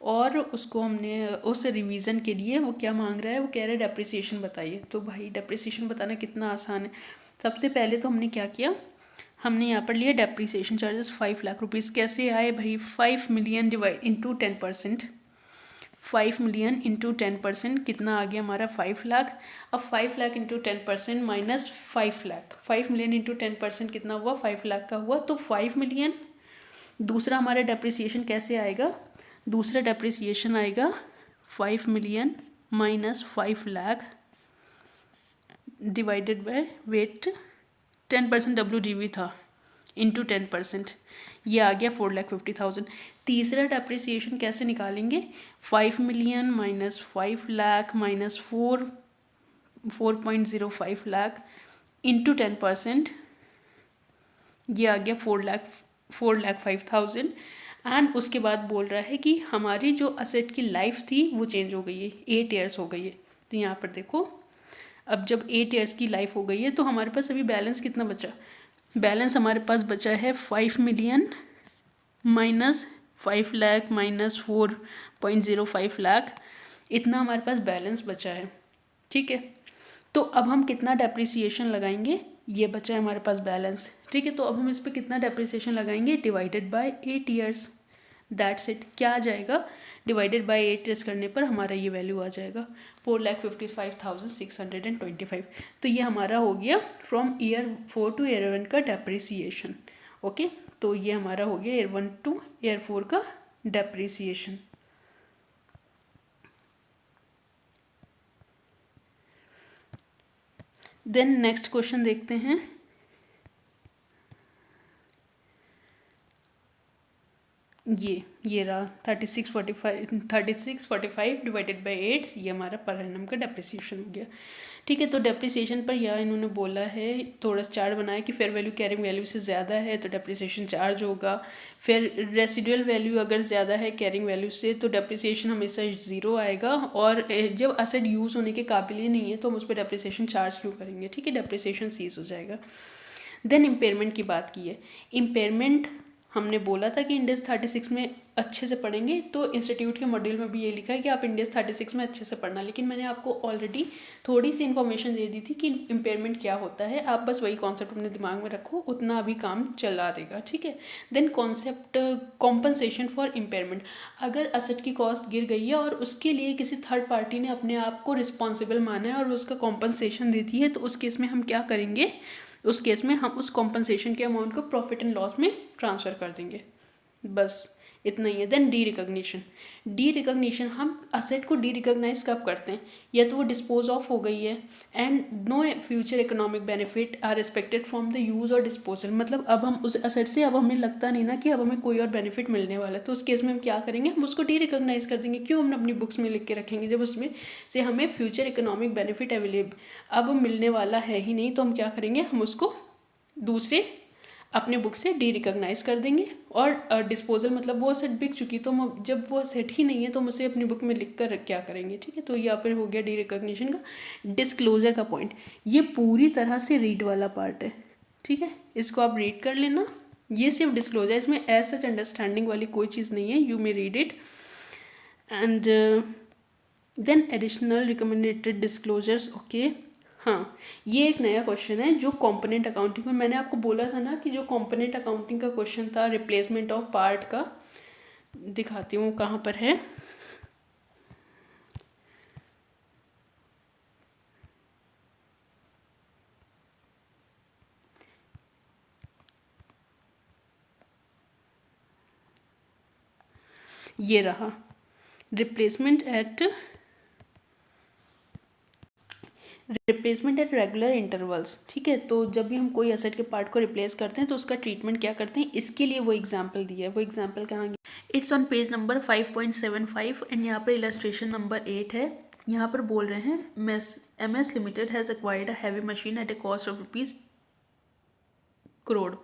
और उसको हमने उस रिवीजन के लिए वो क्या मांग रहा है, वो कह रहा है डेप्रिसिएशन बताइए. तो भाई डेप्रिसिएशन बताना कितना आसान है. सबसे पहले तो हमने क्या किया, हमने यहाँ पर लिया डेप्रिसिएशन चार्जेस 5 लाख रुपीज़. कैसे आए भाई, 5 million divide into 10%. 5 million into 10% कितना आ गया हमारा, 5 लाख. अब 5 lakh into 10% minus 5 lakh. 5 million into 10% कितना हुआ, 5 लाख का हुआ. तो 5 million. दूसरा हमारा डेप्रिसिएशन कैसे आएगा, दूसरा डेप्रिसिएशन आएगा 5 million minus 5 lakh divided by weight 10% WDV था इंटू 10%, ये आ गया 4,50,000. तीसरा डेप्रिसिएशन कैसे निकालेंगे, 5 million minus 5 lakh minus 4.05 lakh into 10%, ये आ गया 4,05,000. एंड उसके बाद बोल रहा है कि हमारी जो असेट की लाइफ थी वो चेंज हो गई है, 8 ईयर्स हो गई है। तो यहाँ पर देखो, अब जब 8 ईयर्स की लाइफ हो गई है तो हमारे पास अभी बैलेंस कितना बचा, बैलेंस हमारे पास बचा है 5 million minus 5 lakh minus 4.05 lakh, इतना हमारे पास बैलेंस बचा है। ठीक है, तो अब हम कितना डेप्रिसिएशन लगाएंगे, ये बचा है हमारे पास बैलेंस। ठीक है, तो अब हम इस पर कितना डेप्रिसिएशन लगाएंगे, divided by 8 years, that's it. क्या आ जाएगा, डिवाइडेड बाय 8 ईयर्स करने पर हमारा ये वैल्यू आ जाएगा 4,55,625। तो ये हमारा हो गया फ्रॉम ईयर 4 टू ईयर 1 का डेप्रिसिएशन। ओके, तो ये हमारा हो गया ईयर 1 टू ईयर 4 का डेप्रिसिएशन। देन नेक्स्ट क्वेश्चन देखते हैं। ये रहा 3645 डिवाइडेड बाई 8, ये हमारा पर एनम का डेप्रिसिएशन हो गया। ठीक है, तो डेप्रिसिएशन पर यह इन्होंने बोला है, थोड़ा सा चार्ट बनाया कि फेयर वैल्यू कैरिंग वैल्यू से ज़्यादा है तो डेप्रिसिएशन चार्ज होगा, फिर रेसिडुअल वैल्यू अगर ज़्यादा है कैरिंग वैल्यू से तो डेप्रिसिएशन हमेशा 0 आएगा, और जब असेट यूज़ होने के काबिल ही नहीं है तो हम उस पर डेप्रिसिएशन चार्ज क्यों करेंगे। ठीक है, डेप्रिसिएशन सीज हो जाएगा। देन इम्पेयरमेंट की बात की है। इम्पेयरमेंट हमने बोला था कि इंडेक्स 36 में अच्छे से पढ़ेंगे, तो इंस्टीट्यूट के मॉड्यूल में भी ये लिखा है कि आप इंडेक्स 36 में अच्छे से पढ़ना, लेकिन मैंने आपको ऑलरेडी थोड़ी सी इन्फॉर्मेशन दे दी थी कि इम्पेयरमेंट क्या होता है, आप बस वही कॉन्सेप्ट अपने दिमाग में रखो, उतना अभी काम चला देगा। ठीक है, देन कॉन्सेप्ट कॉम्पनसेशन फॉर इम्पेयरमेंट। अगर असेट की कॉस्ट गिर गई है और उसके लिए किसी थर्ड पार्टी ने अपने आप को रिस्पॉन्सिबल माना है और उसका कॉम्पनसेशन देती है, तो उस केस में हम क्या करेंगे, उस केस में हम उस कॉम्पनसेशन के अमाउंट को प्रॉफिट एंड लॉस में ट्रांसफ़र कर देंगे, बस इतना ही है। Then derecognition. Derecognition, हम असेट को डी रिकॉग्नाइज कब करते हैं, या तो वो डिस्पोज ऑफ हो गई है and no future economic benefit are expected from the use और डिस्पोजल, मतलब अब हम उस असेट से अब हमें लगता नहीं ना कि अब हमें कोई और बेनिफिट मिलने वाला है, तो उस केस में हम क्या करेंगे, हम उसको डी रिकॉग्नाइज कर देंगे। क्यों, हम अपनी बुक्स में लिख के रखेंगे, जब उसमें से हमें फ्यूचर इकोनॉमिक बेनिफिट अवेलेबल अब मिलने वाला है ही नहीं, तो हम क्या करेंगे, हम उसको दूसरे अपने बुक से डी रिकॉग्नाइज कर देंगे। और डिस्पोजल मतलब वो सेट बिक चुकी, तो जब वो सेट ही नहीं है तो हम उसे अपनी बुक में लिख कर क्या करेंगे। ठीक है, तो यहाँ पर हो गया डी रिकॉग्निशन का। डिस्क्लोजर का पॉइंट, ये पूरी तरह से रीड वाला पार्ट है। ठीक है, इसको आप रीड कर लेना, ये सिर्फ डिस्क्लोजर, इसमें एज सच अंडरस्टैंडिंग वाली कोई चीज़ नहीं है, you may read it. And then additional recommended disclosures. Okay, हाँ, ये एक नया क्वेश्चन है जो कंपोनेंट अकाउंटिंग में, मैंने आपको बोला था ना कि जो कंपोनेंट अकाउंटिंग का क्वेश्चन था रिप्लेसमेंट ऑफ पार्ट का, दिखाती हूँ कहाँ पर है। ये रहा, रिप्लेसमेंट एट रेगुलर इंटरवल्स। ठीक है, तो जब भी हम कोई एसेट के पार्ट को रिप्लेस करते हैं तो उसका ट्रीटमेंट क्या करते हैं, इसके लिए वो एग्जांपल दिया है। वो एग्जांपल कहाँ, it's on page number 5.75 and यहाँ पर इलस्ट्रेशन नंबर 8 है। यहाँ पर बोल रहे हैं MS limited has acquired a heavy machine eight a cost of ₹1 crore.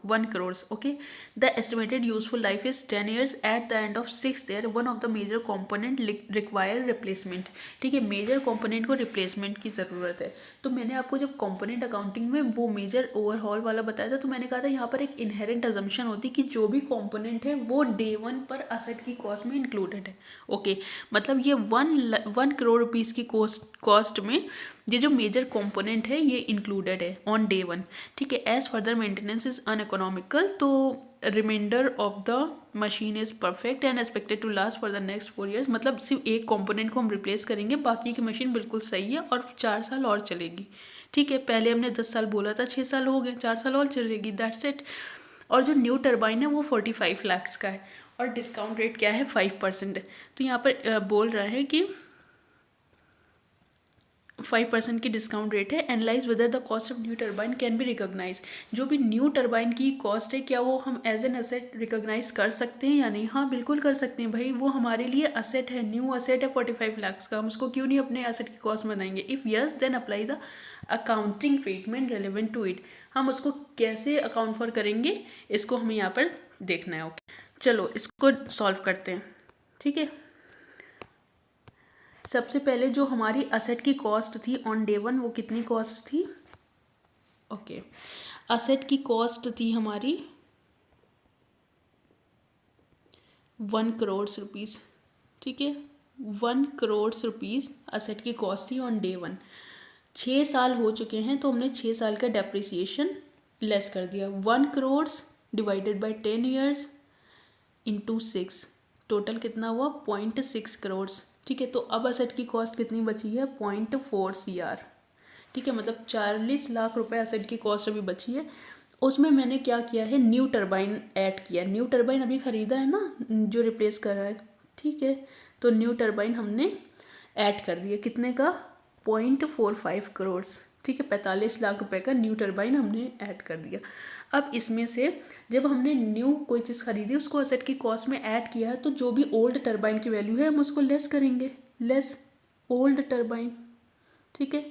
Okay, the estimated useful life is 10 years. At the end of 6th year, one of the major component require replacement. ठीक है, major component को replacement की ज़रूरत है। तो मैंने आपको जब कंपोनेंट अकाउंटिंग में वो मेजर ओवरहॉल वाला बताया था, तो मैंने कहा था यहाँ पर एक इनहेरेंट अजम्पशन होती कि जो भी कंपोनेंट है वो डे 1 पर असेट की कॉस्ट में इंक्लूडेड है। ओके, मतलब ये 1 करोड़ रुपीज़ की कॉस्ट में ये जो मेजर कंपोनेंट है ये इंक्लूडेड है ऑन डे 1। ठीक है, as further maintenance is uneconomical, तो remainder of the machine is perfect and expected to last for the next 4 years। मतलब सिर्फ एक कंपोनेंट को हम रिप्लेस करेंगे, बाकी की मशीन बिल्कुल सही है और 4 साल और चलेगी। ठीक है, पहले हमने 10 साल बोला था, 6 साल हो गए, 4 साल और चलेगी, दैट्स इट। और जो न्यू टर्बाइन है वो 45 लाख का है और डिस्काउंट रेट क्या है, 5% है। तो यहाँ पर बोल रहा है कि 5% की डिस्काउंट रेट है। Analyze whether the cost of new turbine can be recognize. जो भी न्यू टर्बाइन की कॉस्ट है, क्या वो हम एज एन असेट रिकॉग्नाइज कर सकते हैं या नहीं। हाँ, बिल्कुल कर सकते हैं भाई, वो हमारे लिए असेट है, न्यू असेट है 45 लाख का, हम उसको क्यों नहीं अपने असेट की कॉस्ट बनाएंगे। If yes then apply the accounting treatment relevant to it. हम उसको कैसे अकाउंट फॉर करेंगे, इसको हमें यहाँ पर देखना है। ओके, चलो इसको सॉल्व करते हैं, ठीक है। सबसे पहले जो हमारी असेट की कॉस्ट थी ऑन डे 1 वो कितनी कॉस्ट थी? ओके, असेट की कॉस्ट थी हमारी 1 करोड़ रुपीज़, ठीक है। 1 करोड़ रुपीज़ असेट की कॉस्ट थी ऑन डे 1। 6 साल हो चुके हैं तो हमने 6 साल का डेप्रिसिएशन लेस कर दिया। 1 crore divided by 10 years into 6, total कितना हुआ? 0.6 करोड़, ठीक है। तो अब असेट की कॉस्ट कितनी बची है? 0.4 CR, ठीक है। मतलब 40 लाख रुपए असेट की कॉस्ट अभी बची है। उसमें मैंने क्या किया है? न्यू टरबाइन ऐड किया। न्यू टरबाइन अभी ख़रीदा है ना, जो रिप्लेस कर रहा है, ठीक है। तो न्यू टरबाइन हमने ऐड कर दिया, कितने का? 0.45 करोड़, ठीक है। 45 लाख रुपए का न्यू टरबाइन हमने ऐड कर दिया। अब इसमें से जब हमने न्यू कोई चीज़ खरीदी उसको असेट की कॉस्ट में ऐड किया है, तो जो भी ओल्ड टरबाइन की वैल्यू है हम उसको लेस करेंगे, लेस ओल्ड टरबाइन, ठीक है।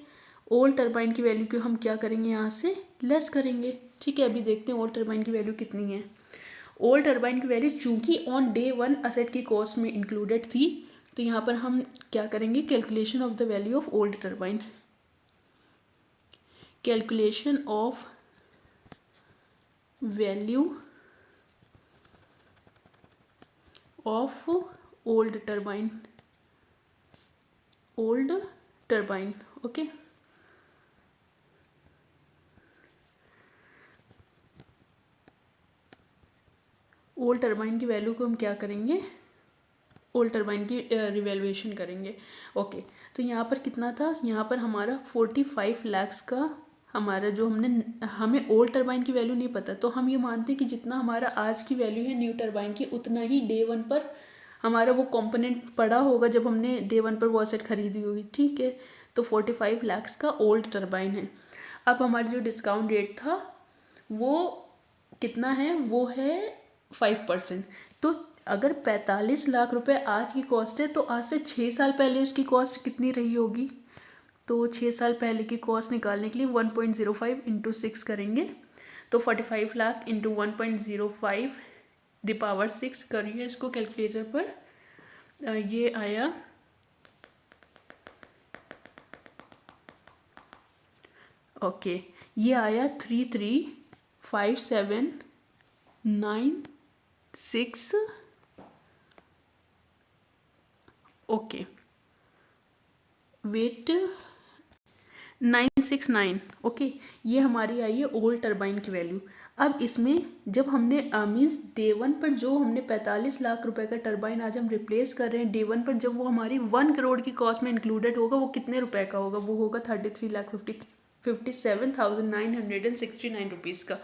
ओल्ड टरबाइन की वैल्यू को हम क्या करेंगे? यहाँ से लेस करेंगे, ठीक है। अभी देखते हैं ओल्ड टरबाइन की वैल्यू कितनी है। ओल्ड टरबाइन की वैल्यू चूंकि ऑन डे 1 असेट की कॉस्ट में इंक्लूडेड थी, तो यहाँ पर हम क्या करेंगे? Calculation of the value of old turbine, calculation of value of old turbine, old turbine, okay. Old turbine की वैल्यू को हम क्या करेंगे? ओल्ड टरबाइन की रिवैल्यूएशन करेंगे, ओके। तो यहाँ पर कितना था? यहाँ पर हमारा 45 लाख का हमारा जो हमें ओल्ड टरबाइन की वैल्यू नहीं पता, तो हम ये मानते हैं कि जितना हमारा आज की वैल्यू है न्यू टरबाइन की, उतना ही डे 1 पर हमारा वो कंपोनेंट पड़ा होगा जब हमने डे 1 पर वो एसेट खरीदी होगी, ठीक है। तो 45 लाख का ओल्ड टरबाइन है। अब हमारा जो डिस्काउंट रेट था वो कितना है? वो है 5%। तो अगर 45 लाख रुपए आज की कॉस्ट है, तो आज से 6 साल पहले उसकी कॉस्ट कितनी रही होगी? तो 6 साल पहले की कॉस्ट निकालने के लिए 1.05 इंटू 6 करेंगे, तो 45 लाख इंटू 1.05 द पावर 6 करिए इसको कैलकुलेटर पर। ये आया ओके, ये आया 335796, ओके, वेट 969, ओके। ये हमारी आई है ओल्ड टरबाइन की वैल्यू। अब इसमें जब हमने मीन्स डे 1 पर जो हमने 45 लाख रुपए का टरबाइन आज हम रिप्लेस कर रहे हैं, डे 1 पर जब वो हमारी 1 करोड़ की कॉस्ट में इंक्लूडेड होगा, वो कितने रुपए का होगा? वो होगा 33,57,969 रुपीज़ का।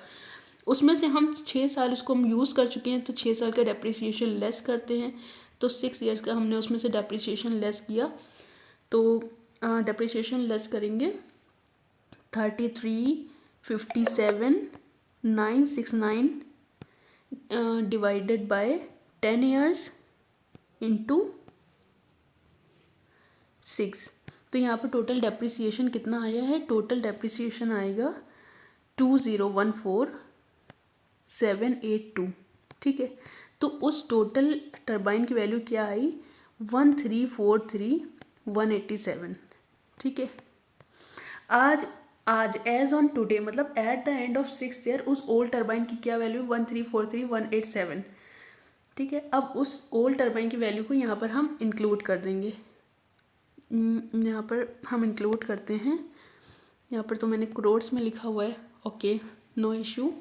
उसमें से हम 6 साल उसको हम यूज़ कर चुके हैं, तो 6 साल का डेप्रिसिएशन लेस करते हैं। तो 6 ईयर्स का हमने उसमें से डेप्रिसिएशन लेस किया, तो डेप्रिसिएशन लेस करेंगे 33,57,969 डिवाइडेड बाय 10 ईयर्स इंटू 6। तो यहाँ पर टोटल डेप्रिसिएशन कितना आया है? टोटल डेप्रिसिएशन आएगा 2014782, ठीक है। तो उस टोटल टरबाइन की वैल्यू क्या आई? 1343187, ठीक है। आज एज ऑन टुडे, मतलब eight the end of 6th year, उस ओल्ड टरबाइन की क्या वैल्यू? 1343187, ठीक है। अब उस ओल्ड टरबाइन की वैल्यू को यहाँ पर हम इंक्लूड कर देंगे। यहाँ पर हम इंक्लूड करते हैं, यहाँ पर तो मैंने करोड्स में लिखा हुआ है, ओके, नो इशू।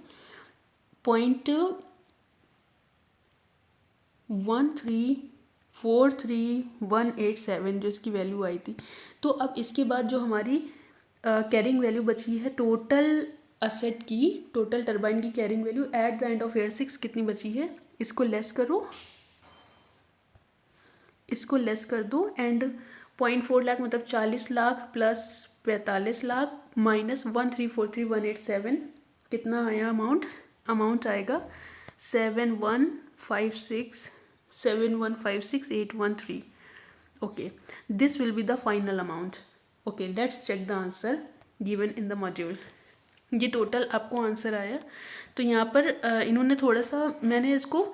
0.1343187 जो इसकी वैल्यू आई थी। तो अब इसके बाद जो हमारी कैरिंग वैल्यू बची है टोटल असेट की, टोटल टरबाइन की carrying value eight the end of year 6 कितनी बची है? इसको लेस करो, इसको लेस कर दो, एंड 0.4 लाख मतलब 40 लाख प्लस 45 लाख माइनस 1343187, कितना आया अमाउंट आएगा 7156813। Okay, this will be the final amount. Okay, let's check the answer given in the module. ये टोटल आपको आंसर आया। तो यहाँ पर इन्होंने थोड़ा सा, मैंने इसको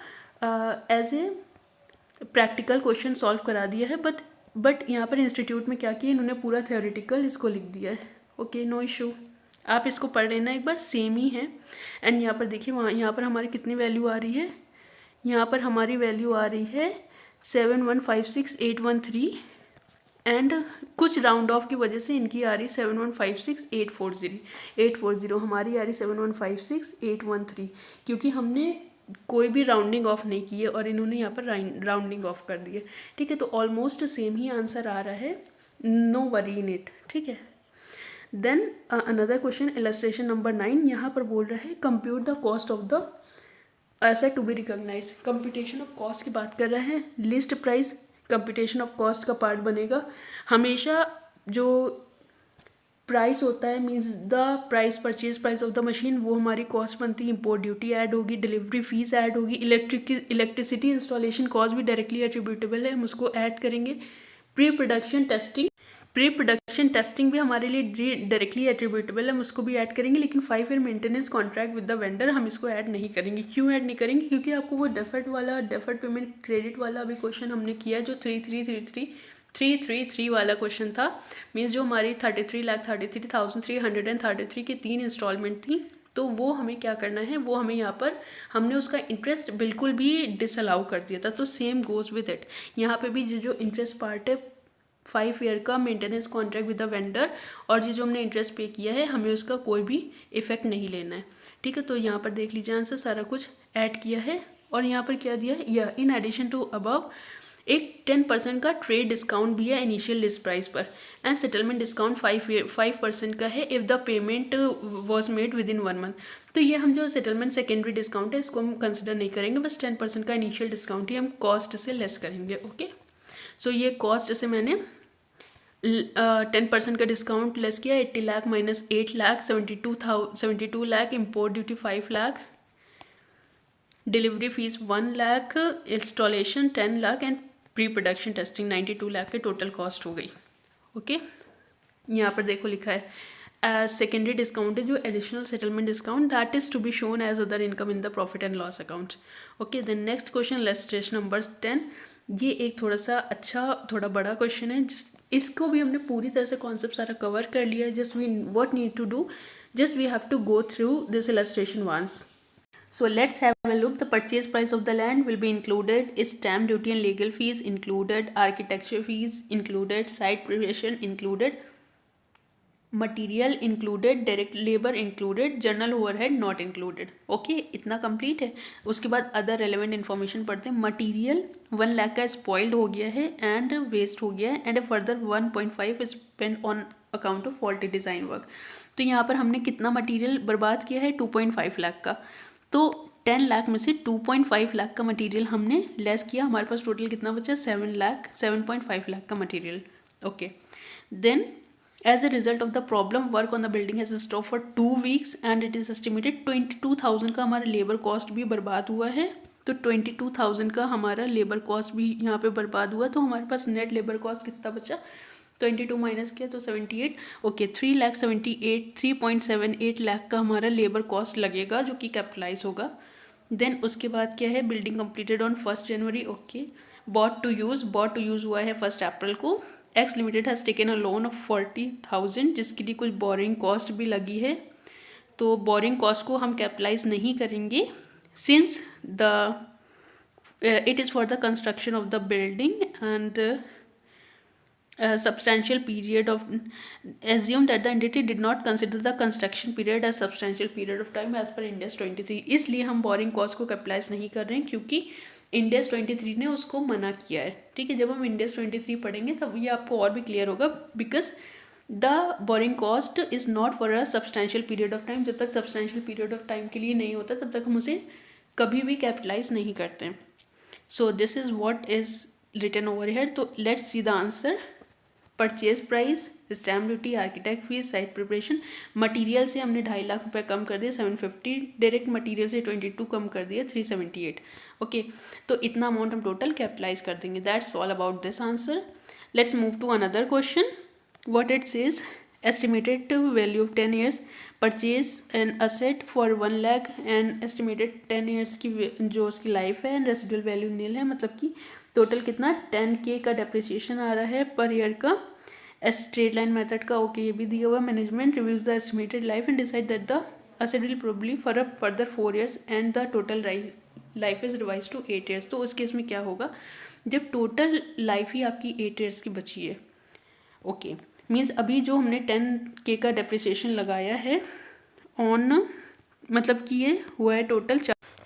as a practical question solve करा दिया है, बट यहाँ पर इंस्टीट्यूट में क्या किया, इन्होंने पूरा थ्योरेटिकल इसको लिख दिया है। ओके, नो इशू, आप इसको पढ़ लेना एक बार, सेम ही है। एंड यहाँ पर देखिए, वहाँ यहाँ पर हमारी कितनी वैल्यू आ रही है, यहाँ पर हमारी वैल्यू आ रही है 7156813 एंड कुछ राउंड ऑफ की वजह से इनकी आ रही 7156840 हमारी आ रही 7156813, क्योंकि हमने कोई भी राउंडिंग ऑफ नहीं की है और इन्होंने यहाँ पर राउंडिंग ऑफ कर दी है। ठीक है, तो ऑलमोस्ट सेम ही आंसर आ रहा है, नो वरी इन इट। ठीक है, then another question, illustration number 9, यहाँ पर बोल रहा है compute the cost of the asset to be recognise. Computation of cost की बात कर रहे हैं, list price computation of cost का पार्ट बनेगा। हमेशा जो प्राइस होता है means the price, purchase price of the machine, वो हमारी कॉस्ट बनती है। इंपोर्ट ड्यूटी ऐड होगी, डिलीवरी फीस ऐड होगी, इलेक्ट्रिसिटी इंस्टॉलेशन कॉस्ट भी डायरेक्टली एट्रीब्यूटेबल है, हम उसको ऐड करेंगे। प्री प्रोडक्शन टेस्टिंग भी हमारे लिए डायरेक्टली एट्रीब्यूटेबल है, हम उसको भी ऐड करेंगे। लेकिन 5 year maintenance contract with the vendor हम इसको ऐड नहीं करेंगे। क्यों ऐड नहीं करेंगे? क्योंकि आपको वो डेफर्ड पेमेंट क्रेडिट वाला अभी क्वेश्चन हमने किया जो 333 वाला क्वेश्चन था। मीन्स जो हमारी 33,33,333 की 3 इंस्टॉलमेंट थी, तो वो हमें क्या करना है, वो हमें यहाँ पर हमने उसका इंटरेस्ट बिल्कुल भी डिसअलाउ कर दिया था। तो सेम गोज विद इट, यहाँ पे भी जो इंटरेस्ट पार्ट है 5 ईयर का maintenance contract with the vendor, और ये जो हमने इंटरेस्ट पे किया है हमें उसका कोई भी इफेक्ट नहीं लेना है। ठीक है, तो यहाँ पर देख लीजिए आंसर सारा कुछ ऐड किया है। और यहाँ पर क्या दिया है, यह इन एडिशन टू अबव एक 10% का ट्रेड डिस्काउंट भी है इनिशियल लिस्ट प्राइस पर, एंड सेटलमेंट डिस्काउंट 5% का है if the payment was made with in 1 month. तो ये हम जो सेटलमेंट सेकेंडरी डिस्काउंट है इसको हम कंसिडर नहीं करेंगे, बस 10% का इनिशियल डिस्काउंट ही हम कॉस्ट से लेस करेंगे। ओके, सो ये कॉस्ट से मैंने 10% का डिस्काउंट लेस किया, 80 lakh minus 8 lakh 72 lakh, import duty 5 lakh, delivery fees 1 lakh, installation 10 lakh and pre production testing 92 lakh की टोटल कॉस्ट हो गई। ओके, यहाँ पर देखो लिखा है सेकेंडरी डिस्काउंट है जो additional settlement discount that is to be shown as other income in the profit and loss account. Okay, then next question, illustration number 10। ये एक थोड़ा सा अच्छा, थोड़ा बड़ा क्वेश्चन है, इसको भी हमने पूरी तरह से कॉन्सेप्ट सारा कवर कर लिया है। Just we what need to do, just we have to go through this illustration once. So let's have a look. The purchase price of the land will be included, stamp duty and legal fees included, architecture fees included, site preparation included, material included, direct labor included, general overhead not included. Okay, इतना complete है। उसके बाद other relevant information पढ़ते हैं। Material 1 lakh का spoiled हो गया है and waste हो गया है, and a further 1.5 is spent on account of faulty design work. तो यहाँ पर हमने कितना मटीरियल बर्बाद किया है, 2.5 लाख का। तो 10 लाख में से 2.5 लाख का मटेरियल हमने लेस किया, हमारे पास टोटल कितना बचा, 7.5 लाख का material. Okay, then as a result of the problem work on the building has stop for 2 weeks and it is estimated 22,000 का हमारा लेबर कॉस्ट भी बर्बाद हुआ है। तो 22,000 का हमारा लेबर कॉस्ट भी यहाँ पे बर्बाद हुआ, तो हमारे पास नेट लेबर कॉस्ट कितना बचा, 22 माइनस किया तो 78। ओके, 3.78 लाख का हमारा लेबर कॉस्ट लगेगा जो कि कैपिटलाइज होगा। देन उसके बाद क्या है, building completed on 1 January. Okay, bought to use हुआ है 1 अप्रैल को। X limited has taken a loan of 40,000 जिसके लिए कुछ बोरिंग कॉस्ट भी लगी है, तो बोरिंग कॉस्ट को हम कैपिटलाइज नहीं करेंगे since the it is for the construction of the building and substantial period of assume that the entity did not consider the construction period as substantial period of time as per Ind-AS 23। इसलिए हम borrowing cost को capitalise नहीं कर रहे हैं क्योंकि Ind-AS 23 ने उसको मना किया है। ठीक है, जब हम Ind-AS 23 पढ़ेंगे तब ये आपको और भी क्लियर होगा, because the borrowing cost is not for a substantial period of time. जब तक सब्सटैंशियल पीरियड ऑफ टाइम के लिए नहीं होता तब तक हम उसे कभी भी कैपिटलाइज नहीं करते हैं। So this is what is written over here. तो let's see the answer. Purchase price, stamp duty, architect fees, site preparation. Material से हमने 2.5 लाख रुपए कम कर दिया 750, डायरेक्ट मटेरियल से 22 कम कर दिया 378। ओके, तो इतना अमाउंट हम टोटल कैपिटलाइज कर देंगे। That's all about this answer. Let's move to another question. What it says, estimated value of 10 years, purchase an asset for 1 lakh and estimated 10 years की जो उसकी लाइफ है एंड रेसिडुअल वैल्यू नील है, मतलब कि total कितना 10K का depreciation आ रहा है पर ईयर का स्ट्रेट लाइन मेथड का। ओके, ये भी दिया हुआ। Management reviews the estimated life and decide that the asset will probably for a further 4 years and the total life is revise to 8 years। तो उस केस में क्या होगा, जब टोटल लाइफ ही आपकी 8 years की बची है, ओके, मीन्स अभी जो हमने 10K का डेप्रिसिएशन लगाया है ऑन, मतलब कि ये हुआ है टोटल।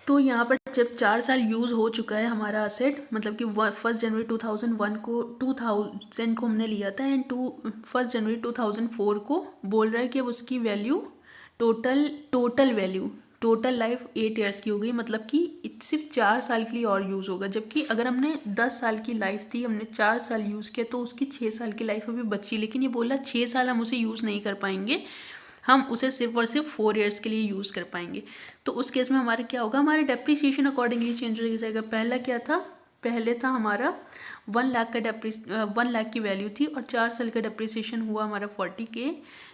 तो यहाँ पर जब 4 साल यूज़ हो चुका है हमारा असेट, मतलब कि 1 जनवरी 2001 को 2000 को हमने लिया था एंड 1 जनवरी 2004 को बोल रहा है कि अब उसकी value total value total life 8 years की हो गई, मतलब कि सिर्फ 4 साल के लिए और यूज़ होगा। जबकि अगर हमने 10 साल की लाइफ थी, हमने 4 साल यूज़ किया तो उसकी 6 साल की लाइफ अभी बची, लेकिन ये बोला 6 साल हम उसे यूज़ नहीं कर पाएंगे, हम उसे सिर्फ और सिर्फ 4 years के लिए यूज़ कर पाएंगे। तो उस केस में हमारा क्या होगा, हमारा डेप्रिसिएशन अकॉर्डिंगली चेंज हो जाएगा। पहला क्या था, पहले था हमारा 1 लाख का 1 लाख की वैल्यू थी और 4 साल का डेप्रिसिएशन हुआ हमारा 40K,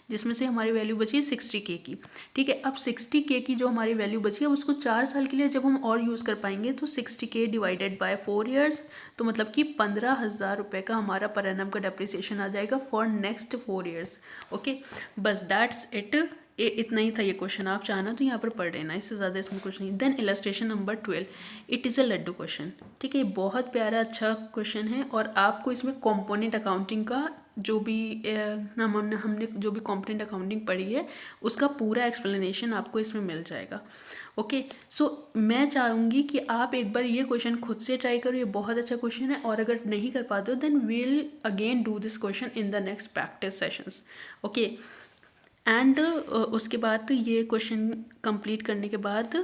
जिसमें से हमारी वैल्यू बची 60K की। ठीक है, अब 60K की जो हमारी वैल्यू बची है उसको 4 साल के लिए जब हम और यूज़ कर पाएंगे तो 60K डिवाइडेड बाय 4 years, तो मतलब कि 15,000 रुपये का हमारा पर एनम का डेप्रिसिएशन आ जाएगा फॉर नेक्स्ट 4 years। ओके, बस दैट्स इट, इतना ही था ये क्वेश्चन। आप चाहना तो यहाँ पर पढ़ लेना, इससे ज़्यादा इसमें कुछ नहीं। Then illustration number 12, it is a laddoo question. ठीक है, बहुत प्यारा अच्छा क्वेश्चन है और आपको इसमें कॉम्पोनेंट अकाउंटिंग का जो भी हमने जो भी कॉम्पोनेंट अकाउंटिंग पढ़ी है उसका पूरा एक्सप्लेनेशन आपको इसमें मिल जाएगा। ओके, सो मैं चाहूँगी कि आप एक बार ये क्वेश्चन खुद से ट्राई करो, ये बहुत अच्छा क्वेश्चन है, और अगर नहीं कर पाते हो then we'll again do this question in the next practice sessions. Okay, and उसके बाद ये क्वेश्चन कंप्लीट करने के बाद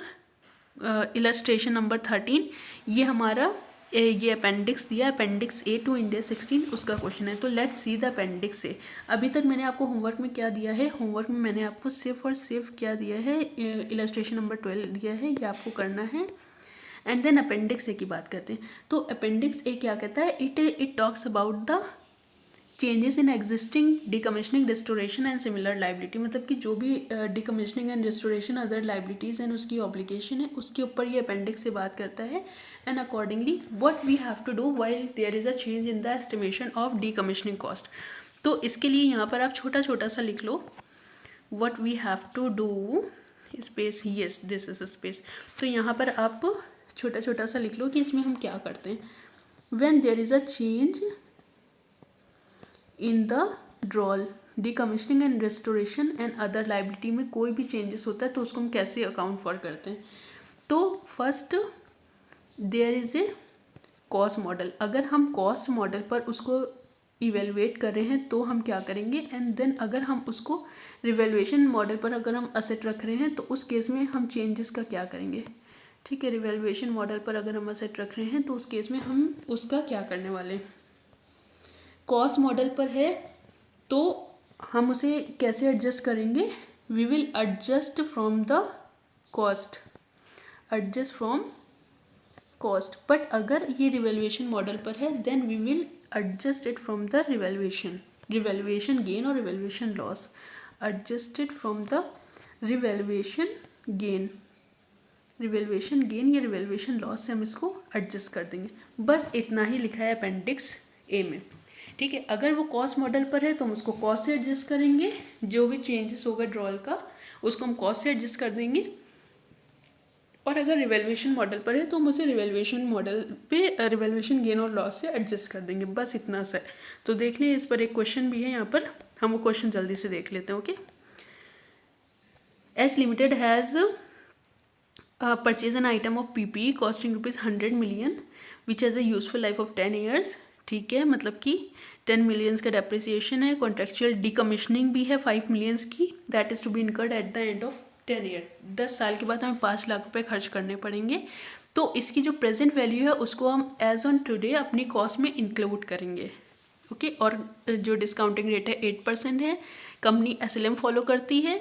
इलस्ट्रेशन नंबर 13, ये हमारा ये अपेंडिक्स दिया, अपेंडिक्स A टू इंडिया 16 उसका क्वेश्चन है। तो let's see the appendix A। अभी तक मैंने आपको होमवर्क में क्या दिया है, होमवर्क में मैंने आपको सिर्फ और सिर्फ क्या दिया है, इलस्ट्रेशन नंबर 12 दिया है, ये आपको करना है। एंड देन अपेंडिक्स A की बात करते हैं। तो अपेंडिक्स A क्या कहता है, it talks about the changes in existing decommissioning restoration and similar liability, मतलब कि जो भी decommissioning and restoration other liabilities and उसकी ऑब्लिगेशन है उसके ऊपर ये अपेंडिक्स से बात करता है। And accordingly what we have to do while there is a change in the estimation of decommissioning cost. तो इसके लिए यहाँ पर आप छोटा छोटा सा लिख लो, what we have to do space, yes this is space. तो यहाँ पर आप छोटा छोटा सा लिख लो कि इसमें हम क्या करते हैं। When there is a change in the drawl decommissioning and restoration and other liability में कोई भी चेंजेस होता है तो उसको हम कैसे अकाउंट फॉर करते हैं। तो first there is a cost model, अगर हम कॉस्ट मॉडल पर उसको इवेलुएट कर रहे हैं तो हम क्या करेंगे, एंड देन अगर हम उसको रिवेल्युएशन मॉडल पर अगर हम असेट रख रहे हैं तो उस केस में हम चेंजेस का क्या करेंगे। ठीक है, रिवेल्युएशन मॉडल पर अगर हम असेट रख रहे हैं तो उस केस में हम उसका क्या करने वाले हैं, कॉस्ट मॉडल पर है तो हम उसे कैसे एडजस्ट करेंगे, we will adjust from the cost, adjust from cost. But अगर ये रिवेल्युएशन मॉडल पर है then we will adjust it from the revaluation gain और revaluation loss, adjusted from the revaluation gain या रिवेल्युएशन लॉस से हम इसको एडजस्ट कर देंगे। बस इतना ही लिखा है अपेंडिक्स A में। ठीक है, अगर वो कॉस्ट मॉडल पर है तो हम उसको कॉस्ट से एडजस्ट करेंगे, जो भी चेंजेस होगा ड्रॉल का उसको हम कॉस्ट से एडजस्ट कर देंगे, और अगर रिवेल्युएशन मॉडल पर है तो हम उसे रिवेल्युएशन मॉडल पे रिवेल्युएशन गेन और लॉस से एडजस्ट कर देंगे। बस इतना सा। तो देख लें, इस पर एक क्वेश्चन भी है, यहाँ पर हम वो क्वेश्चन जल्दी से देख लेते हैं। Okay, H limited has purchase an item of PPE costing ₹100 million which has a useful life of 10 years। ठीक है, मतलब कि 10 millions का डेप्रिसिएशन है, कॉन्ट्रेक्चुअल डिकमिशनिंग भी है 5 millions की, that is to be incurred at the end of 10 year। 10 साल के बाद हमें 5 लाख रुपए खर्च करने पड़ेंगे। तो इसकी जो प्रेजेंट वैल्यू है उसको हम एज ऑन टुडे अपनी कॉस्ट में इंक्लूड करेंगे। ओके, और जो डिस्काउंटिंग रेट है 8% है, कंपनी SLM फॉलो करती है।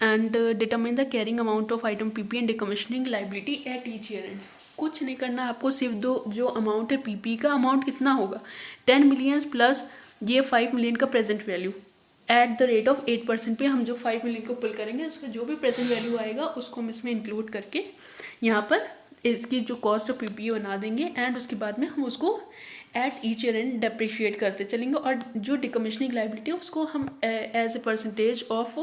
And determine the carrying amount of item PPE and decommissioning liability at each year end. कुछ नहीं करना आपको, सिर्फ जो अमाउंट है PPE का अमाउंट कितना होगा 10 million प्लस ये 5 million का present value at the rate of 8% पे हम जो 5 मिलियन को पुल करेंगे उसका जो भी प्रेजेंट वैल्यू आएगा उसको हम इसमें इंक्लूड करके यहाँ पर इसकी जो कॉस्ट ऑफ पीपीई बना देंगे एंड उसके बाद में हम उसको at each year end depreciate करते चलेंगे और जो डिकमिशनिंग लाइबिलिटी है उसको हम as a percentage of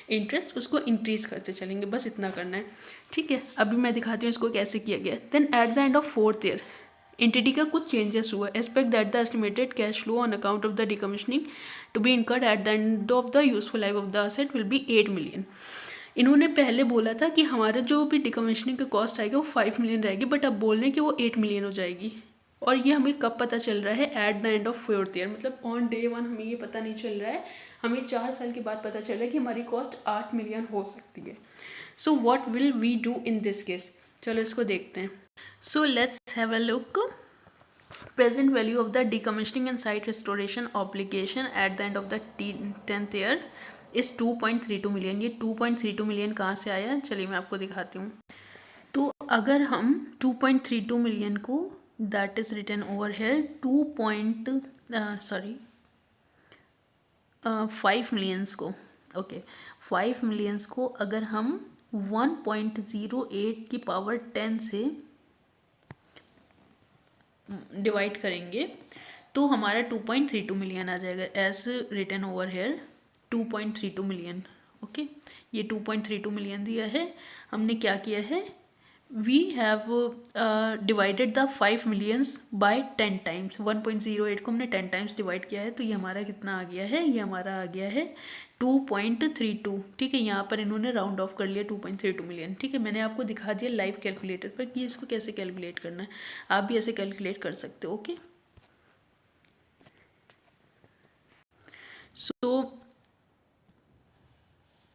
interest उसको इंक्रीज करते चलेंगे। बस इतना करना है, ठीक है। अभी मैं दिखाती हूँ इसको कैसे किया गया। Then at the end of 4th year entity का कुछ चेंजेस हुआ। Expect that the estimated cash flow on account of the decommissioning to be incurred at the end of the useful life of the asset will be 8 million. इन्होंने पहले बोला था कि हमारा जो भी डिकमिशनिंग का कॉस्ट आएगा वो 5 मिलियन रहेगी, बट अब बोल रहे हैं कि वो 8 मिलियन हो जाएगी। और ये हमें कब पता चल रहा है? Eight the end of 4th year, मतलब ऑन डे 1 हमें ये पता नहीं चल रहा है, हमें 4 साल के बाद पता चल रहा है कि हमारी कॉस्ट 8 मिलियन हो सकती है। So what will we do in this case? चलो इसको देखते हैं। So let's have a look. Present value of the decommissioning and site restoration obligation at the end of the 10th year is 2.32 million. ये 2.32 million कहाँ से आया? चलिए मैं आपको दिखाती हूँ। तो अगर हम 2.32 मिलियन को that is written over here 5 millions को, ओके 5 मिलियंस को अगर हम 1.08 की पावर 10 से डिवाइड करेंगे तो हमारा 2.32 मिलियन आ जाएगा as written over here 2.32 million. Okay, ये 2.32 मिलियन दिया है। हमने क्या किया है? We have divided the 5 millions by 10 times. 1.08 को हमने 10 टाइम्स डिवाइड किया है, तो ये हमारा कितना आ गया है? ये हमारा आ गया है 2.32। ठीक है, यहाँ पर इन्होंने राउंड ऑफ कर लिया 2.32 मिलियन। ठीक है, मैंने आपको दिखा दिया लाइव कैलकुलेटर पर कि इसको कैसे कैलकुलेट करना है। आप भी ऐसे कैलकुलेट कर सकते हो। ओके, सो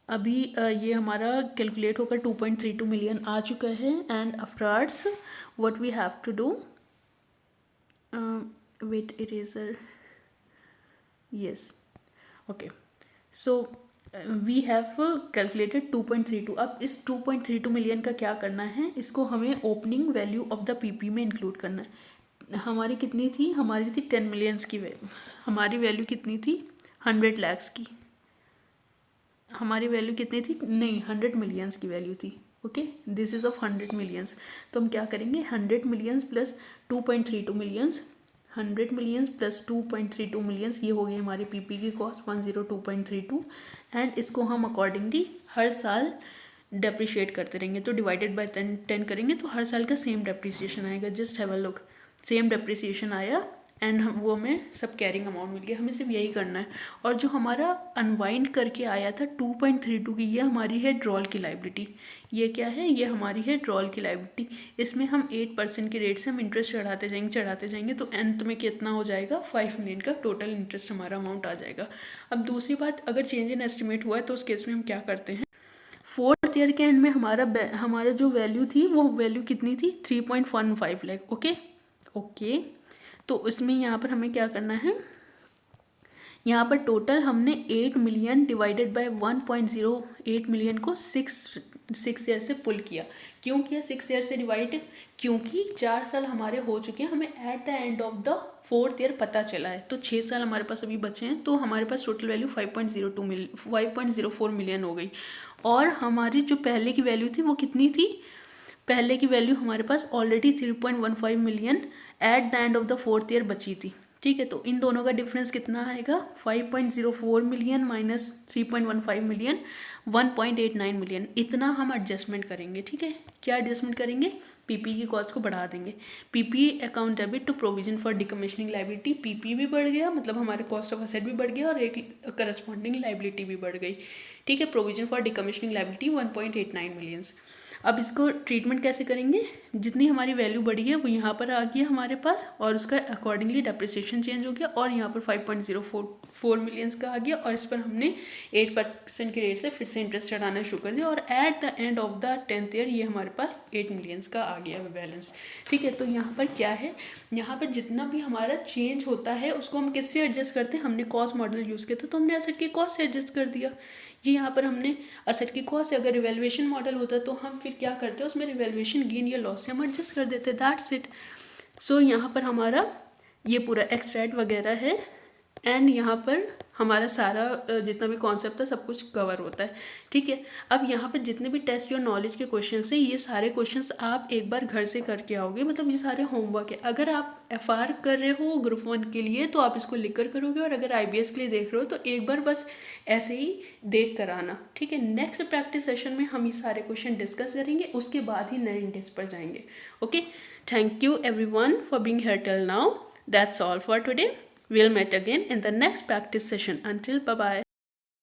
अभी ये हमारा कैलकुलेट होकर 2.32 मिलियन आ चुका है। And afterwards what we have to do, with eraser, yes, okay, so we have calculated 2.32। अब इस 2.32 मिलियन का क्या करना है? इसको हमें opening value of the PP में इंक्लूड करना है। हमारी कितनी थी? हमारी थी 10 मिलियंस की हमारी वैल्यू कितनी थी? 100 lakhs की। हमारी वैल्यू कितनी थी? नहीं, 100 मिलियंस की वैल्यू थी। Okay, this is of 100 millions. तो हम क्या करेंगे? 100 millions plus 2.32 millions, 100 millions plus 2.32 millions, ये हो गई हमारी पीपी की कॉस्ट 102.32। एंड इसको हम अकॉर्डिंगली हर साल डेप्रिशिएट करते रहेंगे। तो डिवाइडेड बाय 10 करेंगे तो हर साल का सेम डेप्रिसिएशन आएगा। Just have a look, same depreciation आया एंड वो हमें सब कैरिंग अमाउंट मिल गया। हमें सिर्फ यही करना है। और जो हमारा अनवाइंड करके आया था 2.32 की, ये हमारी है ड्रॉल की लाइबिलिटी। ये क्या है? ये हमारी है ड्रॉल की लाइबिलिटी। इसमें हम 8% के रेट से हम इंटरेस्ट चढ़ाते जाएंगे तो अंत में कितना हो जाएगा? 5 मिलियन का टोटल इंटरेस्ट हमारा अमाउंट आ जाएगा। अब दूसरी बात, अगर चेंज इन एस्टिमेट हुआ है तो उस केस में हम क्या करते हैं? 4th ईयर के एंड में हमारा जो वैल्यू थी वो वैल्यू कितनी थी? 3.15 लाख। ओके, तो इसमें यहाँ पर हमें क्या करना है? यहाँ पर टोटल हमने 8 मिलियन डिवाइडेड बाय 1.08 मिलियन को 6 ईयर से पुल किया। क्यों किया 6 ईयर से डिवाइड? क्योंकि 4 साल हमारे हो चुके हैं, हमें eight the end of the 4th year पता चला है, तो 6 साल हमारे पास अभी बचे हैं। तो हमारे पास टोटल वैल्यू 5.04 मिलियन हो गई। और हमारी जो पहले की वैल्यू थी वो कितनी थी? पहले की वैल्यू हमारे पास already 3.15 million at the end of the 4th year बची थी। ठीक है, तो इन दोनों का डिफरेंस कितना आएगा? 5.04 मिलियन माइनस 3.15 मिलियन, 1.89 मिलियन। इतना हम एडजस्टमेंट करेंगे। ठीक है, क्या एडजस्टमेंट करेंगे? पीपी की कॉस्ट को बढ़ा देंगे। PP account debit to provision for decommissioning liability, PP भी बढ़ गया, मतलब हमारे कॉस्ट ऑफ असेट भी बढ़ गया और एक करस्पॉन्डिंग लाइबिलिटी भी बढ़ गई। ठीक है, provision for decommissioning liability 1.89 millions. अब इसको ट्रीटमेंट कैसे करेंगे? जितनी हमारी वैल्यू बढ़ी है वो यहाँ पर आ गई हमारे पास और उसका अकॉर्डिंगली डेप्रिसिएशन चेंज हो गया और यहाँ पर 5.04 मिलियंस का आ गया और इस पर हमने 8% के रेट से फिर से इंटरेस्ट चढ़ाना शुरू कर दिया और eight the end of the 10th year ये हमारे पास 8 मिलियंस का आ गया बैलेंस। ठीक है, तो यहाँ पर क्या है? यहाँ पर जितना भी हमारा चेंज होता है उसको हम किससे एडजस्ट करते हैं? हमने कॉस्ट मॉडल यूज़ किया था तो हमने एसेट की कॉस्ट से एडजस्ट कर दिया। ये यहाँ पर हमने असेट की कॉस्ट से, अगर रिवैल्यूएशन मॉडल होता तो हम फिर क्या करते हैं? उसमें रिवैल्यूएशन गेन या लॉस से हम एडजस्ट कर देते। That's it. सो यहाँ पर हमारा ये पूरा एक्सट्रैक्ट वगैरह है एंड यहाँ पर हमारा सारा जितना भी कॉन्सेप्ट था सब कुछ कवर होता है, ठीक है। अब यहाँ पर जितने भी टेस्ट और नॉलेज के क्वेश्चंस हैं, ये सारे क्वेश्चंस आप एक बार घर से करके आओगे, मतलब ये सारे होमवर्क है। अगर आप एफआर कर रहे हो ग्रुप 1 के लिए तो आप इसको लिख कर करोगे, और अगर आईबीएस के लिए देख रहे हो तो एक बार बस ऐसे ही देख कर आना, ठीक है। नेक्स्ट प्रैक्टिस सेशन में हम ये सारे क्वेश्चन डिस्कस करेंगे, उसके बाद ही नए टेस्ट पर जाएंगे। Okay, thank you everyone for being here till now. That's all for today. We'll meet again in the next practice session. Until bye bye.